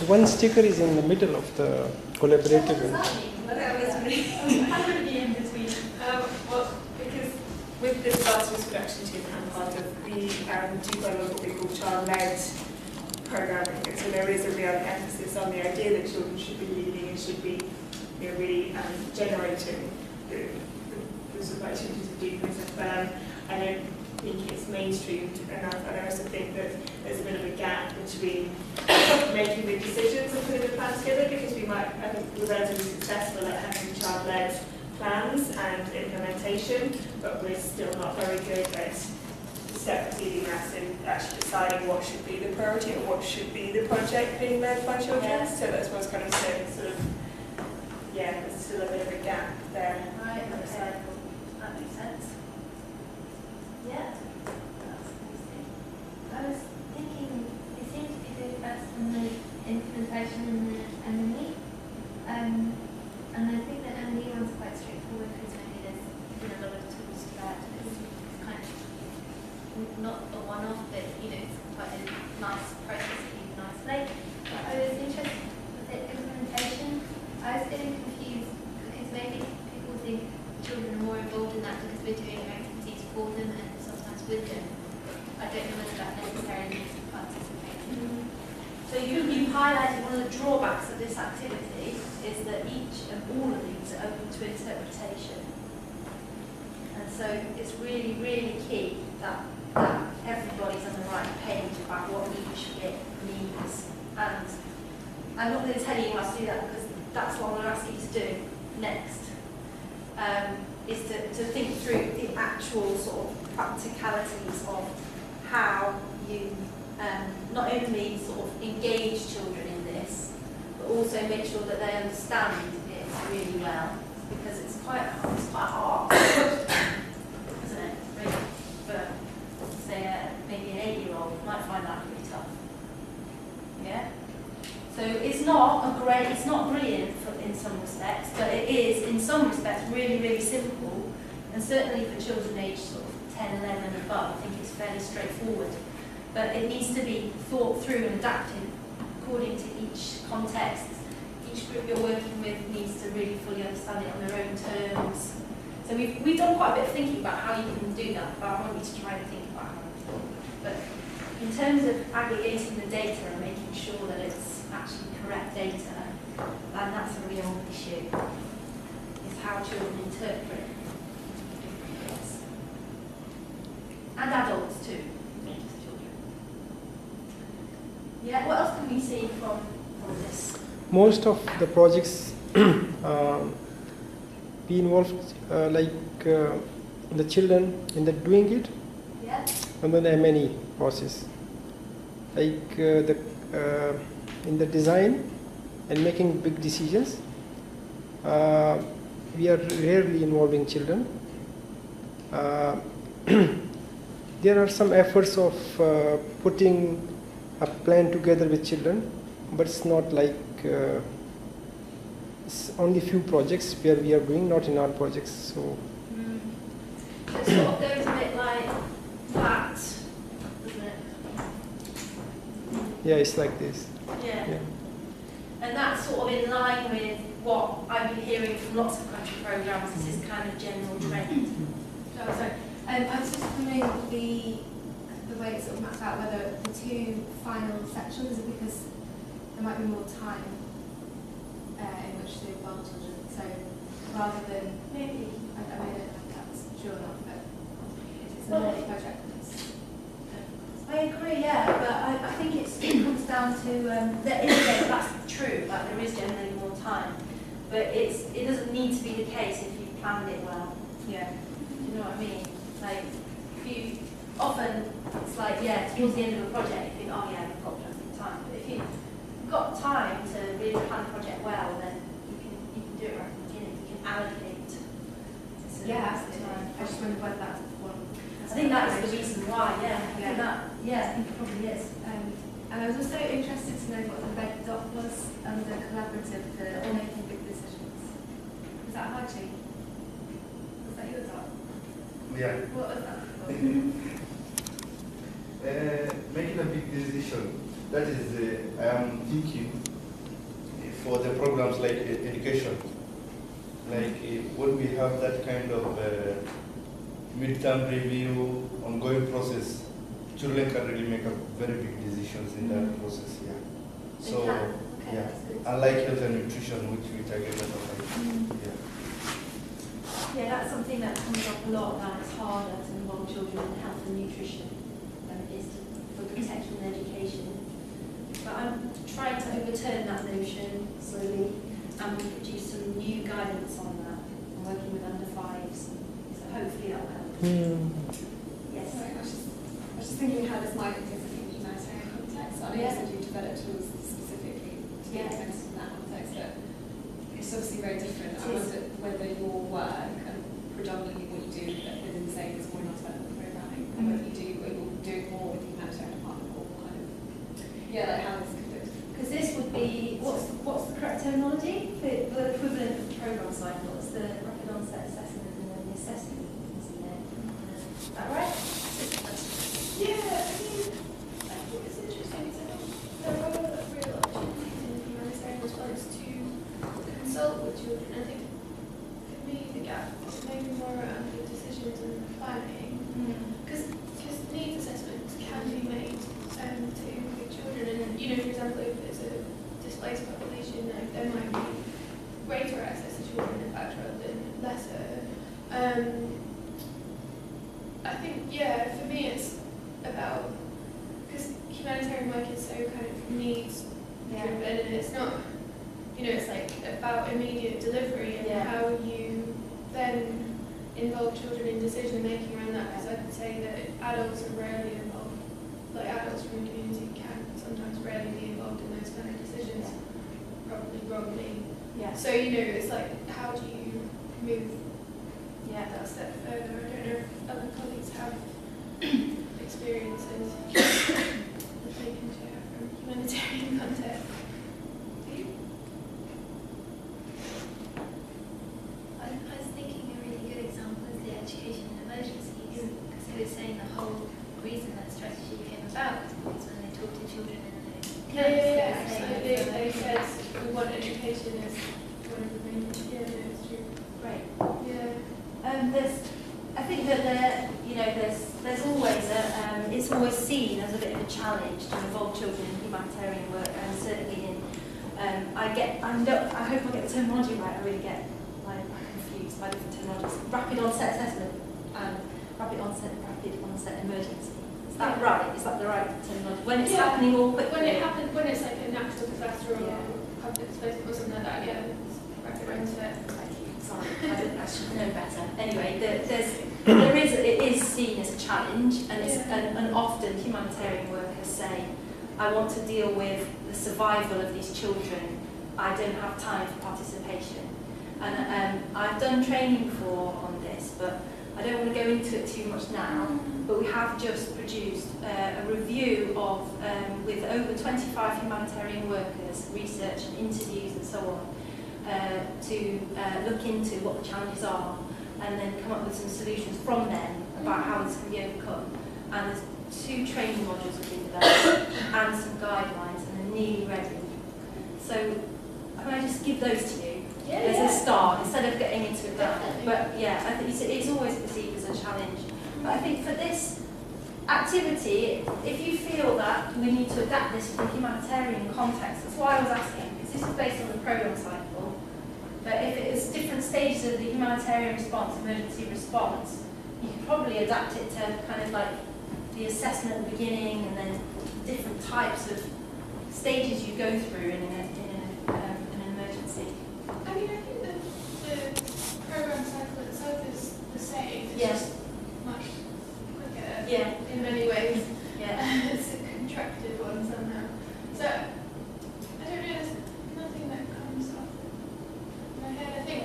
One sticker is in the middle of the collaborative. Well, because with this Artemis production team, I'm part of, we do quite a lot of what we call child-led programming, and so there is a real emphasis on the idea that children should be leading and should be really generating the sort of activities of doing things. I don't think it's mainstreamed enough, and I also think that there's a bit of a gap between making the decisions and putting the plan together, because I think we're relatively successful at having child-led plans and implementation, but we're still not very good at separately and actually deciding what should be the priority or what should be the project being led by children. Yeah. So that's what I was kind of saying, there's still a bit of a gap there. Right, okay. That makes sense. Yeah. I was thinking, it seems to be doing best in the implementation and the M&E. And I think the M&E one's quite straightforward because maybe there's been a lot of tools to that. It's kind of not a one-off, but it's quite a nice process it nicely. I was interested with the implementation. I was getting confused because maybe people think children are more involved in that because we're doing activities for them and sometimes with them. I don't know whether that necessarily means participating. So you highlighted one of the drawbacks of this activity is that each and all of these are open to interpretation. And so it's really, really key that everybody's on the right page about what each bit means. And I'm not going to tell you how to do that because that's what I'm going to ask you to do next. Is to think through the actual sort of practicalities of how you not only sort of engage children in this, but also make sure that they understand it really well, because it's quite hard, isn't it? Really, for say maybe an 8-year-old might find that pretty tough. Yeah. So it's not brilliant in some respects, but it is in some respects really, really simple, and certainly for children aged sort of 10, 11 and above, I think it's fairly straightforward. But it needs to be thought through and adapted according to each context. Each group you're working with needs to really fully understand it on their own terms. So we've done quite a bit of thinking about how you can do that, but I want you to try and think about how to do it. But in terms of aggregating the data and making sure that it's actually correct data, and that's a real issue, is how children interpret different bits. And adults too. Yeah, what else can we see from this? Most of the projects be involved the children in the doing it, Yeah. and then the M&E process, in the design and making big decisions. We are rarely involving children. There are some efforts of putting a plan together with children, but it's not like it's only few projects where we are doing, not in all projects. So It sort of goes a bit like that, doesn't it? yeah, it's like this. Yeah. And that's sort of in line with what I've been hearing from lots of country programmes. This is kind of general trend. Oh, sorry. I was just wondering the way it sort of maps out whether the two final sections are because there might be more time in which to involve children. So rather than maybe, I don't know if that's true or not, but it's a multi-project. I agree, yeah, but I think it comes down to that's true, like there is generally more time, but it doesn't need to be the case if you've planned it well. Yeah. Do you know what I mean? Like, if you often it's like, yeah, towards the end of a project you think, oh yeah, we've got plenty of time. But if you've got time to really plan the project well, then you can do it right from the beginning. You can allocate. Yeah, absolutely. I just wondered whether that's one. I think that is the reason why, yeah. I think it probably is. And I was also interested to know what the red dot was under collaborative for making big decisions. Was that Haji? Was that your dot? Yeah. What was that for? Making a big decision. That is, I am thinking for the programs like education. Like when we have that kind of midterm review, ongoing process, children can really make a very big decisions in that process. Yeah. So yeah, unlike health and nutrition, which we target a lot. Yeah. Yeah, that's something that comes up a lot, that it's harder to involve children in health and nutrition than it is for protection and education. But I'm trying to overturn that notion slowly and produce some new guidance on that. I'm working with under fives, so hopefully that will help. Yes. Sorry, I was just thinking how this might look different in humanitarian context. I know you said you developed tools specifically to be implemented in that context, but it's obviously very different. I wonder whether your work and predominantly what you do within the same is more non-development programming, and whether you're doing more with the humanitarian department or kind of, like how this could look. Because this would be, what's the correct terminology? The equivalent of the programme cycle. It's the rapid onset assessment and then the assessment, isn't it? Is that right? Yeah, I mean, I think it's interesting I think, yeah, for me it's about, because humanitarian work is so kind of needs driven, and it's not, you know, it's like about immediate delivery and how you then involve children in decision making around that, because I would say that adults are rarely involved, like adults from the community can sometimes rarely be involved in those kind of decisions, probably wrongly. Yeah. So, you know, it's like, how do you move that step further? I don't know if other colleagues have experiences that they can share from humanitarian context. I was thinking a really good example is the education in emergencies, because they were saying the whole reason that strategy came about was when they talked to children in the camps. They said we want education as one of the main. Yeah, no, it's true. Great. Yeah. I think that there's always it's always seen as a bit of a challenge to involve children in humanitarian work, and certainly in I hope I get the terminology right. I really get confused by different terminologies. Rapid onset assessment and rapid onset emergency. Is that right? Is that the right terminology? When it's happening all quickly. When it's like a natural disaster or public displacement or something like that. Yeah, it's rapid onset. Sorry, I should know better. Anyway, it is seen as a challenge, and often humanitarian workers say, I want to deal with the survival of these children. I don't have time for participation. And I've done training before on this, but I don't want to go into it too much now. But we have just produced a review of with over 25 humanitarian workers, research and interviews and so on, to look into what the challenges are and then come up with some solutions from them about how this can be overcome. And there's 2 training modules have been developed and some guidelines, and they're nearly ready. So can I just give those to you as a start instead of getting into it now? But yeah, I think it's always perceived as a challenge. But I think for this activity, if you feel that we need to adapt this to the humanitarian context, that's why I was asking, because this is based on the programme cycle. But if it was different stages of the humanitarian response, emergency response, you could probably adapt it to kind of like the assessment at the beginning, and then different types of stages you go through in an emergency. I mean, I think the programme cycle itself is the same. It's just much quicker in many ways. Yeah. It's a contracted one somehow. So, I don't know, there's nothing that comes off my head. I think,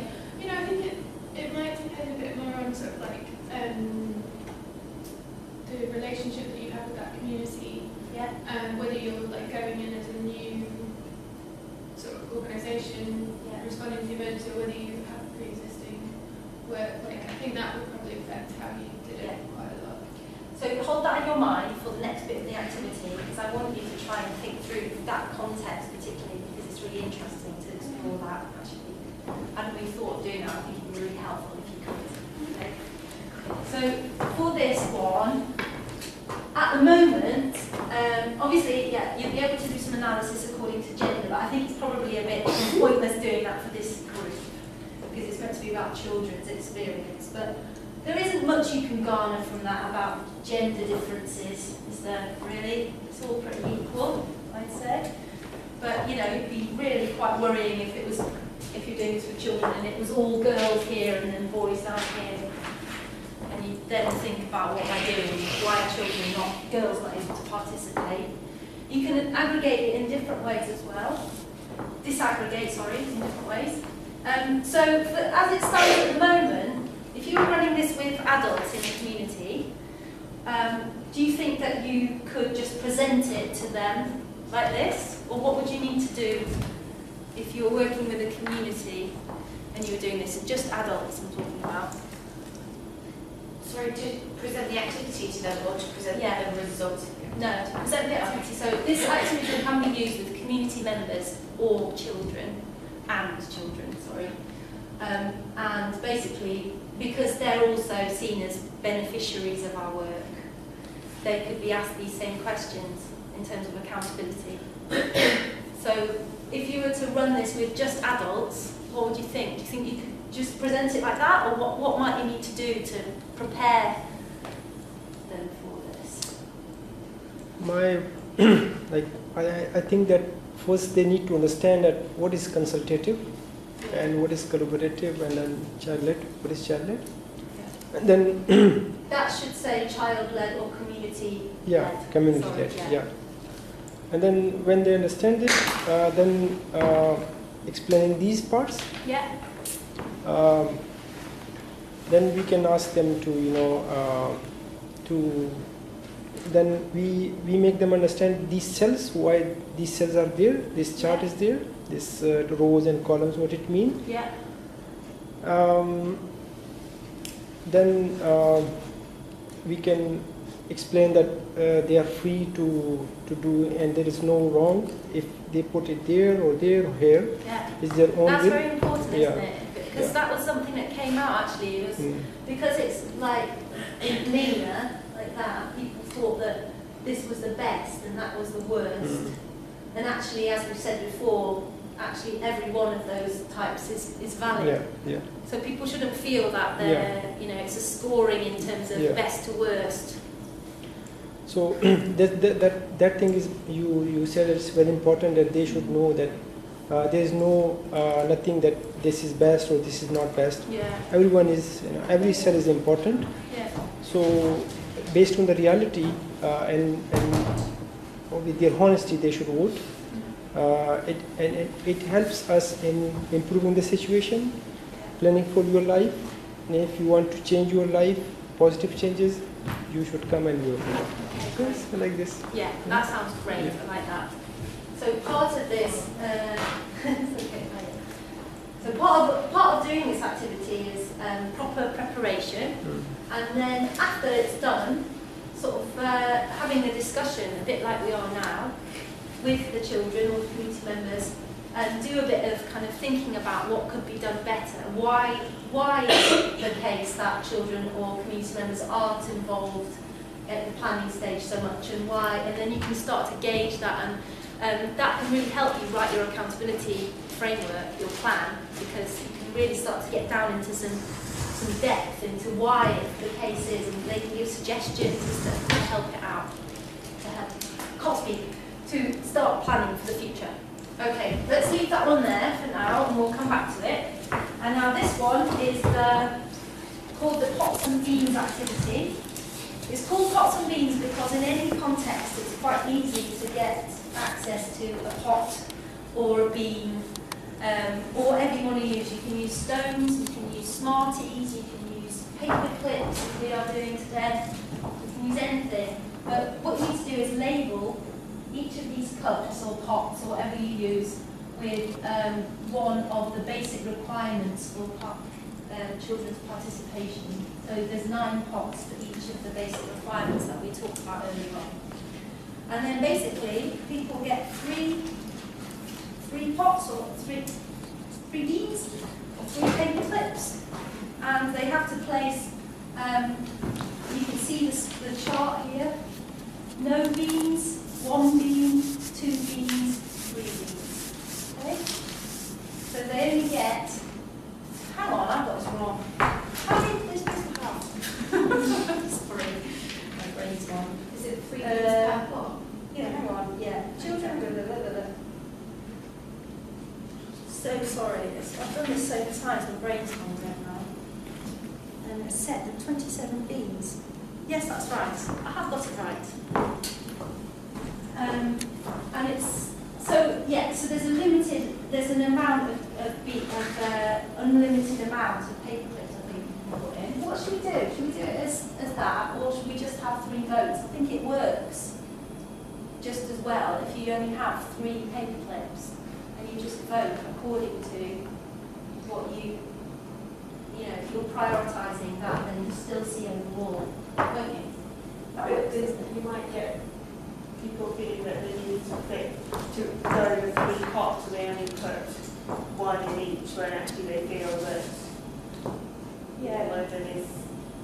it might depend a bit more on sort of like the relationship that you have with that community. Yeah. Whether you're like going in as a new sort of organisation responding to the emergency, or whether you have pre-existing work. Like, I think that would probably affect how you did it quite a lot. So hold that in your mind for the next bit of the activity, because I want you to try and think through that context particularly, because it's really interesting to explore that actually. Hadn't really thought of doing that. I think it'd be really helpful if you could. Okay. So for this one, at the moment, obviously, you'll be able to do some analysis according to gender, but I think it's probably a bit pointless doing that for this group, because it's meant to be about children's experience. But there isn't much you can garner from that about gender differences, is there really? It's all pretty equal, I'd say. But it'd be really quite worrying if you're doing this with children and it was all girls here and then boys down here. And you then think about what they're doing, why are children not, girls not able to participate. You can aggregate it in different ways as well. Disaggregate, sorry, in different ways. So as it stands at the moment, if you were running this with adults in the community, do you think that you could just present it to them like this? Or what would you need to do if you were working with a community and you were doing this? And just adults I'm talking about. Sorry, to present the activity to them or to present the results? No, to present the activity. So this activity can be used with community members or children, and basically, because they're also seen as beneficiaries of our work, they could be asked these same questions in terms of accountability. So if you were to run this with just adults, what would you think? Do you think you could just present it like that, or what might you need to do to prepare them for this? I think that first they need to understand that what is consultative and what is collaborative, and then child-led. What is child-led? Yeah. And then that should say child-led or community-led. Yeah, community-led. Yeah. And then when they understand it, then explaining these parts. Yeah. Then we can ask them to then we make them understand these cells, why these cells are there, this chart is there, this rows and columns, what it means. Yeah. Then we can explain that they are free to do, and there is no wrong if they put it there or here. Yeah. It's their own That's will. very important, isn't it? Because that was something that came out actually. It was because it's like in linear, like that, people thought that this was the best and that was the worst. And actually, as we've said before, actually every one of those types is valid. Yeah. So people shouldn't feel that they're, it's a scoring in terms of best to worst. So that thing is, you said it's very important that they should know that there is no nothing that this is best or this is not best. Yeah. Everyone is, every cell is important. Yeah. So based on the reality and with their honesty, they should vote. It helps us in improving the situation, planning for your life. And if you want to change your life, positive changes, you should come and vote. Yes, like this. Yeah, that sounds great. Yeah. I like that. So part of this, so part of doing this activity is proper preparation, and then after it's done, sort of having a discussion, a bit like we are now, with the children or the community members, and do a bit of kind of thinking about what could be done better. Why is it the case that children or community members aren't involved at the planning stage so much, and why? And then you can start to gauge that, and that can really help you write your accountability framework, your plan, because you can really start to get down into some depth into why the case is, and they can give suggestions to help it out, to help Cosby to start planning for the future. Okay, let's leave that one there for now, and we'll come back to it. And now this one is called the pots and beans activity. It's called pots and beans because in any context it's quite easy to get access to a pot or a bean, or whatever you want to use. You can use stones, you can use Smarties, you can use paper clips, as we are doing today. You can use anything. But what you need to do is label each of these cups or pots or whatever you use with one of the basic requirements for children's participation. So there's 9 pots for each of the basic requirements that we talked about earlier on. And then basically people get three pots or three beans or 3 paper clips, and they have to place, you can see the chart here, no beans, 1 bean, 2 beans, 3 beans. Okay? So they only get, hang on, I've got this wrong. How many is this have? Sorry, my brain's gone. Is it 3 beans per pot? Yeah, hang on, yeah. Children, So sorry, I've done this so many times, my brain's gone dead now. And it's set the 27 beans. Yes, that's right. I have got it right. And it's so there's an amount of unlimited amount of paper clips I think you can put in. What should we do? Should we do it as that, or should we just have 3 votes? I think it works just as well if you only have 3 paper clips and you just vote according to what if you're prioritising that, then you still see on the wall, won't you? That works, isn't it? You might get people feeling that they need to pick to go with 3 pots, so they only put 1 in each, when actually they feel that all of them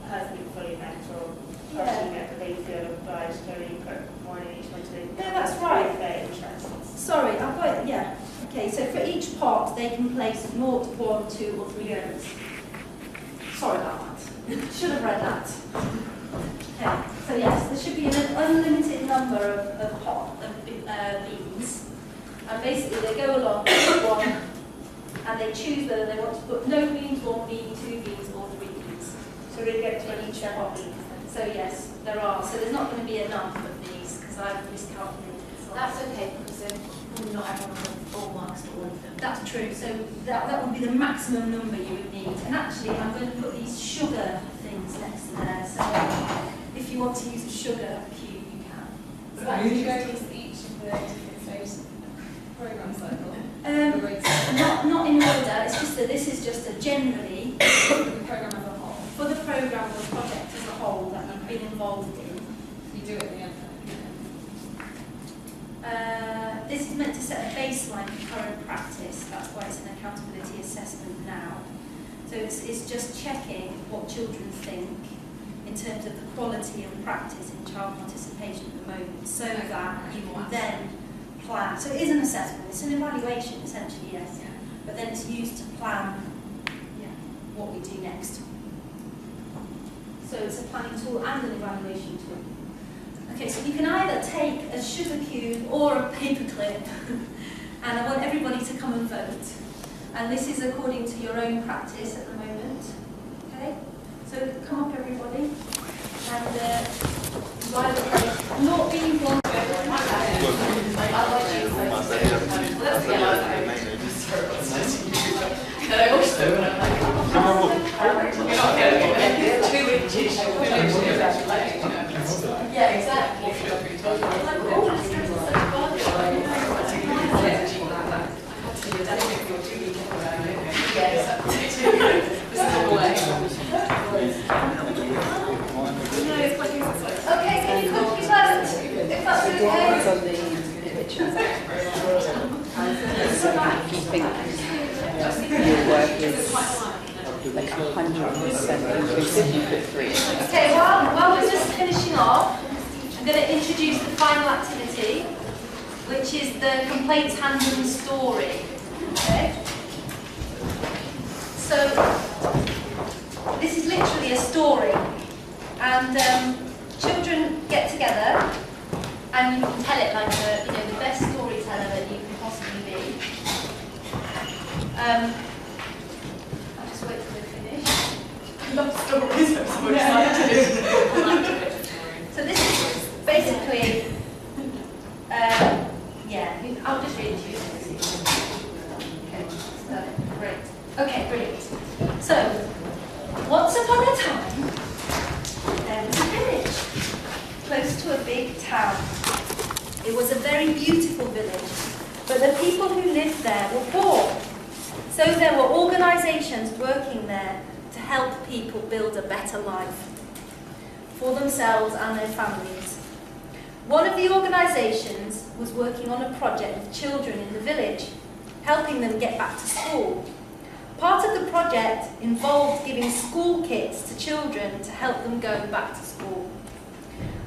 has been fully met, or partially met, but they feel obliged to only put 1 in each one to that's right. Their interests. Sorry, I've got it, yeah. Okay, so for each pot they can place 0 to 1, 2 or 3 grades. Sorry about that. Should have read that. Okay, so yes, there should be an unlimited number of beans. And basically they go along with one and they choose whether they want to put no beans, 1 bean, 2 beans or 3 beans. So we're going to get to each their beans. So yes, there are. So there's not going to be enough of these because I've miscalculated. That's okay, because not everyone will have full marks for all of them. That's true. So that would be the maximum number you would need. And actually, I'm going to put these sugar things next to there. So if you want to use a sugar cube, you can. So that introduces each of the different stages of the programme cycle. Not in order. It's just that this is just a generally For the programme as a whole. for the programme or project as a whole that you've been involved in. You do it at the end. This is meant to set a baseline for current practice. That's why it's an accountability assessment now. So it's just checking what children think in terms of the quality and practice in child participation at the moment, so that you can then plan. So it is an assessment. It's an evaluation, essentially, yes. Yeah. But then it's used to plan what we do next. So it's a planning tool and an evaluation tool. Okay, so you can either take a sugar cube or a paperclip, and I want everybody to come and vote. And this is according to your own practice at the moment. Okay, so come up everybody, and while not being one. Yeah, exactly. Okay, can you come to that? If that's okay. Your work is like 100% inclusive. You put 3. Okay, while we're just finishing off, I'm going to introduce the final activity, which is the complaints handling story. Okay? So, this is literally a story, and children get together, and you can tell it like the best storyteller that you can possibly be. I'll just wait till they finish. I love stories, I'm so excited. So this is basically, I'll just read it to you. Okay, so, great. Okay, brilliant. So, once upon a time, there was a village close to a big town. It was a very beautiful village, but the people who lived there were poor. So there were organisations working there to help people build a better life for themselves and their families. One of the organisations was working on a project with children in the village, helping them get back to school. Part of the project involved giving school kits to children to help them go back to school.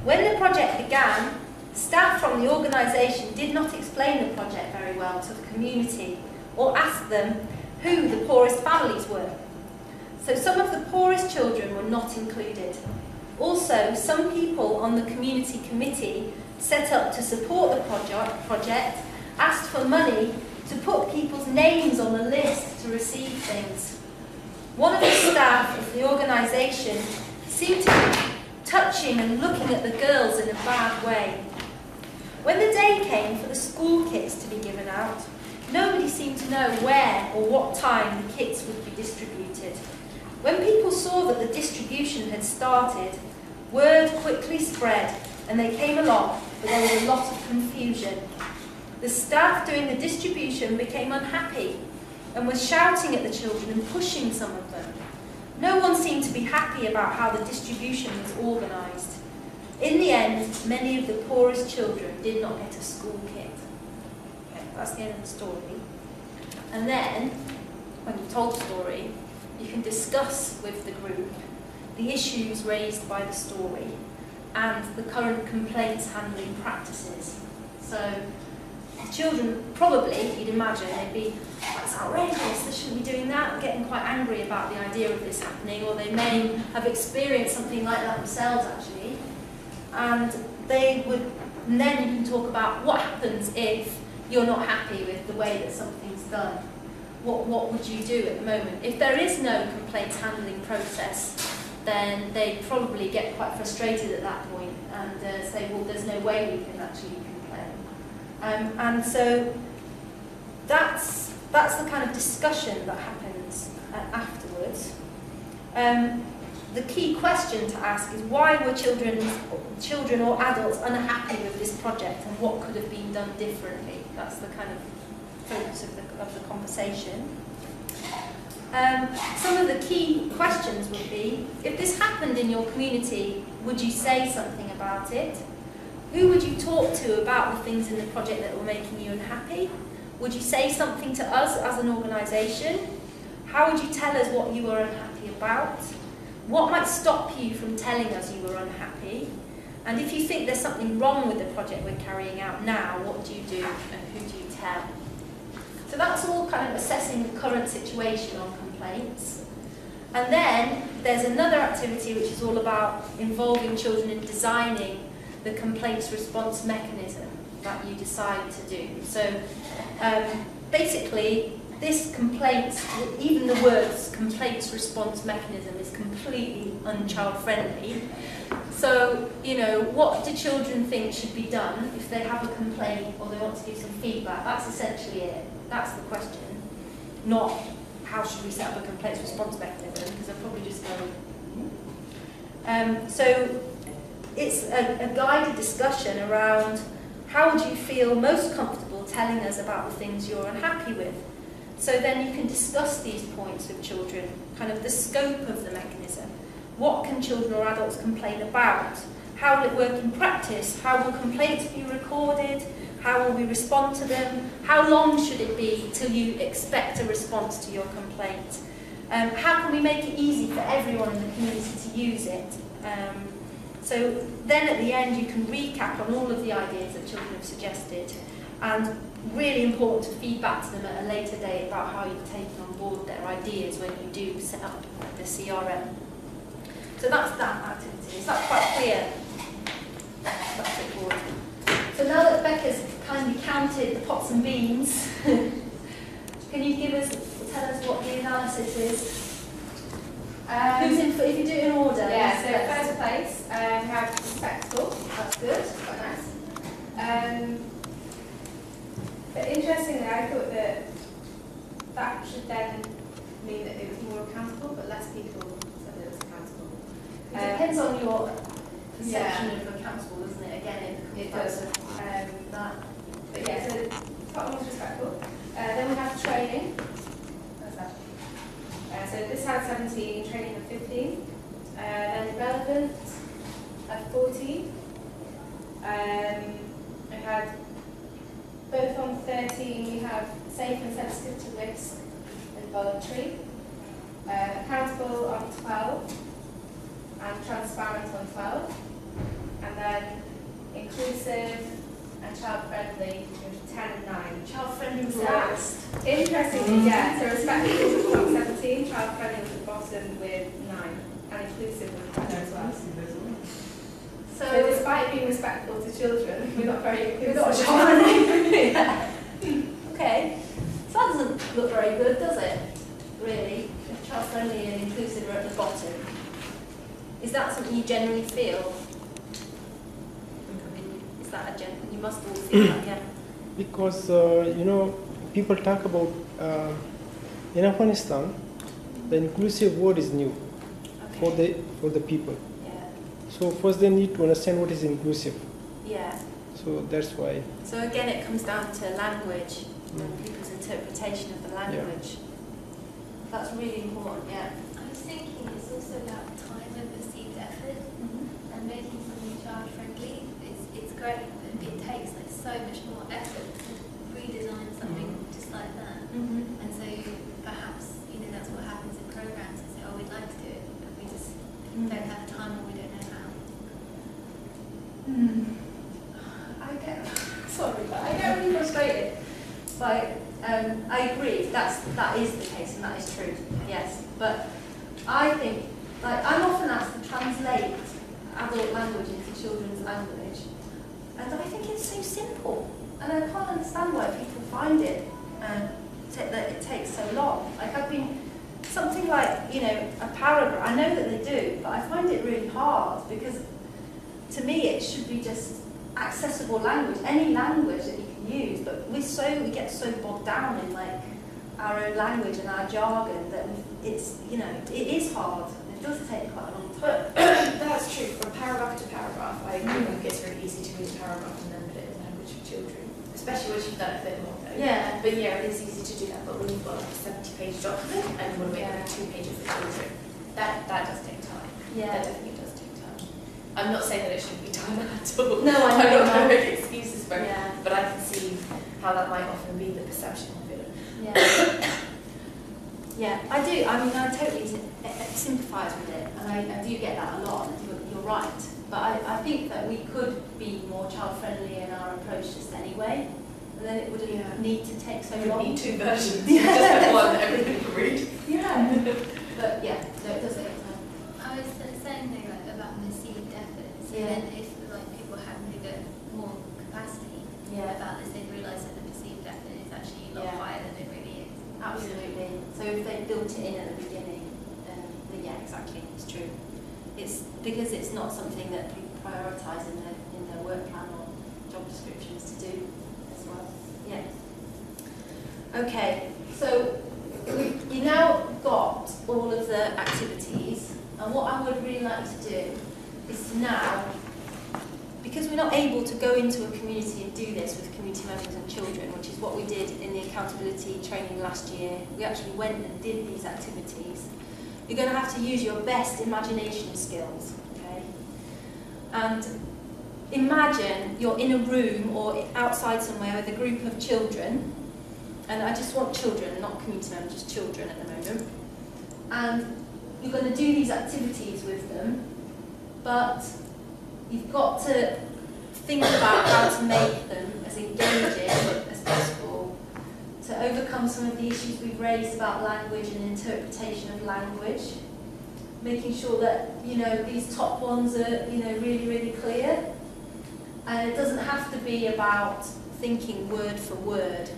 When the project began, staff from the organisation did not explain the project very well to the community or ask them who the poorest families were. So some of the poorest children were not included. Also, some people on the community committee set up to support the project asked for money to put people's names on the list to receive things. One of the staff of the organisation seemed to be touching and looking at the girls in a bad way. When the day came for the school kits to be given out, nobody seemed to know where or what time the kits would be distributed. When people saw that the distribution had started, word quickly spread and they came along, but there was a lot of confusion. The staff doing the distribution became unhappy and were shouting at the children and pushing some of them. No one seemed to be happy about how the distribution was organised. In the end, many of the poorest children did not get a school kit. Okay, that's the end of the story. And then, when you've told the story, you can discuss with the group the issues raised by the story and the current complaints handling practices. So, children, probably, you'd imagine, they'd be, that's outrageous, they shouldn't be doing that, getting quite angry about the idea of this happening, or they may have experienced something like that themselves actually. And then you can talk about what happens if you're not happy with the way that something's done. What would you do at the moment? If there is no complaints handling process, then they probably get quite frustrated at that point and say, well, there's no way we can actually complain. And so that's the kind of discussion that happens afterwards. The key question to ask is, why were children or adults unhappy with this project, and what could have been done differently? That's the kind of focus of the conversation. Some of the key questions would be, if this happened in your community, would you say something about it? Who would you talk to about the things in the project that were making you unhappy? Would you say something to us as an organisation? How would you tell us what you were unhappy about? What might stop you from telling us you were unhappy? And if you think there's something wrong with the project we're carrying out now, what do you do and who do you tell? So that's all kind of assessing the current situation on complaints. And then there's another activity which is all about involving children in designing the complaints response mechanism that you decide to do. So basically, this complaints, even the words complaints response mechanism is completely unchild friendly. So, you know, what do children think should be done if they have a complaint or they want to give some feedback? That's essentially it. That's the question. Not how should we set up a complaints response mechanism, because they'll probably just go. So it's a guided discussion around how would you feel most comfortable telling us about the things you're unhappy with. So then you can discuss these points with children, kind of the scope of the mechanism. What can children or adults complain about? How will it work in practice? How will complaints be recorded? How will we respond to them? How long should it be till you expect a response to your complaint? How can we make it easy for everyone in the community to use it? So then at the end you can recap on all of the ideas that children have suggested, and really important to feed back to them at a later date about how you've taken on board their ideas when you do set up the CRM. So that's that activity. Is that quite clear? That's straightforward. So now that Becca's kindly counted the pots and beans, can you tell us what the analysis is? If you do it in order. Yeah, so first place, we have respectful. That's good, quite nice. But interestingly, I thought that should then mean that it was more accountable, but less people said it was accountable. It depends on your perception of accountable, doesn't it? Again, it does. That. But yeah, so part one was respectful. Then we have training. What's that? So this had 17, training had 15. Then relevant at 14. I had both on 13, we have safe and sensitive to risk and voluntary. Accountable on 12. And transparent on 12. And then inclusive and child-friendly, 10 and 9. Child-friendly was last. Interestingly, yeah, so respectful was at the top 17, child-friendly was at the bottom with 9, and inclusive was there as well. So despite being respectful to children, we're not very inclusive. We're not child-friendly. Yeah. Okay. So that doesn't look very good, does it? Really? If child-friendly and inclusive are at the bottom. Is that something you generally feel? Is that you must all feel that, yeah? Because, people talk about, in Afghanistan, the inclusive word is new for the people. Yeah. So first they need to understand what is inclusive. Yeah. So that's why. So again, it comes down to language and people's interpretation of the language. Yeah. That's really important, yeah. I was thinking it's also about time and perceived effort, and making something child-friendly. It's great, but it takes like so much more effort to redesign something just like that. And so perhaps that's what happens in programs. They say, oh, we'd like to do it, but we just don't have time or we don't know how. I get really frustrated by I agree, that is the case and that is true, yes. But I think, like, I'm often asked to translate adult language into children's language, and I think it's so simple. And I can't understand why people find it, that it takes so long. Like, I've been, something like, you know, a paragraph, I know that they do, but I find it really hard because to me it should be just accessible language, any language that you can use, but we get so bogged down in like our own language and our jargon that it's, you know, it is hard. It does take quite a long time. That's true. From paragraph to paragraph, I think it's really easy to read a paragraph and then put it in the language of children, especially once you've done it a bit more. Yeah. But yeah, it is easy to do that. But when you've got like a 70-page document and you want to make like 2 pages for children, that does take time. Yeah. That definitely does take time. I'm not saying that it shouldn't be done at all. No, I I'm know. not trying to make excuses for it. Yeah. But I can see how that might often be the perception of it. Yeah. Yeah, I do. I mean, I totally sympathise with it, and I do get that a lot. You're right. But I think that we could be more child-friendly in our approach just anyway, and then it wouldn't need to take so long. You need 2 versions. Yeah. Just have one that everybody can read. Yeah. But yeah, so it does take time. I was saying though, like, about perceived efforts, Yeah. and then if like people had bigger, more capacity about this, they'd realise that the perceived effort is actually a lot Yeah. higher than it really is. Absolutely. So if they built it in at the beginning, then yeah, exactly, it's true. It's because it's not something that people prioritise in their work plan or job descriptions to do as well. Yeah. Okay, so you now got all of the activities, and what I would really like to do is to now, because we're not able to go into a community and do this with community members and children, which is what we did in the accountability training last year. We actually went and did these activities. You're going to have to use your best imagination skills, okay? And imagine you're in a room or outside somewhere with a group of children, and I just want children, not community members, just children at the moment. And you're going to do these activities with them, but you've got to think about how to make them as engaging as possible to overcome some of the issues we've raised about language and interpretation of language, making sure that, you know, these top ones are, you know, really, really clear. And it doesn't have to be about thinking word for word,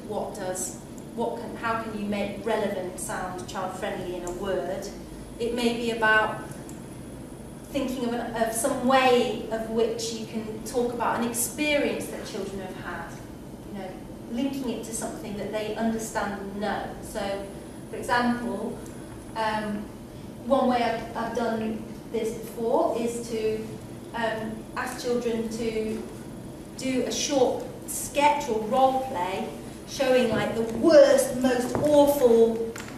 how can you make relevant sound child-friendly in a word. It may be about thinking of some way of which you can talk about an experience that children have had, you know, linking it to something that they understand and know. So, for example, one way I've done this before is to ask children to do a short sketch or role play showing like the worst, most awful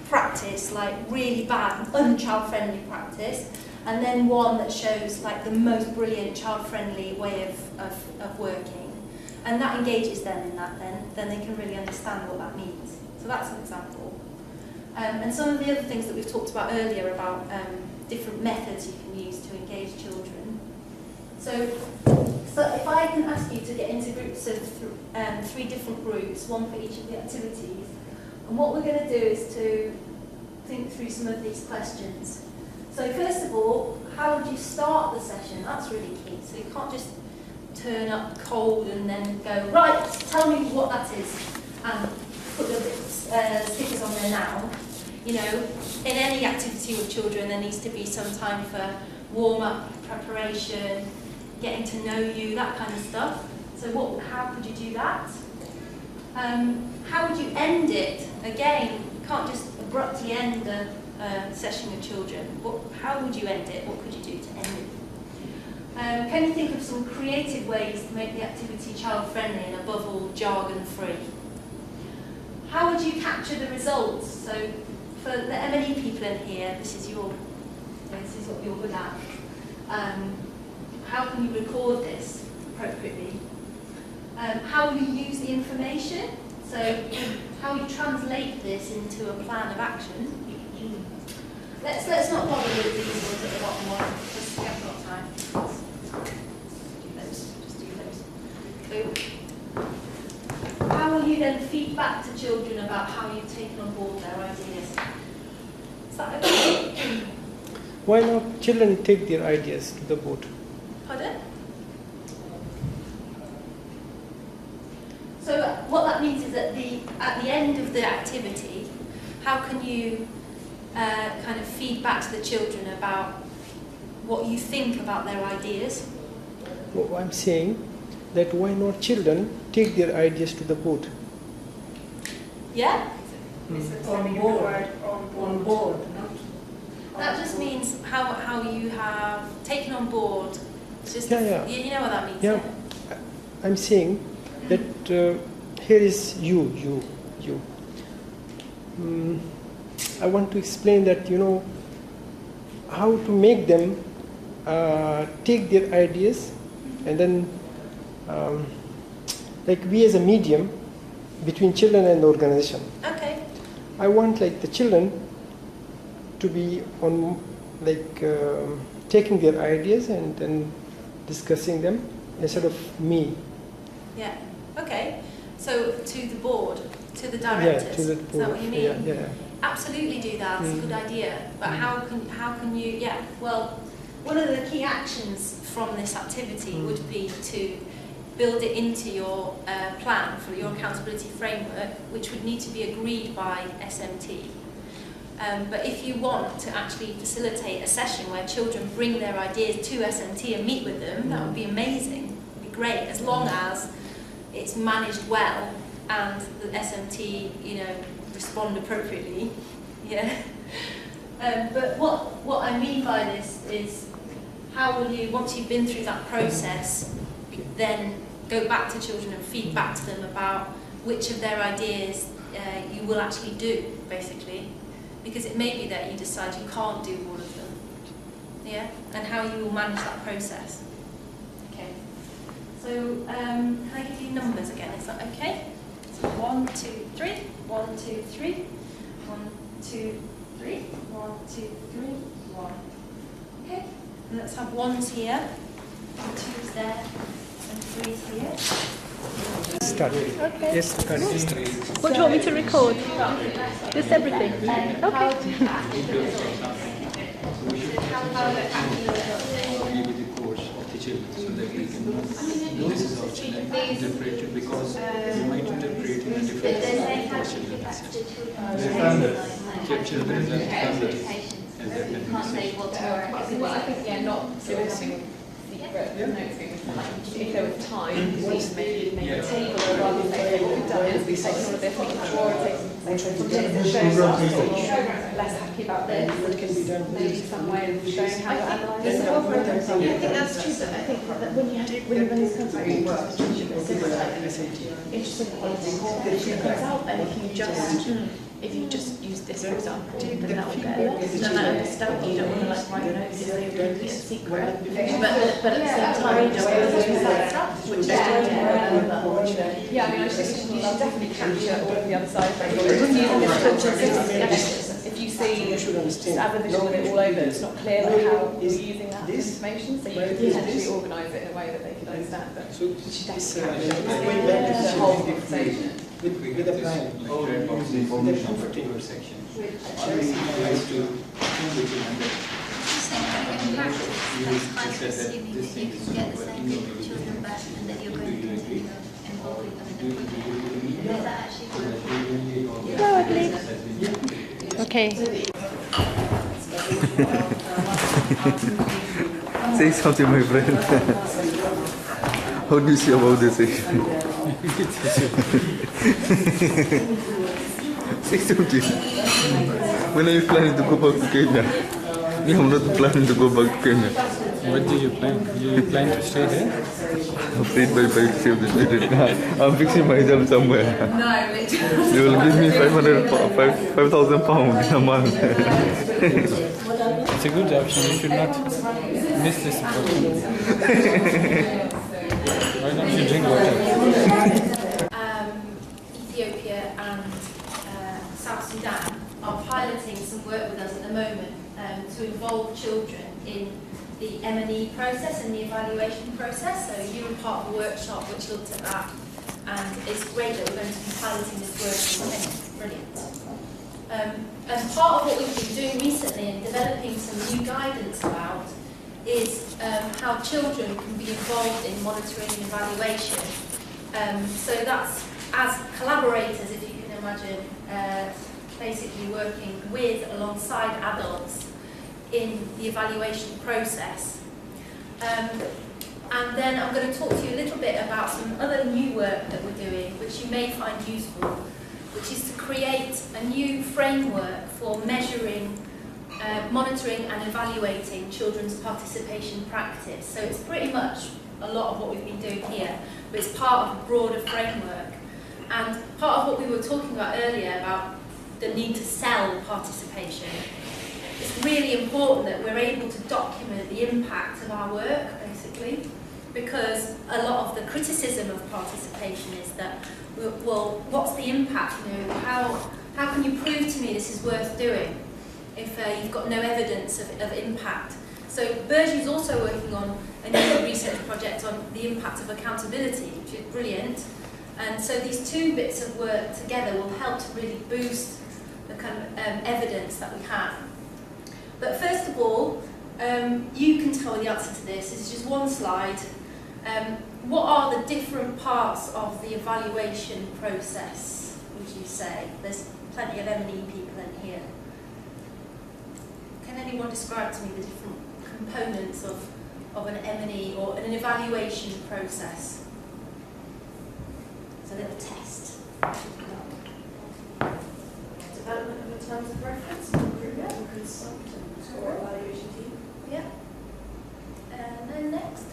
practice, like really bad, unchild-friendly practice, and then one that shows like the most brilliant child-friendly way of working. And that engages them in that then they can really understand what that means. So that's an example. And some of the other things that we've talked about earlier about different methods you can use to engage children. So if I can ask you to get into groups of 3 different groups, one for each of the activities, and what we're going to do is to think through some of these questions. So first of all, how would you start the session? That's really key. So you can't just turn up cold and then go, right, tell me what that is, and put the stickers on there now. You know, in any activity with children, there needs to be some time for warm-up, preparation, getting to know you, that kind of stuff. So how could you do that? How would you end it? Again, you can't just abruptly end a session with children. How would you end it? What could you do to end it? Can you think of some creative ways to make the activity child-friendly and above all jargon-free? How would you capture the results? So for the M&E people in here, this is what you're good at. How can you record this appropriately? How will you use the information? So how will you translate this into a plan of action? Let's not bother with these ones at the bottom one, because we haven't got time. Just do those. So how will you then feed back to children about how you've taken on board their ideas. Is that okay? Why not children take their ideas to the board? Pardon? So what that means is at the end of the activity, how can you kind of feed back to the children about what you think about their ideas? Well, I'm saying that why not children take their ideas to the board? Yeah? On board, not That just means how you have taken on board. Just Yeah. You know what that means? Yeah, I'm saying that here is you. I want to explain that, how to make them take their ideas, and then like we as a medium between children and the organization. Okay. I want like the children to be on taking their ideas and then discussing them instead of me. Yeah. Okay. So to the board, to the directors. Yeah, to the board. Is that what you mean? Yeah. Absolutely do that. It's a good idea. But how can you? Yeah. Well, one of the key actions from this activity would be to build it into your plan for your accountability framework, which would need to be agreed by SMT. But if you want to actually facilitate a session where children bring their ideas to SMT and meet with them, that would be amazing. It would be great, as long as it's managed well and the SMT, respond appropriately. Yeah. But what I mean by this is, how will you, once you've been through that process, then go back to children and feed back to them about which of their ideas you will actually do, basically. Because it may be that you decide you can't do all of them. Yeah? And how you will manage that process. Okay. So, can I give you numbers again? Is that okay? So 1, 2, 3. 1, 2, 3. 1, 2, 3. 1, 2, 3. 1. Okay. And let's have 1s here, and 2s there, and 3s here. Start. Okay. Yes, start. What do you want me to record? Just everything? Okay. Give it the course of the children so that we can know this is how children interpret it, because we might interpret it in a different way for children. Children learn standard and their Well, I think, not sort of having secret notes being if there was time, we need to maybe make a table, or rather than say, what we've done is we've taken all of this, we can draw and take some things that shows us that you're less happy about this, maybe some way of showing how you're analysing it. I think that's true, but I think that when you run these kinds of workshops, interesting politics comes out, and if you just use this, for example, then that will get lost. And I understand you don't want to write notes in a complete secret, but at the same time, you don't want to use that stuff, which is Yeah, I mean, I think you should definitely capture all of the other side of it. If you see, just have a visual of it all over, it's not clear how you're using that information, so you can potentially organise it in a way that they can understand. But you should definitely capture the whole conversation. With a plan. Oh, the information particular section. Tries to change it and In practice, that's kind of assuming that you can get the same group of children back and that you're going to continue involving them in the program. Is that actually Hello, I believe. Okay. Say something, my friend. How do you see about this section? Say something. When are you planning to go back to Kenya? I'm not planning to go back to Kenya. what do you plan? Do you plan to stay there? I'm staying by save the children. I'm fixing my job somewhere. No, literally. They will give me 5,000 pounds in a month. It's a good option. You should not miss this opportunity. Why don't you drink water? Ethiopia and South Sudan are piloting some work with us at the moment to involve children in the M&E process and the evaluation process. So you were part of a workshop which looked at that and it's great that we're going to be piloting this work in Kent. Brilliant. And part of what we've been doing recently and developing some new guidance about is how children can be involved in monitoring and evaluation. So that's as collaborators, if you can imagine, basically working with, alongside adults in the evaluation process. And then I'm going to talk to you a little bit about some other new work that we're doing, which you may find useful, which is to create a new framework for measuring, monitoring and evaluating children's participation practice. So it's pretty much a lot of what we've been doing here, but it's part of a broader framework. And part of what we were talking about earlier about the need to sell participation, it's really important that we're able to document the impact of our work, basically, because a lot of the criticism of participation is that, well, what's the impact? You know, how can you prove to me this is worth doing if you've got no evidence of impact? So Bergie is also working on a new research project on the impact of accountability, which is brilliant. And so these two bits of work together will help to really boost the kind of evidence that we have. But first of all, you can tell me the answer to this. This is just one slide. What are the different parts of the evaluation process, would you say? There's plenty of M&E people in here. Can anyone describe to me the different components of an M&E or an evaluation process? It's a little test. Development of a terms of reference, improvement, consultant, or evaluation team. Yeah. And then next.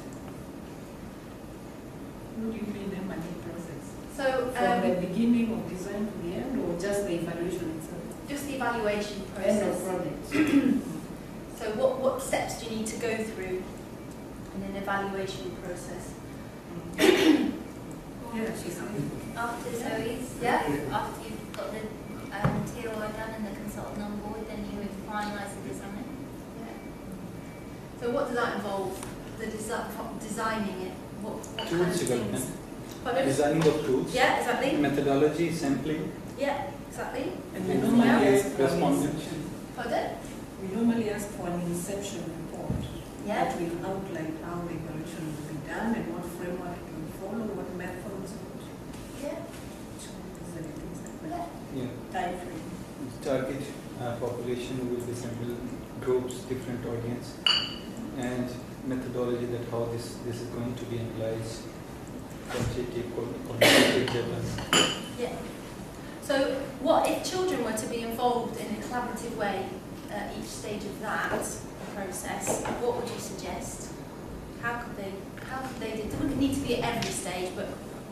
What do you mean the M&E process? So from the beginning of design to the end, or just the evaluation itself? Just the evaluation process. End of project. So what steps do you need to go through in an evaluation process? After Zoe's, after you've got the material done and the consultant on board, then you would finalise the design. Yeah. So what does that involve? The designing it? What kind of Tools things? development. Pardon? Designing of tools. Yeah, exactly. Methodology, sampling. Yeah, exactly. And we normally ask for respondents. Pardon? We normally ask for an inception report Yeah. that will outline how the evaluation will be done and what framework it will follow, what methods, Yeah. Yeah. time frame. Target population will be sample groups, different audience, and methodology that how this is going to be analyzed, quantitative, quantitative data. Yeah. So what if children were to be involved in a collaborative way at each stage of that process? What would you suggest? How could they do? It wouldn't need to be at every stage, but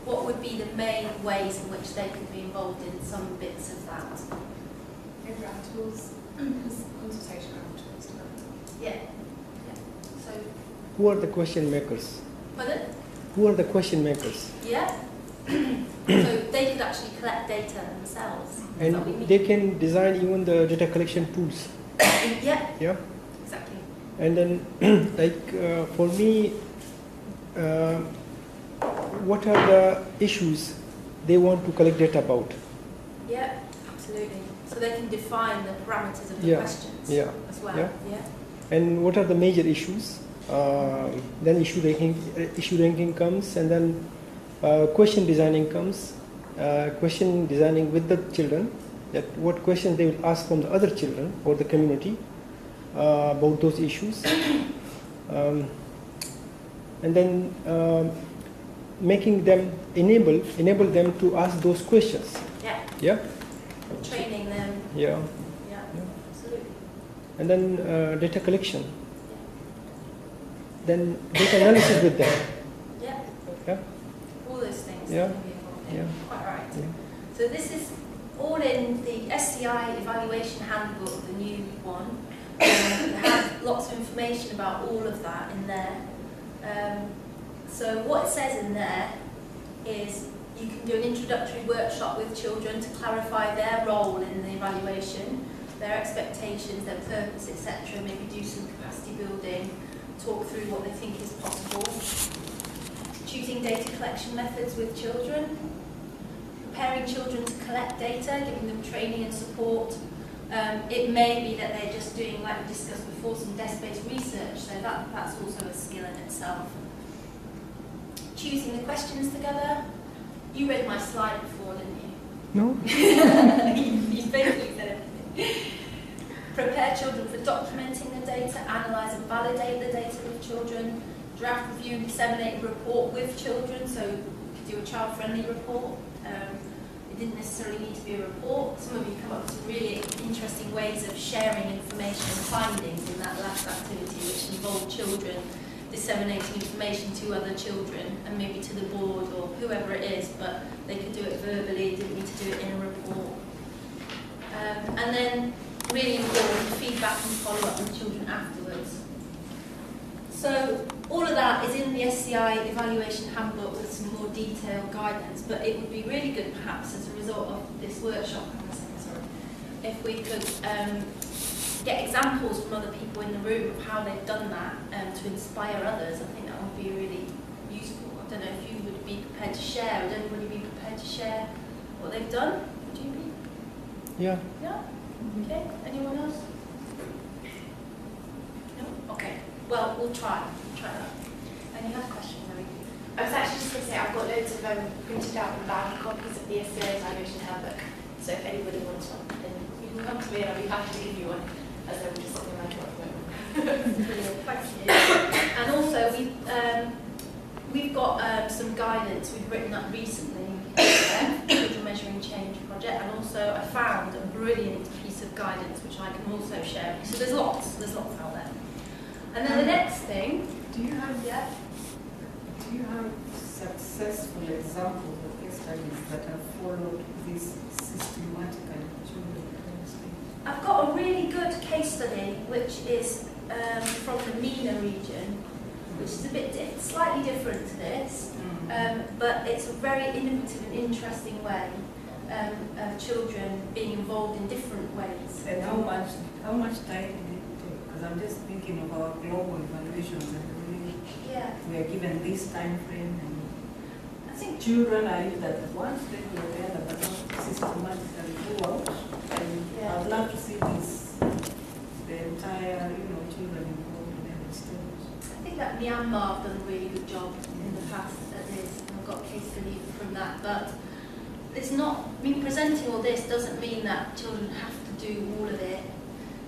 what would be the main ways in which they could be involved in some bits of that? Interactables, consultation roundtables. Yeah. Yeah. So. Who are the question makers? Pardon? Who are the question makers? Yeah. So they could actually collect data themselves. And they can design even the data collection tools. Yeah. Yeah. Exactly. And then, for me, what are the issues they want to collect data about? Yeah, absolutely. So they can define the parameters of the questions as well. Yeah. And what are the major issues? Then issue ranking comes, and then question designing comes. Question designing with the children, that what questions they will ask from the other children or the community about those issues. And then making them enable them to ask those questions. Yeah. Yeah. Training them. Yeah. Yeah. Absolutely. And then data collection. Yeah. Then data analysis with them. Yeah. Yeah. All those things. Yeah. Yeah. Quite right. Yeah. So this is all in the SCI evaluation handbook, the new one. We have lots of information about all of that in there. So what it says in there is you can do an introductory workshop with children to clarify their role in the evaluation, their expectations, their purpose, etc. Maybe do some capacity building, talk through what they think is possible. choosing data collection methods with children, preparing children to collect data, giving them training and support. It may be that they're just doing, like we discussed before, some desk-based research, so that's also a skill in itself. Choosing the questions together. You read my slide before, didn't you? No. You basically said everything. Prepare children for documenting the data, analyse and validate the data with children, draft, review and disseminate a report with children, so you could do a child-friendly report. It didn't necessarily need to be a report. Some of you come up with some really interesting ways of sharing information and findings in that last activity, which involved children disseminating information to other children and maybe to the board or whoever it is, but they could do it verbally, didn't need to do it in a report. And then really important feedback and follow-up with children afterwards. So all of that is in the SCI evaluation handbook with some more detailed guidance, but it would be really good perhaps as a result of this workshop, if we could get examples from other people in the room of how they've done that to inspire others. I think that would be really useful. I don't know if you would be prepared to share. Would anybody be prepared to share what they've done? Would you be? Yeah. Yeah? Okay. Anyone else? No? Okay. Well, we'll try that. Any other questions? I was actually just going to say I've got loads of printed out and bound copies of the SCI evaluation handbook. So if anybody wants one, then you can come to me and I'll be happy to give you one, as I'm just something like it at the moment. Brilliant, thank you. And also we've got some guidance we've written up recently, Children Measuring Change project, and also I found a brilliant piece of guidance which I can also share. So there's lots out there. And then the next thing, do you have successful examples of case studies that have followed this systematically? I've got a really good case study which is from the MENA region, which is a bit slightly different to this, but it's a very innovative and interesting way of children being involved in different ways. And how much time did it take? Because I'm just thinking of our global evaluations and we are given this time frame, and I think children are used at one stage or the other, but not systematically throughout. And I'd love to see this, the entire, children involved in every stage. I think that Myanmar have done a really good job in the past at this, and I've got a case study from that, but it's not, presenting all this doesn't mean that children have to do all of it.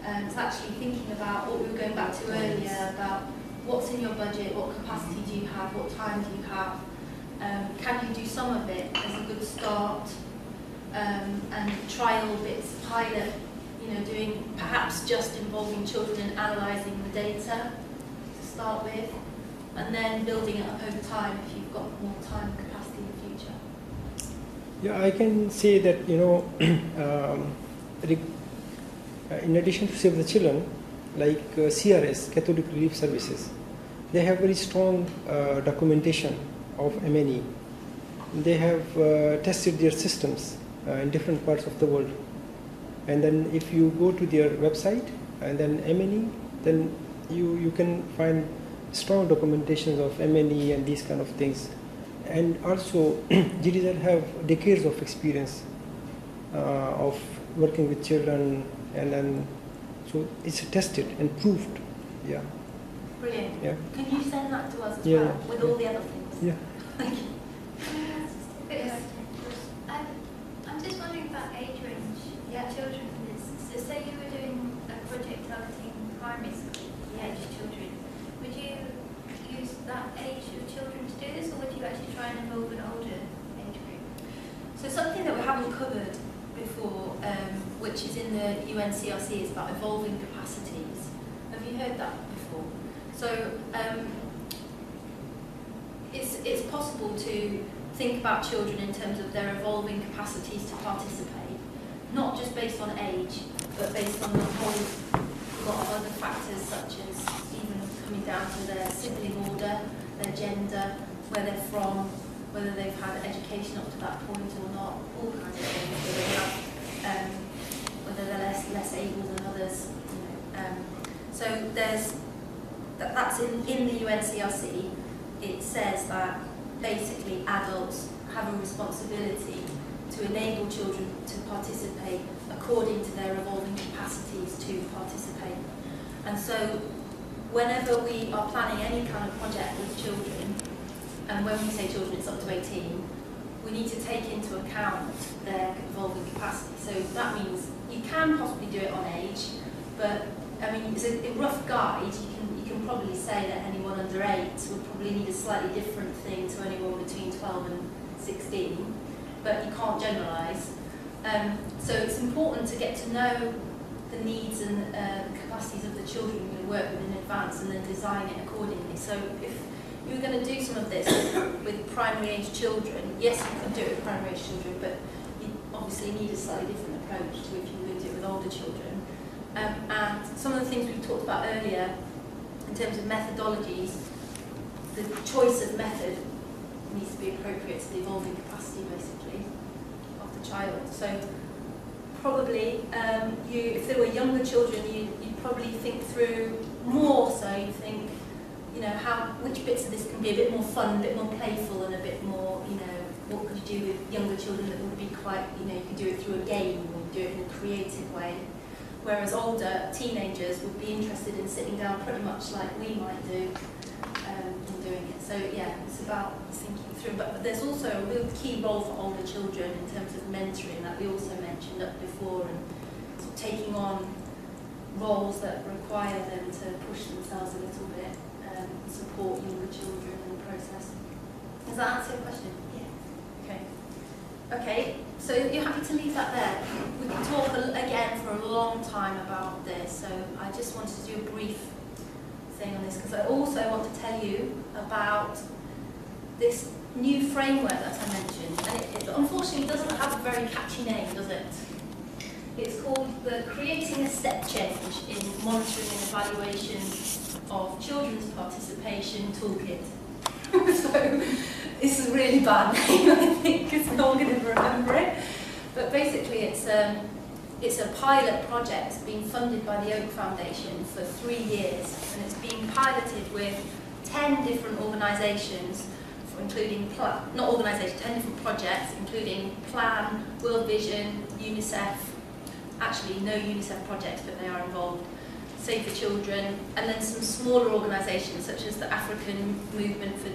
It's actually thinking about what we were going back to earlier, about what's in your budget, what capacity do you have, what time do you have, can you do some of it as a good start, and trial bits, pilot, doing perhaps just involving children and analysing the data to start with, and then building it up over time if you've got more time and capacity in the future. Yeah, I can say that, in addition to Save the Children, like CRS, Catholic Relief Services, they have very strong documentation of MNE. They have tested their systems in different parts of the world. And then if you go to their website and then MNE, then you can find strong documentations of MNE and these kind of things. And also, GDZ have decades of experience of working with children, and then so it's tested and proved. Yeah. Brilliant. Yeah. Can you send that to us as Yeah, well with all the other things? Yeah. Thank you. I'm just wondering about age range. Yeah, children. So say you were doing a project targeting primary school age children. Would you use that age of children to do this, or would you actually try and involve an older age group? So something that we haven't covered before, which is in the UNCRC, is about evolving capacities. Have you heard that before? So it's possible to think about children in terms of their evolving capacities to participate, not just based on age, but based on a whole lot of other factors, such as even coming down to their sibling order, their gender, where they're from, whether they've had education up to that point or not, all kinds of things, whether they have, whether they're less able than others. So that's in the UNCRC. It says that basically adults have a responsibility to enable children to participate according to their evolving capacities to participate. And so whenever we are planning any kind of project with children, and when we say children it's up to 18, we need to take into account their evolving capacity. So that means you can possibly do it on age, but I mean, it's a rough guide. You can probably say that anyone under 8 would probably need a slightly different thing to anyone between 12 and 16, but you can't generalise. So it's important to get to know the needs and capacities of the children you're going to work with in advance and then design it accordingly. So if you're going to do some of this with primary age children, yes, you can do it with primary age children, but you obviously need a slightly different approach to if you're going to do it with older children. And some of the things we talked about earlier in terms of methodologies, the choice of method needs to be appropriate to the evolving capacity, basically, of the child. So probably, if there were younger children, you'd probably think through more so, you think, you know, which bits of this can be a bit more fun, a bit more playful, and a bit more, you know, what could you do with younger children that would be quite, you know, you could do it through a game, or do it in a creative way. Whereas older teenagers would be interested in sitting down pretty much like we might do in doing it. So yeah, it's about thinking through. But there's also a real key role for older children in terms of mentoring, that we also mentioned up before, and sort of taking on roles that require them to push themselves a little bit, support younger children in the process. Does that answer your question? Yeah. Okay. Okay, so you're happy to leave that there? We can talk again for a long time about this, so I just wanted to do a brief thing on this, because I also want to tell you about this new framework that I mentioned, and it unfortunately doesn't have a very catchy name, does it? It's called the Creating a Step Change in Monitoring and Evaluation of Children's Participation Toolkit. So this is a really bad name, I think, because no one can ever remember it. But basically it's a pilot project being funded by the Oak Foundation for 3 years, and it's being piloted with 10 different organisations, including 10 different projects, including Plan, World Vision, UNICEF, actually no UNICEF projects, but they are involved, Save the Children, and then some smaller organisations such as the African Movement for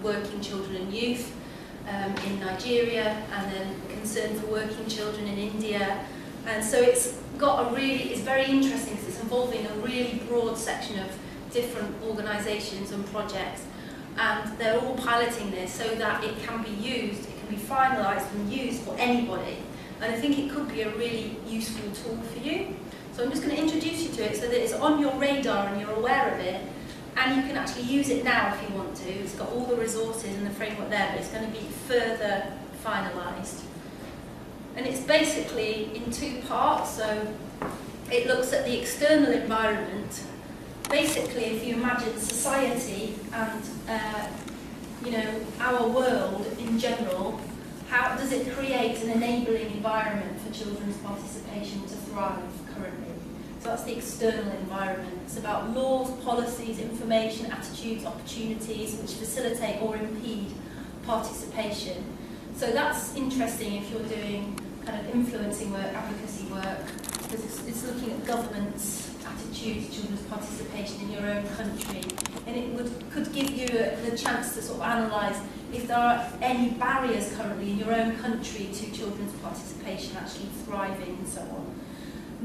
Working Children and Youth in Nigeria, and then Concern for Working Children in India. And so it's very interesting because it's involving a really broad section of different organisations and projects, and they're all piloting this so that it can be used, it can be finalised and used for anybody. And I think it could be a really useful tool for you. So I'm just going to introduce you to it so that it's on your radar and you're aware of it, and you can actually use it now if you want to. It's got all the resources and the framework there, but it's going to be further finalised. And it's basically in 2 parts. So it looks at the external environment. Basically, if you imagine society and our world in general, how does it create an enabling environment for children's participation to thrive currently? So that's the external environment. It's about laws, policies, information, attitudes, opportunities which facilitate or impede participation. So that's interesting if you're doing kind of influencing work, advocacy work, because it's looking at government's attitudes to children's participation in your own country, and it could give you the chance to sort of analyse if there are any barriers currently in your own country to children's participation actually thriving and so on.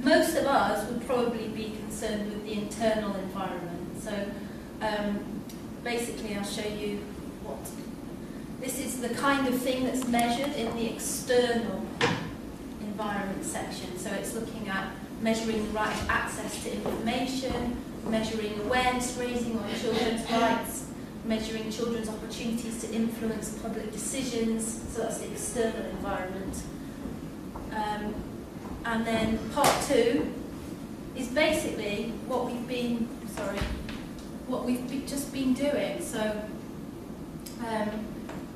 Most of us would probably be concerned with the internal environment. So basically I'll show you what this is, the kind of thing that's measured in the external environment section. So it's looking at measuring the right of access to information, measuring awareness raising on children's rights, measuring children's opportunities to influence public decisions. So that's the external environment. And then part 2 is basically what we've just been doing. So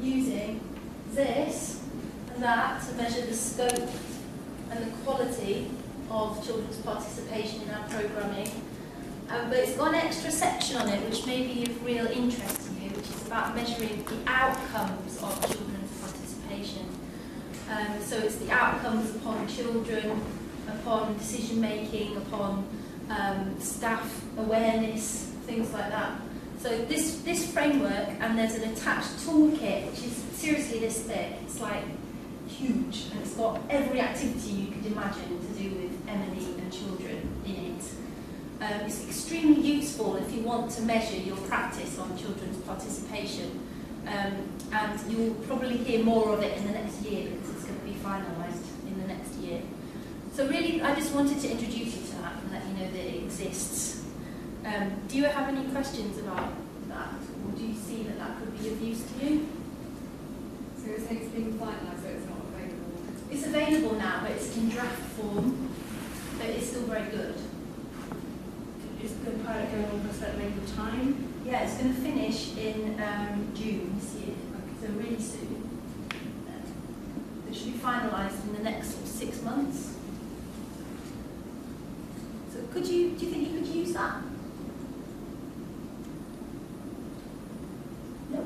using this and that to measure the scope and the quality of children's participation in our programming. But it's got an extra section on it which may be of real interest to you, which is about measuring the outcomes of children's participation. So it's the outcomes upon children, upon decision making, upon staff awareness, things like that. So this framework, and there's an attached toolkit which is seriously this thick. It's like huge, and it's got every activity you could imagine to do with Emily and children in it. It's extremely useful if you want to measure your practice on children's participation, and you'll probably hear more of it in the next year because it's going to be finalised in the next year. So really, I just wanted to introduce you to that and let you know that it exists. Do you have any questions about that, or do you see that that could be of use to you? So it's being finalised, so it's not available? It's available now, but it's in draft form, but it's still very good. Is the pilot going on for a certain length of time? Yeah, it's going to finish in June this year, so really soon. It should be finalised in the next 6 months. So do you think you could use that? No?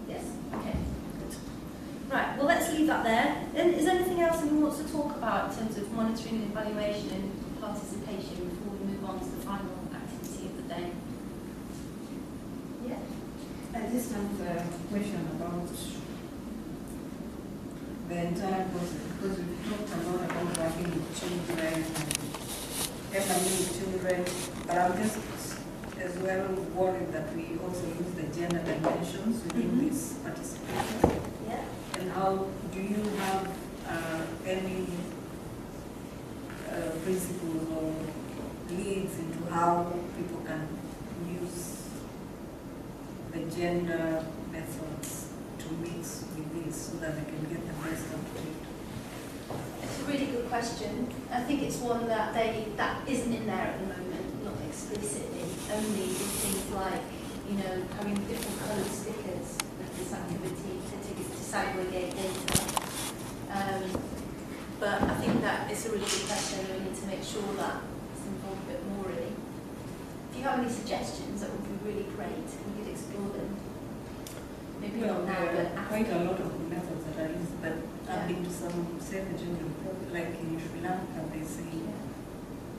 Yes? Okay, good. Right, well let's leave that there. And is there anything else anyone wants to talk about in terms of monitoring and evaluation and participation before we move on to the final activity of the day? Yeah? I just have a question about the entire process, because we've talked a lot about working with children and helping with children, but I'm just as well worried that we also use the gender dimensions within this participation. Yeah. And how do you have any principles or leads into how people can use the gender methods to mix with this so that they can get the best out of it? It's a really good question. I think it's one that isn't in there at the moment, not explicitly. Only in things like, having different coloured stickers with this activity to disaggregate data. But I think that it's a really good question, and we need to make sure that it's involved a bit more really. If you have any suggestions, that would be really great. We could explore them. Maybe not now, but there are after. quite a lot of methods that are used, but I've been to some Save the Children, like in Sri Lanka, they say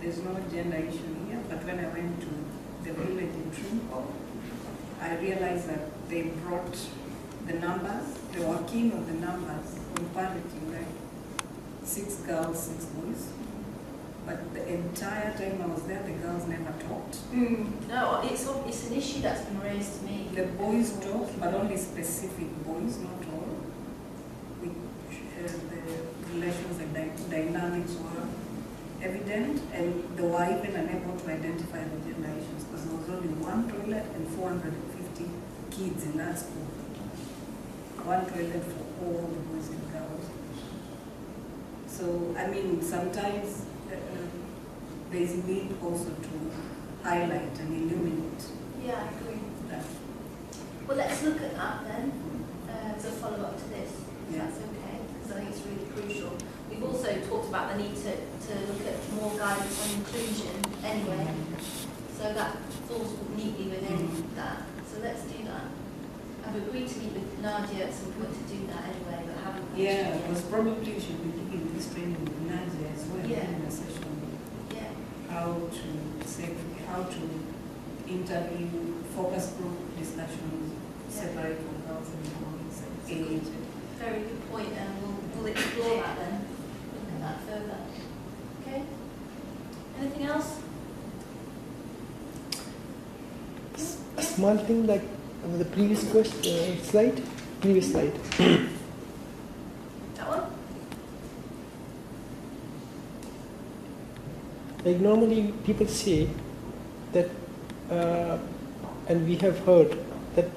there's no gender issue here, but when I went to the village in Trinco, I realized that they brought the numbers, they were keen on the numbers on parity, like 6 girls, 6 boys. But the entire time I was there, the girls never talked. No, it's an issue that's been raised to me. The boys talked, but only specific boys, not all. The relations and dynamics were evident, and they were even unable to identify the gender issues because there was only one toilet and 450 kids in that school. One toilet for all the boys and girls. So, sometimes there is a need also to highlight and illuminate. Yeah, I agree. That. Well, let's look at that then as a follow-up to this, if that's okay, because I think it's really crucial. We've also talked about the need to look at more guidance on inclusion anyway, so that falls neatly within that. So let's do that. I've agreed to meet with Nadia at some point to do that anyway, but haven't. Yeah, because probably you should be giving this training with Nadia as well in the session. Yeah. How to interview, focus group discussions, separate from girls and boys, age. Very good point, and we'll explore that then. Look at that further. Okay. Anything else? A small thing like the previous slide. Previous slide. That one? Like normally people say that, and we have heard that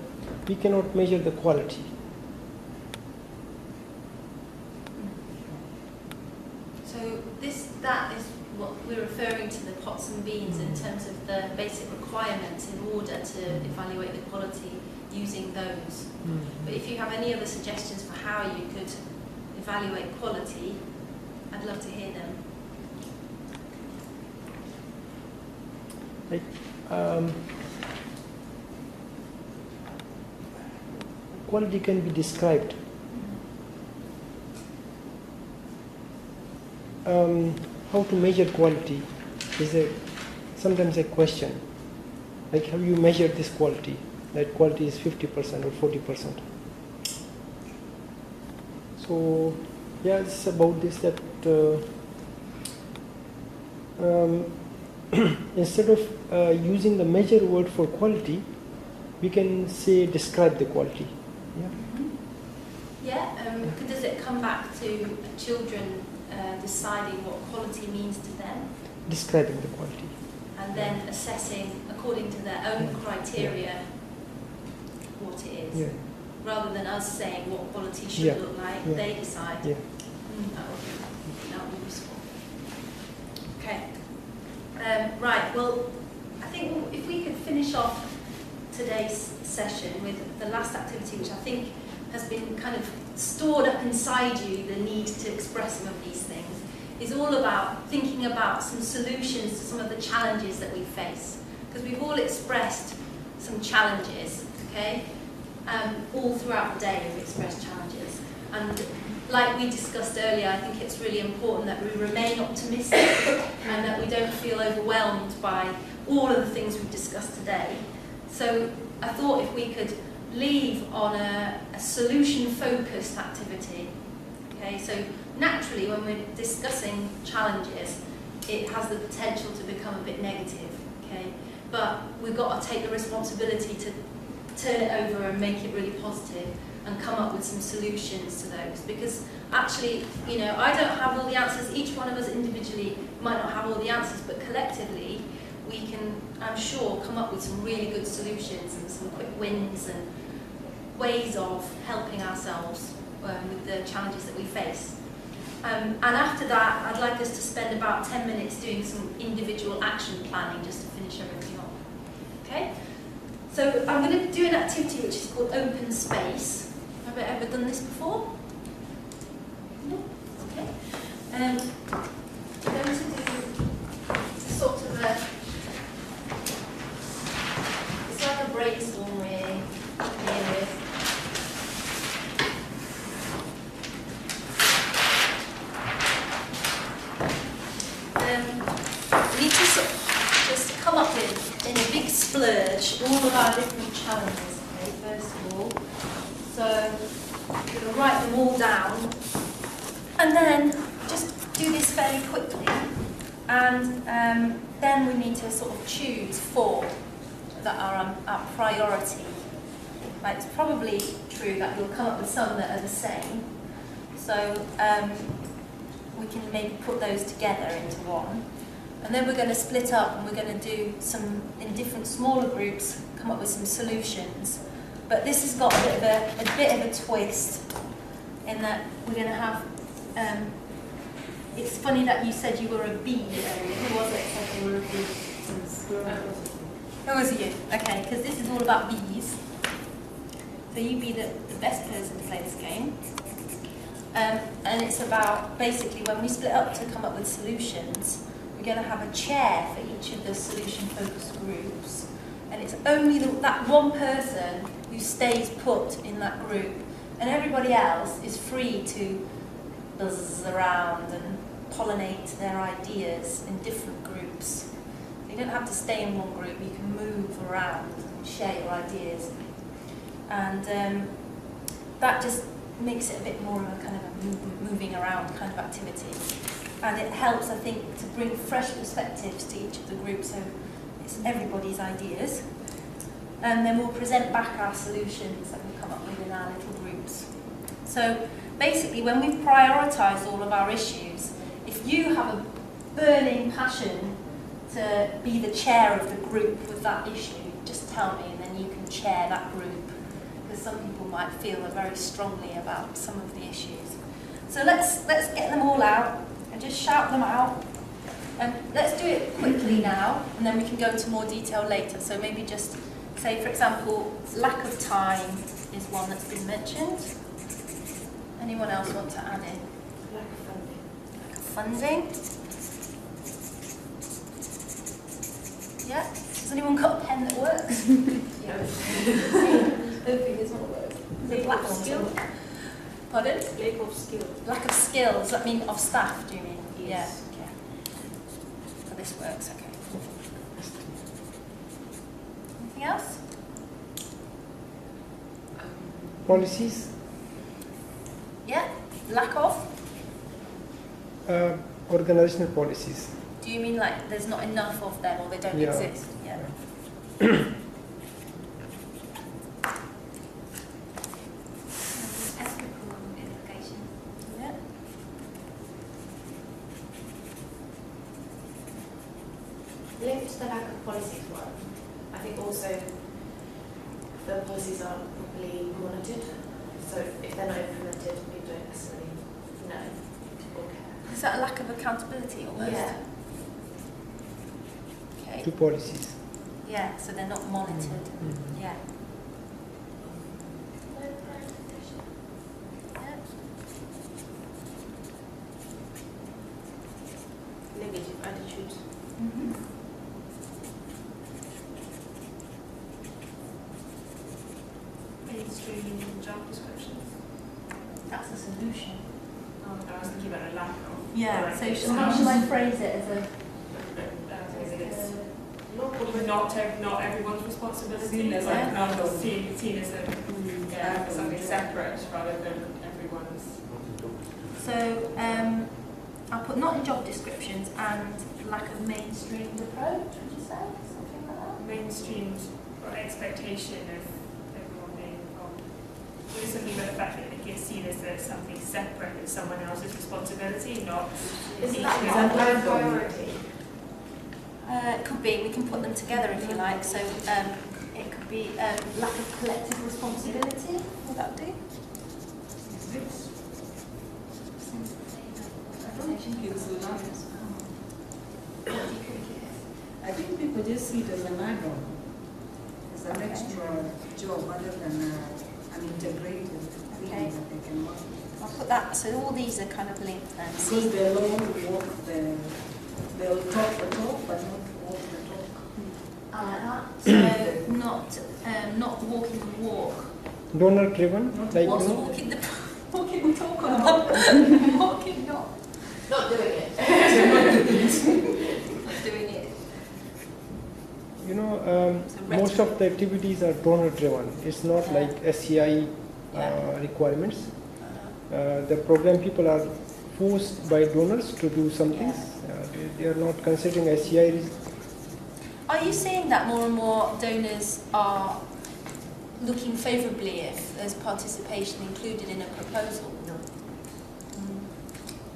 we cannot measure the quality. So that is what we're referring to, the pots and beans, in terms of the basic requirements in order to evaluate the quality using those. But if you have any other suggestions for how you could evaluate quality, I'd love to hear them. Like, quality can be described. How to measure quality is sometimes a question. Like, how you measure this quality? That quality is 50% or 40%. So, yeah, it's about this that instead of using the measure word for quality, we can say describe the quality. Yeah. Yeah. Does it come back to children deciding what quality means to them? Describing the quality. And then assessing according to their own criteria what it is. Yeah. Rather than us saying what quality should look like, they decide. Yeah. That would be useful. Okay. Right, well, I think if we could finish off today's session with the last activity, which I think has been kind of stored up inside you, the need to express some of these things, is all about thinking about some solutions to some of the challenges that we face. Because we've all expressed some challenges, okay? All throughout the day we've expressed challenges. And like we discussed earlier, I think it's really important that we remain optimistic and that we don't feel overwhelmed by all of the things we've discussed today. So I thought if we could leave on a solution-focused activity. Okay, so naturally when we're discussing challenges, it has the potential to become a bit negative. Okay, but we've got to take the responsibility to turn it over and make it really positive and come up with some solutions to those. Because actually, you know, I don't have all the answers. Each one of us individually might not have all the answers, but collectively we can, I'm sure, come up with some really good solutions and some quick wins and ways of helping ourselves with the challenges that we face. And after that, I'd like us to spend about 10 minutes doing some individual action planning just to finish everything off. Okay? So I'm going to do an activity which is called open space. Have I ever done this before? No? Okay. We're going to do sort of it's like a brainstorm really. We need to sort of just come up with, in a big splurge, all of our different challenges, okay, first of all. So we're going to write them all down, and then just do this fairly quickly, and then we need to sort of choose 4 that are our priority. Like, it's probably true that you'll come up with some that are the same, so we can maybe put those together into one. And then we're going to split up and we're going to do some, in different smaller groups, come up with some solutions. But this has got a bit of a twist in that we're going to have, it's funny that you said you were a bee earlier. Who was it said they were a bee? Who was you? Okay, because this is all about bees. So you be the best person to play this game. And it's about, basically, when we split up to come up with solutions, we're going to have a chair for each of the solution-focused groups. And it's only that one person who stays put in that group. And everybody else is free to buzz around and pollinate their ideas in different groups. So you don't have to stay in one group, you can move around and share your ideas. And that just makes it a bit more of a kind of a moving around kind of activity. And it helps, I think, to bring fresh perspectives to each of the groups, so it's everybody's ideas. And then we'll present back our solutions that we come up with in our little groups. So basically, when we've prioritised all of our issues, if you have a burning passion to be the chair of the group with that issue, just tell me and then you can chair that group. Because some people might feel very strongly about some of the issues. So let's get them all out and just shout them out. And let's do it quickly now, and then we can go into more detail later. So maybe just say, for example, lack of time is one that's been mentioned. Anyone else want to add in? Lack of funding. Lack of funding. Yeah. Has anyone got a pen that works? Yeah. Hopefully this one works. platforms. Pardon? Lack of skill. Lack of skills. I mean, of staff. Do you mean? Yes. Yeah. Okay. So this works. Okay. Anything else? Policies. Yeah. Lack of. Organizational policies. Do you mean like there's not enough of them or they don't Yeah. exist? Yeah. Ethical implications. Yeah. Linked to the lack of policies one, I think also the policies aren't properly monitored. So if they're not implemented, people don't necessarily know or care. Is that a lack of accountability almost? Yeah. Okay. To policies. Yeah. So they're not monitored. Yeah. Negative attitudes. Mainstream job descriptions. That's a solution. Oh, I was thinking about a lack of. Yeah. Like, So how shall I phrase it as a? Not everyone's responsibility. Seen as like, a seen as a something separate rather than everyone's. So I'll put not in job descriptions and lack of mainstreamed approach. Would you say something like that? Mainstreamed or expectation of everyone being involved. What is something about the fact that it gets seen as something separate, as someone else's responsibility, not Isn't each that of a priority? It could be. We can put them together if you like. So it could be lack of collective responsibility. Would that do? I don't think it's a lack. I think people just see it as an add-on, as an extra job rather than an integrated thing that they can work with. I'll put that. So all these are kind of linked then. Because they'll all walk they'll talk the talk but not walk the talk. I like that. So not walking the walk. Donor driven. Like What's you know. walking the talk on that? Walking not. Not doing it. Not doing it. You know, most of the activities are donor driven. It's not like SCI requirements. The program people are forced by donors to do something. They are not considering SCI. Are you seeing that more and more donors are looking favourably if there's participation included in a proposal? No.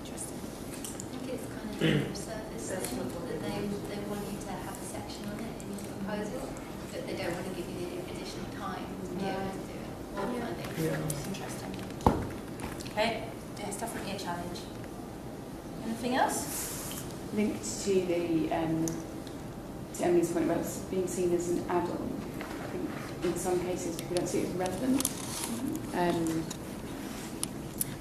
Interesting. I think it's kind of lip service that they want you to have a section on it in your proposal, but they don't want to give you the additional time to be able to do it. Or funding. It's interesting. Okay. Yeah, it's definitely a challenge. Anything else? Linked to the to Emily's point about being seen as an add-on, I think in some cases people don't see it as relevant.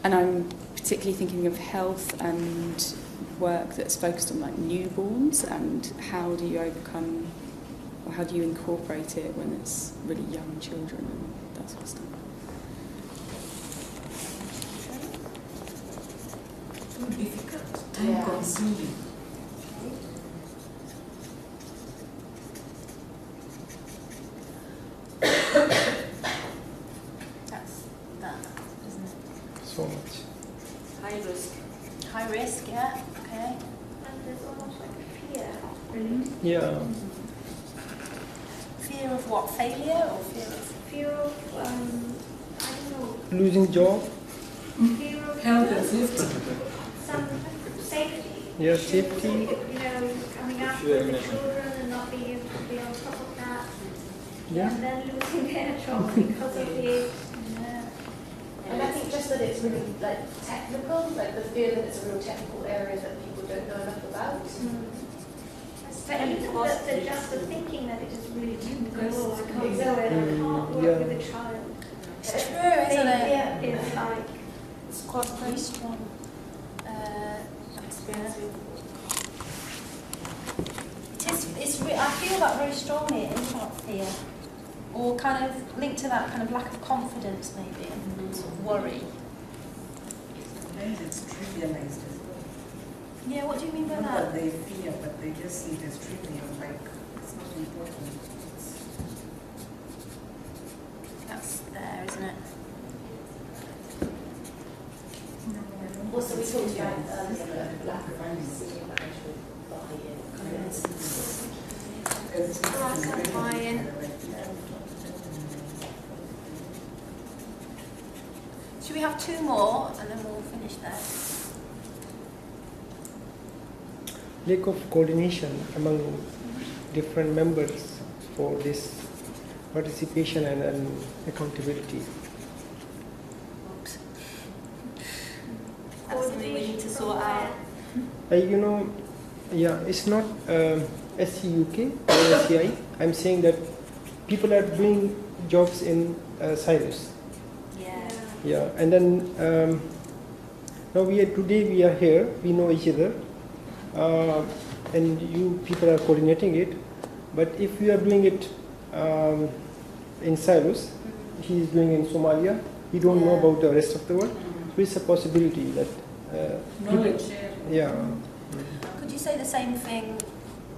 And I'm particularly thinking of health and work that's focused on like newborns and how do you overcome or how do you incorporate it when it's really young children and that sort of stuff. Too difficult, time consuming. That's that, isn't it? So much. High risk. High risk, yeah. Okay. And there's almost like a fear. Yeah. Fear of what? Failure or fear of? Fear of, I don't know, Losing job. fear of Health and safety. some safety. Yeah, safety. You know, coming up with the children and not being able to be on top of that. Yeah. And then losing their job because of the... And I think just that it's really like technical, like the fear that it's a real technical area that people don't know enough about. But even just the thinking that it is really difficult, oh, I can't do it, I Exactly. can't work with a child. It's true, isn't it? Yeah, it's like... It's quite very strong experience. I feel that very strongly in part fear. or kind of linked to that kind of lack of confidence maybe and sort of worry. Sometimes it's trivialized as well. Yeah, what do you mean by Not that? that they fear, but they just see it as trivial, like it's not important. That's there, isn't it? Also, we talked about earlier the lack of senior management buy-in. Lack of buy-in. Should we have two more and then we'll finish there? Lack of coordination among different members for this participation and accountability. Oops. That's something we need to sort out. You know, yeah, it's not SCUK or SCI. I'm saying that people are doing jobs in silos. Yeah. Yeah, and then now today we are here. We know each other, and you people are coordinating it. But if we are doing it in silos, he is doing in Somalia. We don't know about the rest of the world. So it's a possibility that Knowledge sharing. yeah. Could you say the same thing,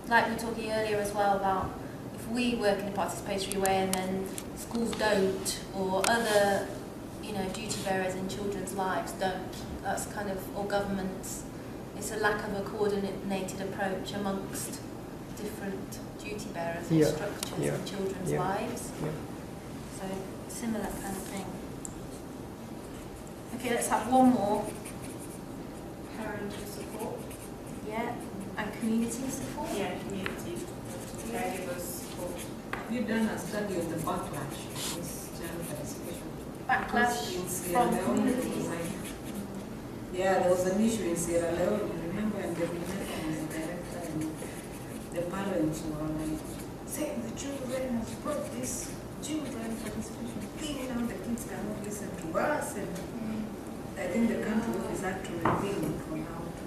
like we were talking earlier as well, about if we work in a participatory way and then schools don't, or other, duty bearers in children's lives don't, that's kind of, or governments, it's a lack of a coordinated approach amongst different duty bearers or structures in children's lives. Yeah. So, similar kind of thing. Okay, let's have one more. Parental support. Yeah, and community support. Yeah, community. Caregivers support. Have you done a study of the backlash of this child participation? Backlash In Sierra from Leone, communities. Yeah, there was an issue in Sierra Leone, remember, and the director and the parents were like, saying the children has brought this children participation thing, now the kids cannot listen to us, and I think the country is actually revealing for now to.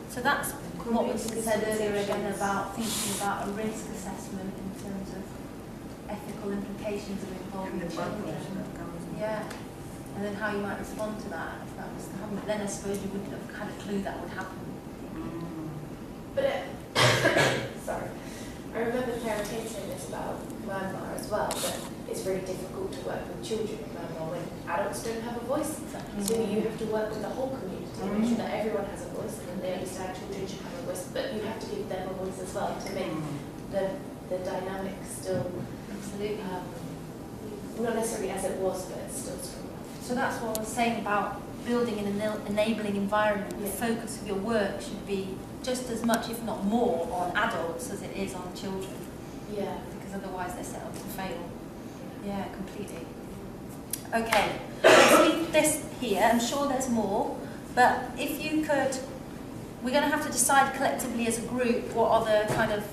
So that's what we said earlier again about thinking about a risk assessment in terms of ethical implications of involving children. Yeah, and then how you might respond to that if that was to happen. But then I suppose you wouldn't have had a clue that would happen. But sorry, I remember Claire King saying this about Myanmar as well, that it's very difficult to work with children in Myanmar when adults don't have a voice. So you have to work with the whole community, make sure that everyone has a voice and they understand children should have a voice, but you have to give them a voice as well to make the dynamics still absolutely not necessarily as it was, but it's still strong. So that's what I was saying about building an enabling environment. The focus of your work should be just as much, if not more, on adults as it is on children. Yeah. Because otherwise they're set up to fail. Yeah, completely. Okay, let's leave this here. I'm sure there's more, but if you could, we're going to have to decide collectively as a group what are the kind of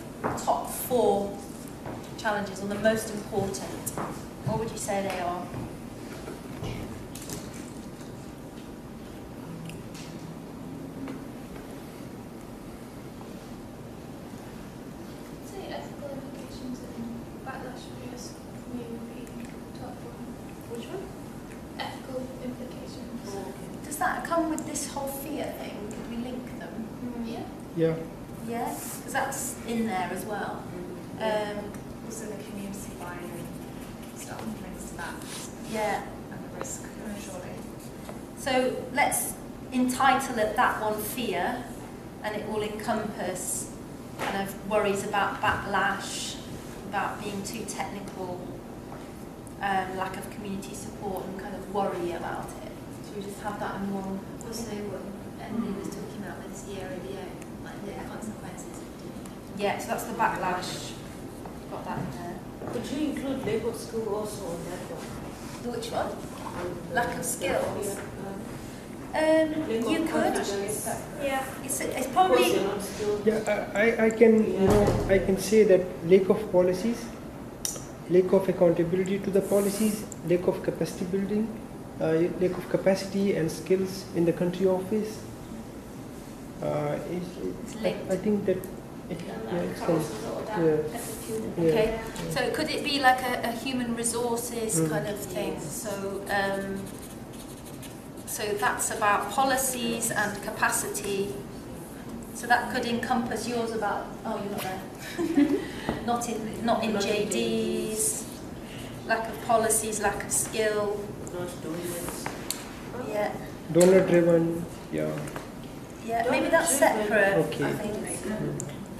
top 4 challenges, or the most important. What would you say they are? Say ethical implications and backlash for your community. Top one. Which one? Ethical implications. Does that come with this whole fear thing? Could we link them? Yeah. Yeah. Yeah, because that's in there as well. Also the community buy-in stuff links to that. Yeah. And the risk, surely. So let's entitle it that one fear, and it will encompass kind of worries about backlash, about being too technical, lack of community support, and kind of worry about it. Should we just have that in one? Also, what Emily was talking about with this year OBO, like the consequences of doing it. Yeah, so that's the backlash. Got that in there. Could you include lack of skill also on that one? Which one? Lack of skills. Lack You of could. confidence. Yeah, it's probably. Yeah, I can say that lack of policies, lack of accountability to the policies, lack of capacity building, lack of capacity and skills in the country office. It's linked. I think that it's Okay, so could it be like a human resources kind of thing? So, so that's about policies and capacity. So that could encompass yours about, oh, you're not there. not in JDs, lack of policies, lack of skill. Yeah. Donor driven, yeah. Yeah, maybe that's separate, Okay. I think.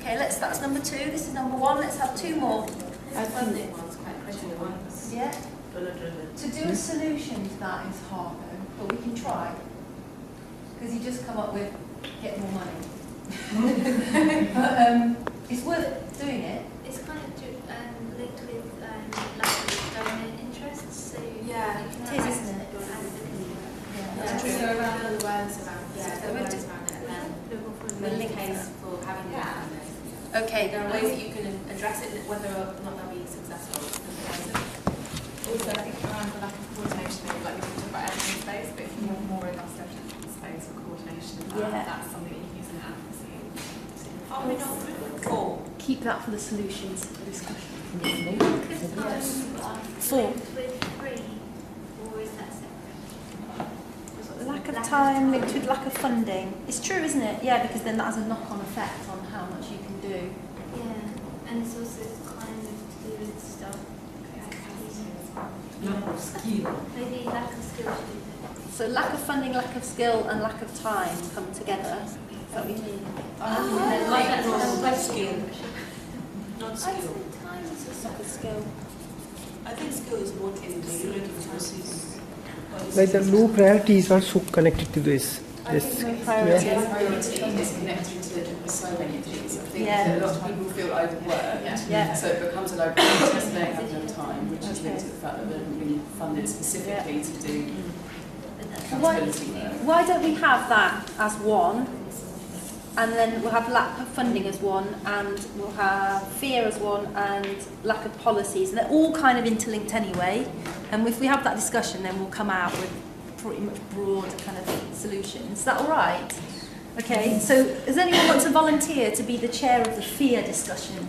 Okay, that's number 2. This is number 1. Let's have 2 more. I think one's quite critical. Yeah. To do a solution to that is hard though, but we can try. Because you just come up with get more money. But it's worth doing it. It's kind of linked with lack of donor interest. So Yeah, you can it is, have isn't it? Yeah. So around the awareness around Yeah, awareness around it, and then We'll the link case for having that. Okay. There are ways that you can address it, whether or not they'll be successful. Also, I think around the lack of coordination, like we talked about evidence space, but if you want more robust evidence space for coordination, that's something that you can use in advocacy. Keep that for the solutions discussion. Could 4. with 3, or is that separate? Lack of time linked with lack of funding. It's true, isn't it? Yeah, because then that has a knock-on effect on how much you can do. Yeah, and it's also kind of to do with stuff. Lack of skill. Maybe lack of skill to do that. So lack of funding, lack of skill, and lack of time come together. Is that what you mean? Not skill. Not I'd skill. say time is also Lack of skill. I think skill is more in regulatory resources. Like the low priority is also connected to this. This, Priority is connected to so many things. I think that a lot of people feel overworked, Yeah. so it becomes a liability because they have no time, which is linked to the fact that they haven't been funded specifically to do accountability work. Why don't we have that as one, and then we'll have lack of funding as one, and we'll have fear as one, and lack of policies, and they're all kind of interlinked anyway. And if we have that discussion, then we'll come out with pretty much broad kind of solutions. Is that all right? Okay. So, does anyone want to volunteer to be the chair of the fear discussion?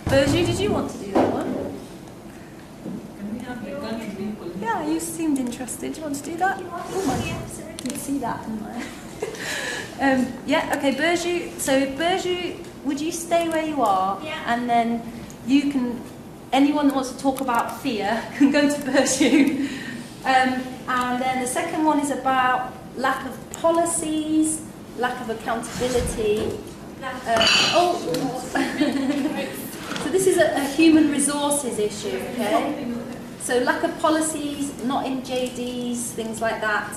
Berju, did you want to do that one? Can we have the country people? Yeah, you seemed interested. Do you want to do that? Oh, you can see that, didn't I? Yeah, okay, Berju. So, Berju, would you stay where you are? Yeah. And then you can, anyone that wants to talk about fear can go to Berju. And then the second one is about lack of policies, lack of accountability. So this is a human resources issue, okay? So lack of policies, not in JDs, things like that.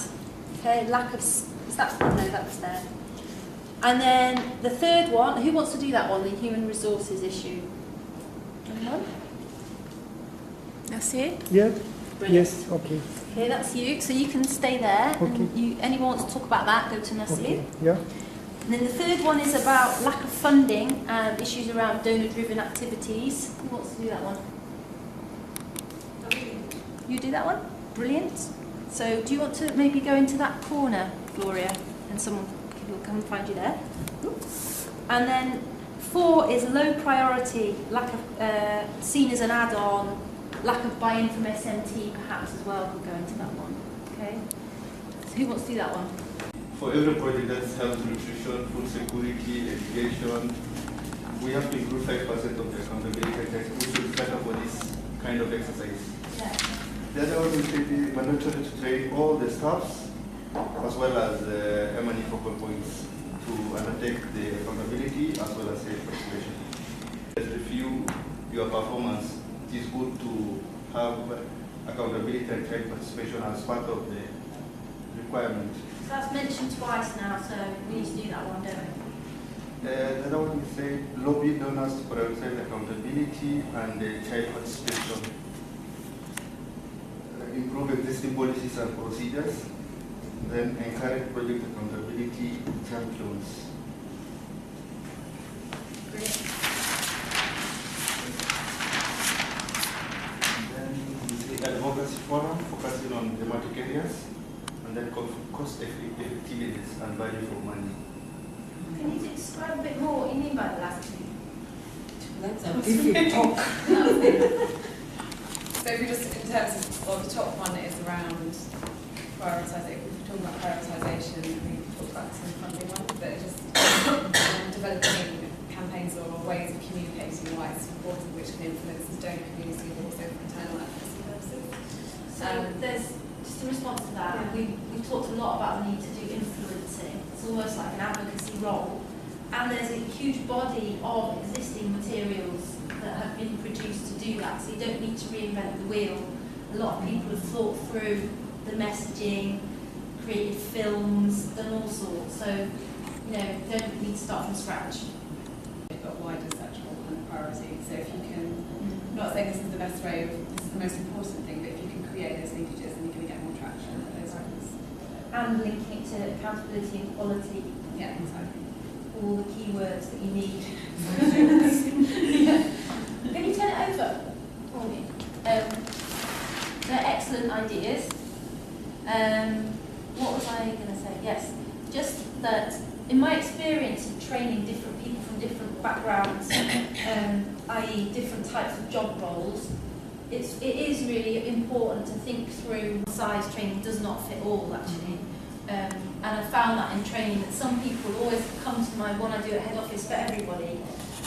Okay, lack of, is that, no, that was there. And then the third one, who wants to do that one, the human resources issue? Anyone? That's you? yeah. Brilliant. Yes. Okay. Okay, that's you. So you can stay there. Okay. And you, anyone wants to talk about that, go to Nasir. Okay. Yeah. And then the third one is about lack of funding and issues around donor-driven activities. Who wants to do that one? You do that one? Brilliant. So do you want to maybe go into that corner, Gloria, and someone will come and find you there? And then 4 is low priority, lack of seen as an add-on, lack of buy-in from SMT perhaps as well could go into that one. Okay. So who wants to do that one? For every project that's health, nutrition, food security, education, we have to include 5% of the accountability test. We should start up for this kind of exercise. Yeah. The other one is mandatory to train all the staffs as well as M&E focal points to undertake the accountability as well as the calculation. Let's review your performance. It is good to have accountability and child participation as part of the requirement. So that's mentioned twice now, so we need to do that one, don't we? The other one is say lobby donors to prioritize accountability and child participation. Improve existing policies and procedures. Then encourage project accountability champions. Brilliant. Then the advocacy forum focusing on thematic areas. And then cost effectiveness and value for money. Can you describe a bit more what you mean by the last two? That's a different talk. So if we just, in terms of, well, the top one is around prioritisation. If we're talking about prioritisation, we talked about some funding one, but just developing campaigns or ways of communicating why it's important, which can influence the donor community and also for internal advocacy purposes. So there's, just in response to that, we've talked a lot about the need to do influencing. It's almost like an advocacy role. And there's a huge body of existing materials that have been produced to do that, so you don't need to reinvent the wheel. A lot of people have thought through the messaging, created films, done all sorts, so you know, don't need to start from scratch. But why does that hold kind of priority? So if you can, I'm not saying this is the best way, this is the most important thing, but if you can create those linkages, then you're going to get more traction at those items. And linking it to accountability and quality. Yeah, exactly. All the keywords that you need. Yeah. Can you turn it over for me? They're excellent ideas. What was I going to say? Yes, just that in my experience of training different people from different backgrounds, i.e. different types of job roles, it is really important to think through size training does not fit all actually. And I found that in training that some people always come to my one I do at head office for everybody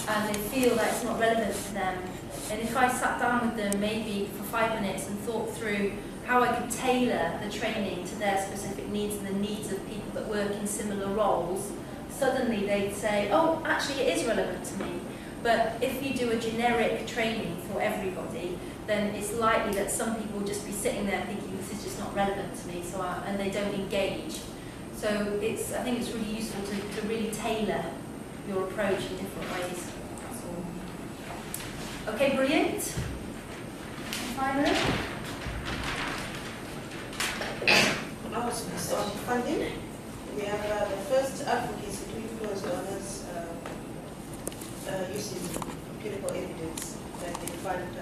and they feel that it's not relevant to them. And if I sat down with them maybe for 5 minutes and thought through how I could tailor the training to their specific needs and the needs of people that work in similar roles, suddenly they'd say, oh, actually it is relevant to me. But if you do a generic training for everybody, then it's likely that some people will just be sitting there thinking this is just not relevant to me, and they don't engage. So I think it's really useful to really tailor your approach in different ways. That's all. Okay, brilliant. Finally. Now it's on funding. We have the first advocacy to influence donors using clinical evidence that they fund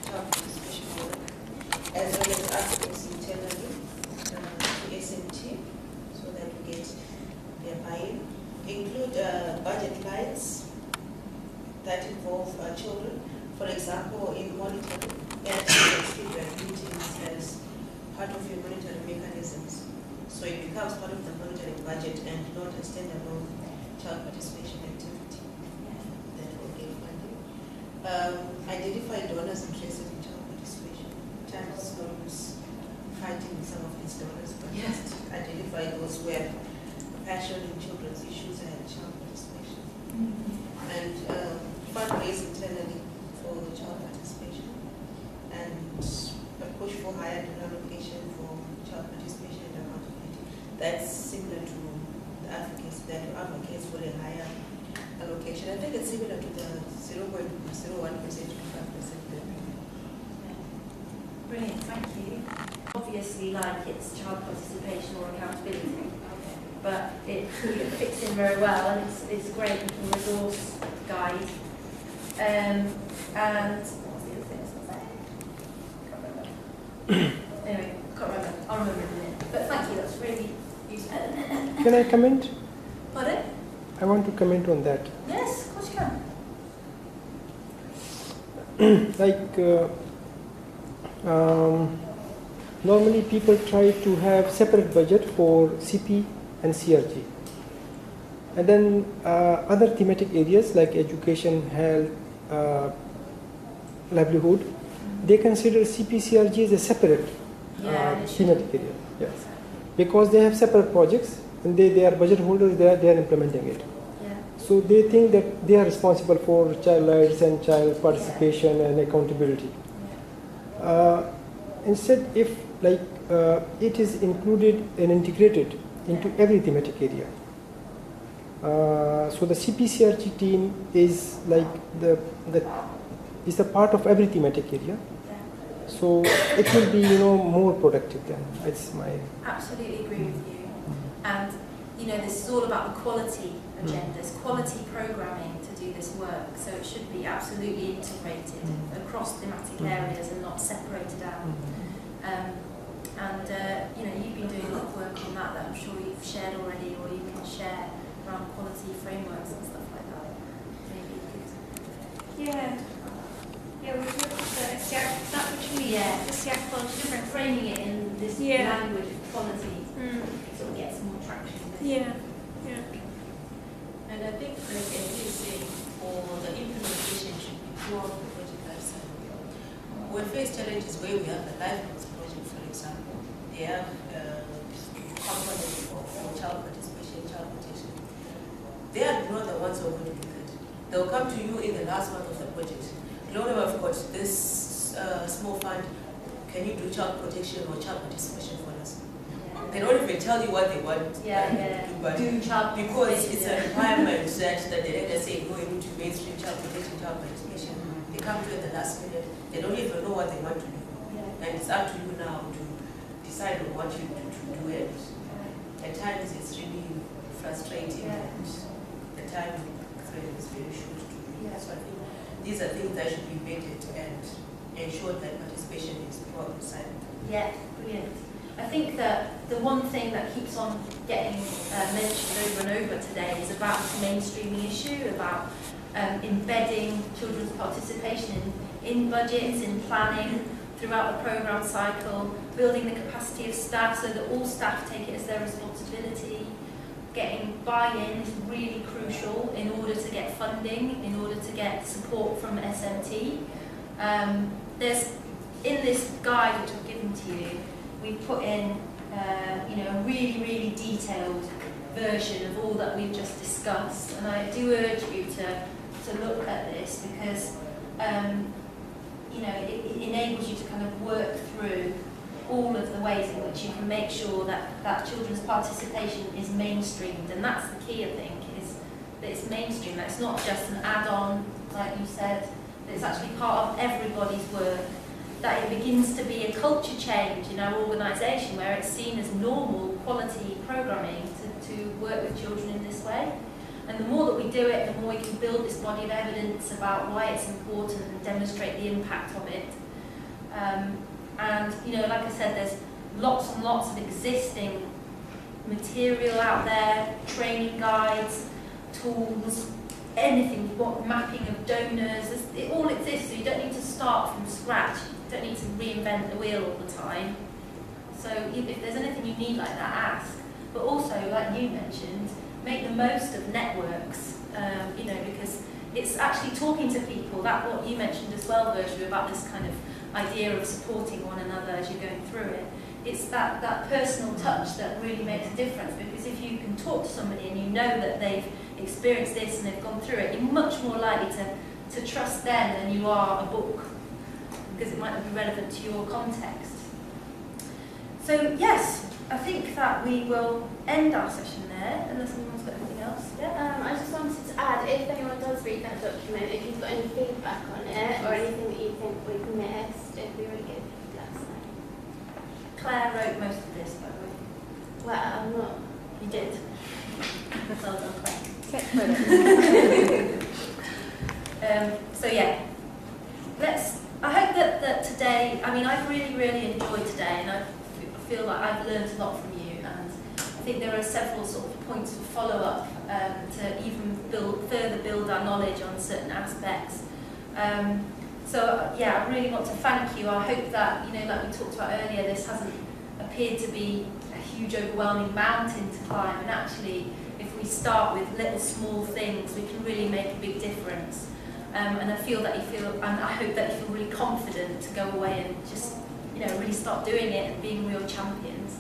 child participation work, as well as advocacy internally to SMT, so that we get their buy-in. Include budget lines that involve children. For example, in monitoring, feedback meetings as part of your monitoring mechanisms. So it becomes part of the monitoring budget and not a standalone child participation activity that will get funding. Identify donors interested in child participation. Times it's no use fighting with some of these donors, but just identify those who have passion in children's issues and child participation. And fundraise internally for child participation. And a push for higher allocation for child participation and accountability. That's similar to the advocates that advocates for a higher allocation. I think it's similar to the 0.01% to 5%. Brilliant, thank you. Obviously, like it's child participation or accountability, but it fits in very well, and it's a great little resource guide. And what was the other thing I was going to say? Anyway, can't remember. I'll remember in a minute. But thank you, that's really useful. Can I comment? Pardon? I want to comment on that. Yes, of course you can. Normally people try to have separate budget for CP and CRG. And then other thematic areas like education, health, livelihood, they consider CP, CRG as a separate thematic area. Yes. Because they have separate projects and they are budget holders, they are implementing it. Yeah. So they think that they are responsible for child rights and child participation and accountability. Instead, if it is included and integrated into every thematic area. So the CPCRG team is like is a part of every thematic area. So it will be more productive then. It's my absolutely agree with you. And this is all about the quality agendas, quality programming to do this work. So it should be absolutely integrated across thematic areas and not separated out. And you've been doing a lot of work on that I'm sure you've shared already, or you can share around quality frameworks and stuff like that. Maybe you could. Yeah, we've looked at the SIAC, that which we the SIAC quality different. Framing it in this language of quality sort of gets more traction. And I think like Emily is saying, for the implementation should be pure the project lifecycle. We face challenges where we have the lifelong project, for example. They have components for child participation, child protection. They are not the ones who are going to do that. They'll come to you in the last month of the project. You know, I've got this small fund. Can you do child protection or child participation for us? They don't even tell you what they want to do, but because it's a requirement that the director say, no, you need to mainstream child protection, child participation. They come to at the last minute. They don't even know what they want to do. And it's up to you now to decide on what you do to do it. At times it's really frustrating and the time frame is very short to do it. So I think these are things that should be vetted and ensured that participation is proper silent. Yeah, brilliant. I think that the one thing that keeps on getting mentioned over and over today is about this mainstreaming issue, about embedding children's participation in budgets, in planning, throughout the programme cycle, building the capacity of staff so that all staff take it as their responsibility. Getting buy-in is really crucial in order to get funding, in order to get support from SMT. There's, in this guide which I've given to you, we've put in a really, really detailed version of all that we've just discussed, and I do urge you to look at this because it enables you to kind of work through all of the ways in which you can make sure that children's participation is mainstreamed, and that's the key, I think, is that it's mainstream, that it's not just an add-on, like you said, that it's actually part of everybody's work, that it begins to be a culture change in our organisation where it's seen as normal quality programming to work with children in this way. And the more that we do it, the more we can build this body of evidence about why it's important and demonstrate the impact of it. Like I said, there's lots and lots of existing material out there, training guides, tools, anything, mapping of donors, it all exists, so you don't need to start from scratch, you don't need to reinvent the wheel all the time. So if there's anything you need like that, ask. But also, like you mentioned, make the most of networks, because it's actually talking to people, that what you mentioned as well, Virtue, about this kind of idea of supporting one another as you're going through it. It's that personal touch that really makes a difference, because if you can talk to somebody and you know that they've experienced this and they've gone through it, you're much more likely to trust them than you are a book, because it might not be relevant to your context. So yes, I think that we will end our session there, unless anyone's got anything else. Yeah? I just wanted to add, if anyone does read that document, if you've got any feedback on it, or anything that you think we've missed, it'd be really good if you let us know. Claire wrote most of this, by the way. Well, I'm not. You did. Well done, Claire. So yeah, I hope that today, I've really enjoyed today, and I feel like I've learned a lot from you, and I think there are several sort of points for follow-up to even further build our knowledge on certain aspects. I really want to thank you. I hope that, like we talked about earlier, this hasn't appeared to be a huge overwhelming mountain to climb, and actually if we start with little small things, we can really make a big difference. And I hope that you feel really confident to go away and just, really start doing it and being real champions.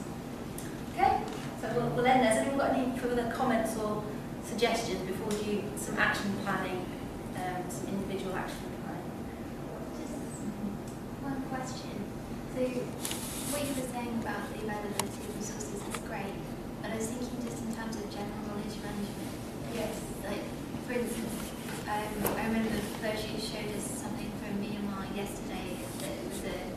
Okay, so we'll end there. Has anyone got any further comments or suggestions before we do some action planning, some individual action planning? Just one question. So what you were saying about the availability of resources is great, but I was thinking just in terms of general knowledge management. Yes. Like, for instance, I remember Virtue showed us something from Myanmar yesterday that it was a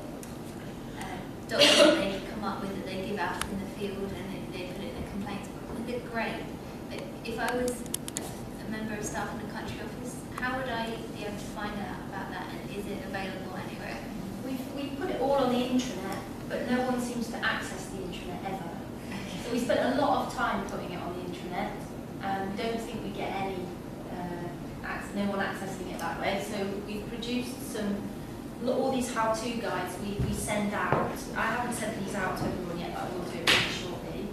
document they come up with that they give out in the field, and they put it in a complaints book. It looked great, but if I was a member of staff in the country office, how would I be able to find out about that, and is it available anywhere? We put it all on the intranet, but no one seems to spent a lot of time putting it on the intranet, and don't think we get any, no one accessing it that way. So we've produced all these how-to guides we send out. I haven't sent these out to everyone yet, but I will do it really shortly,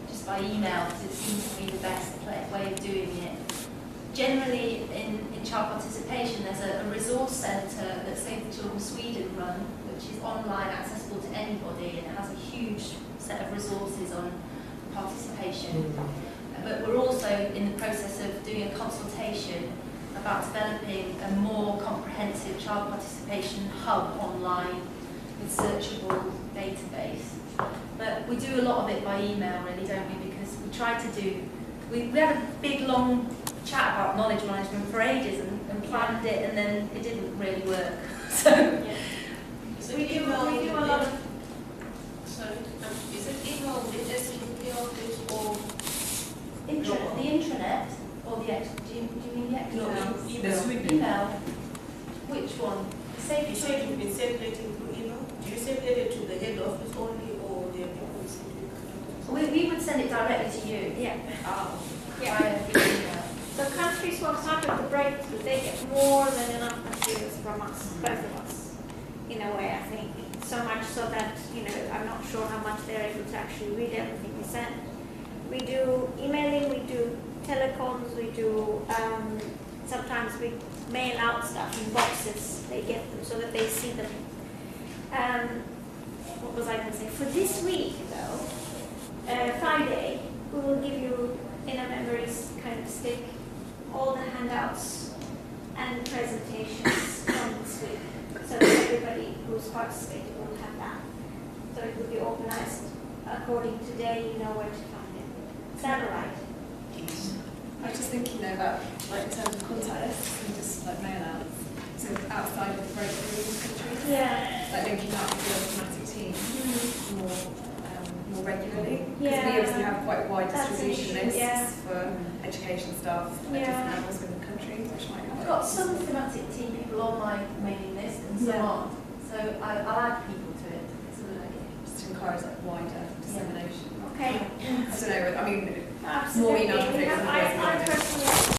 just by email, because it seems to be the best way of doing it. Generally, in child participation, there's a resource centre that Save the Children Sweden run, which is online, accessible to anybody, and it has a huge set of resources on participation. But we're also in the process of doing a consultation about developing a more comprehensive child participation hub online with searchable database. But we do a lot of it by email, really, don't we? Because we try to do, we had a big long chat about knowledge management for ages and planned it, and then it didn't really work. So we do a lot of. Sorry, is it email just in the office or the intranet or the do you mean the extranet? Email. Which one? Save the Children. You've been circulating through email. Do you circulate it to the head office only, or the people send it? We would send it directly to you. Yeah. Via email. So countries who have started the breakthrough, they get more than enough materials from us, both of us, in a way, I think. So much so that, I'm not sure how much they're able to actually read everything we send. We do emailing, we do telecoms, we do, sometimes we mail out stuff in boxes, they get them so that they see them. What was I going to say? For this week, though, Friday, we will give you, in a memories kind of stick, all the handouts and presentations from this week, so that everybody who's participated will have that. So it will be organized according to day, you know where to find it. Is that all right? I was just thinking though about, like, in terms of contact lists and just like mail outs, so outside of the breakthrough countries, like linking up with the automatic team more regularly, because we obviously have quite wide distribution lists for education staff at different levels within the countries, which might help. I've got some thematic team people on my mailing list and some aren't, so I'll add people to it. It's a good idea. Just to encourage like wider dissemination. Okay. I don't know, I mean, Absolutely. more emails. I personally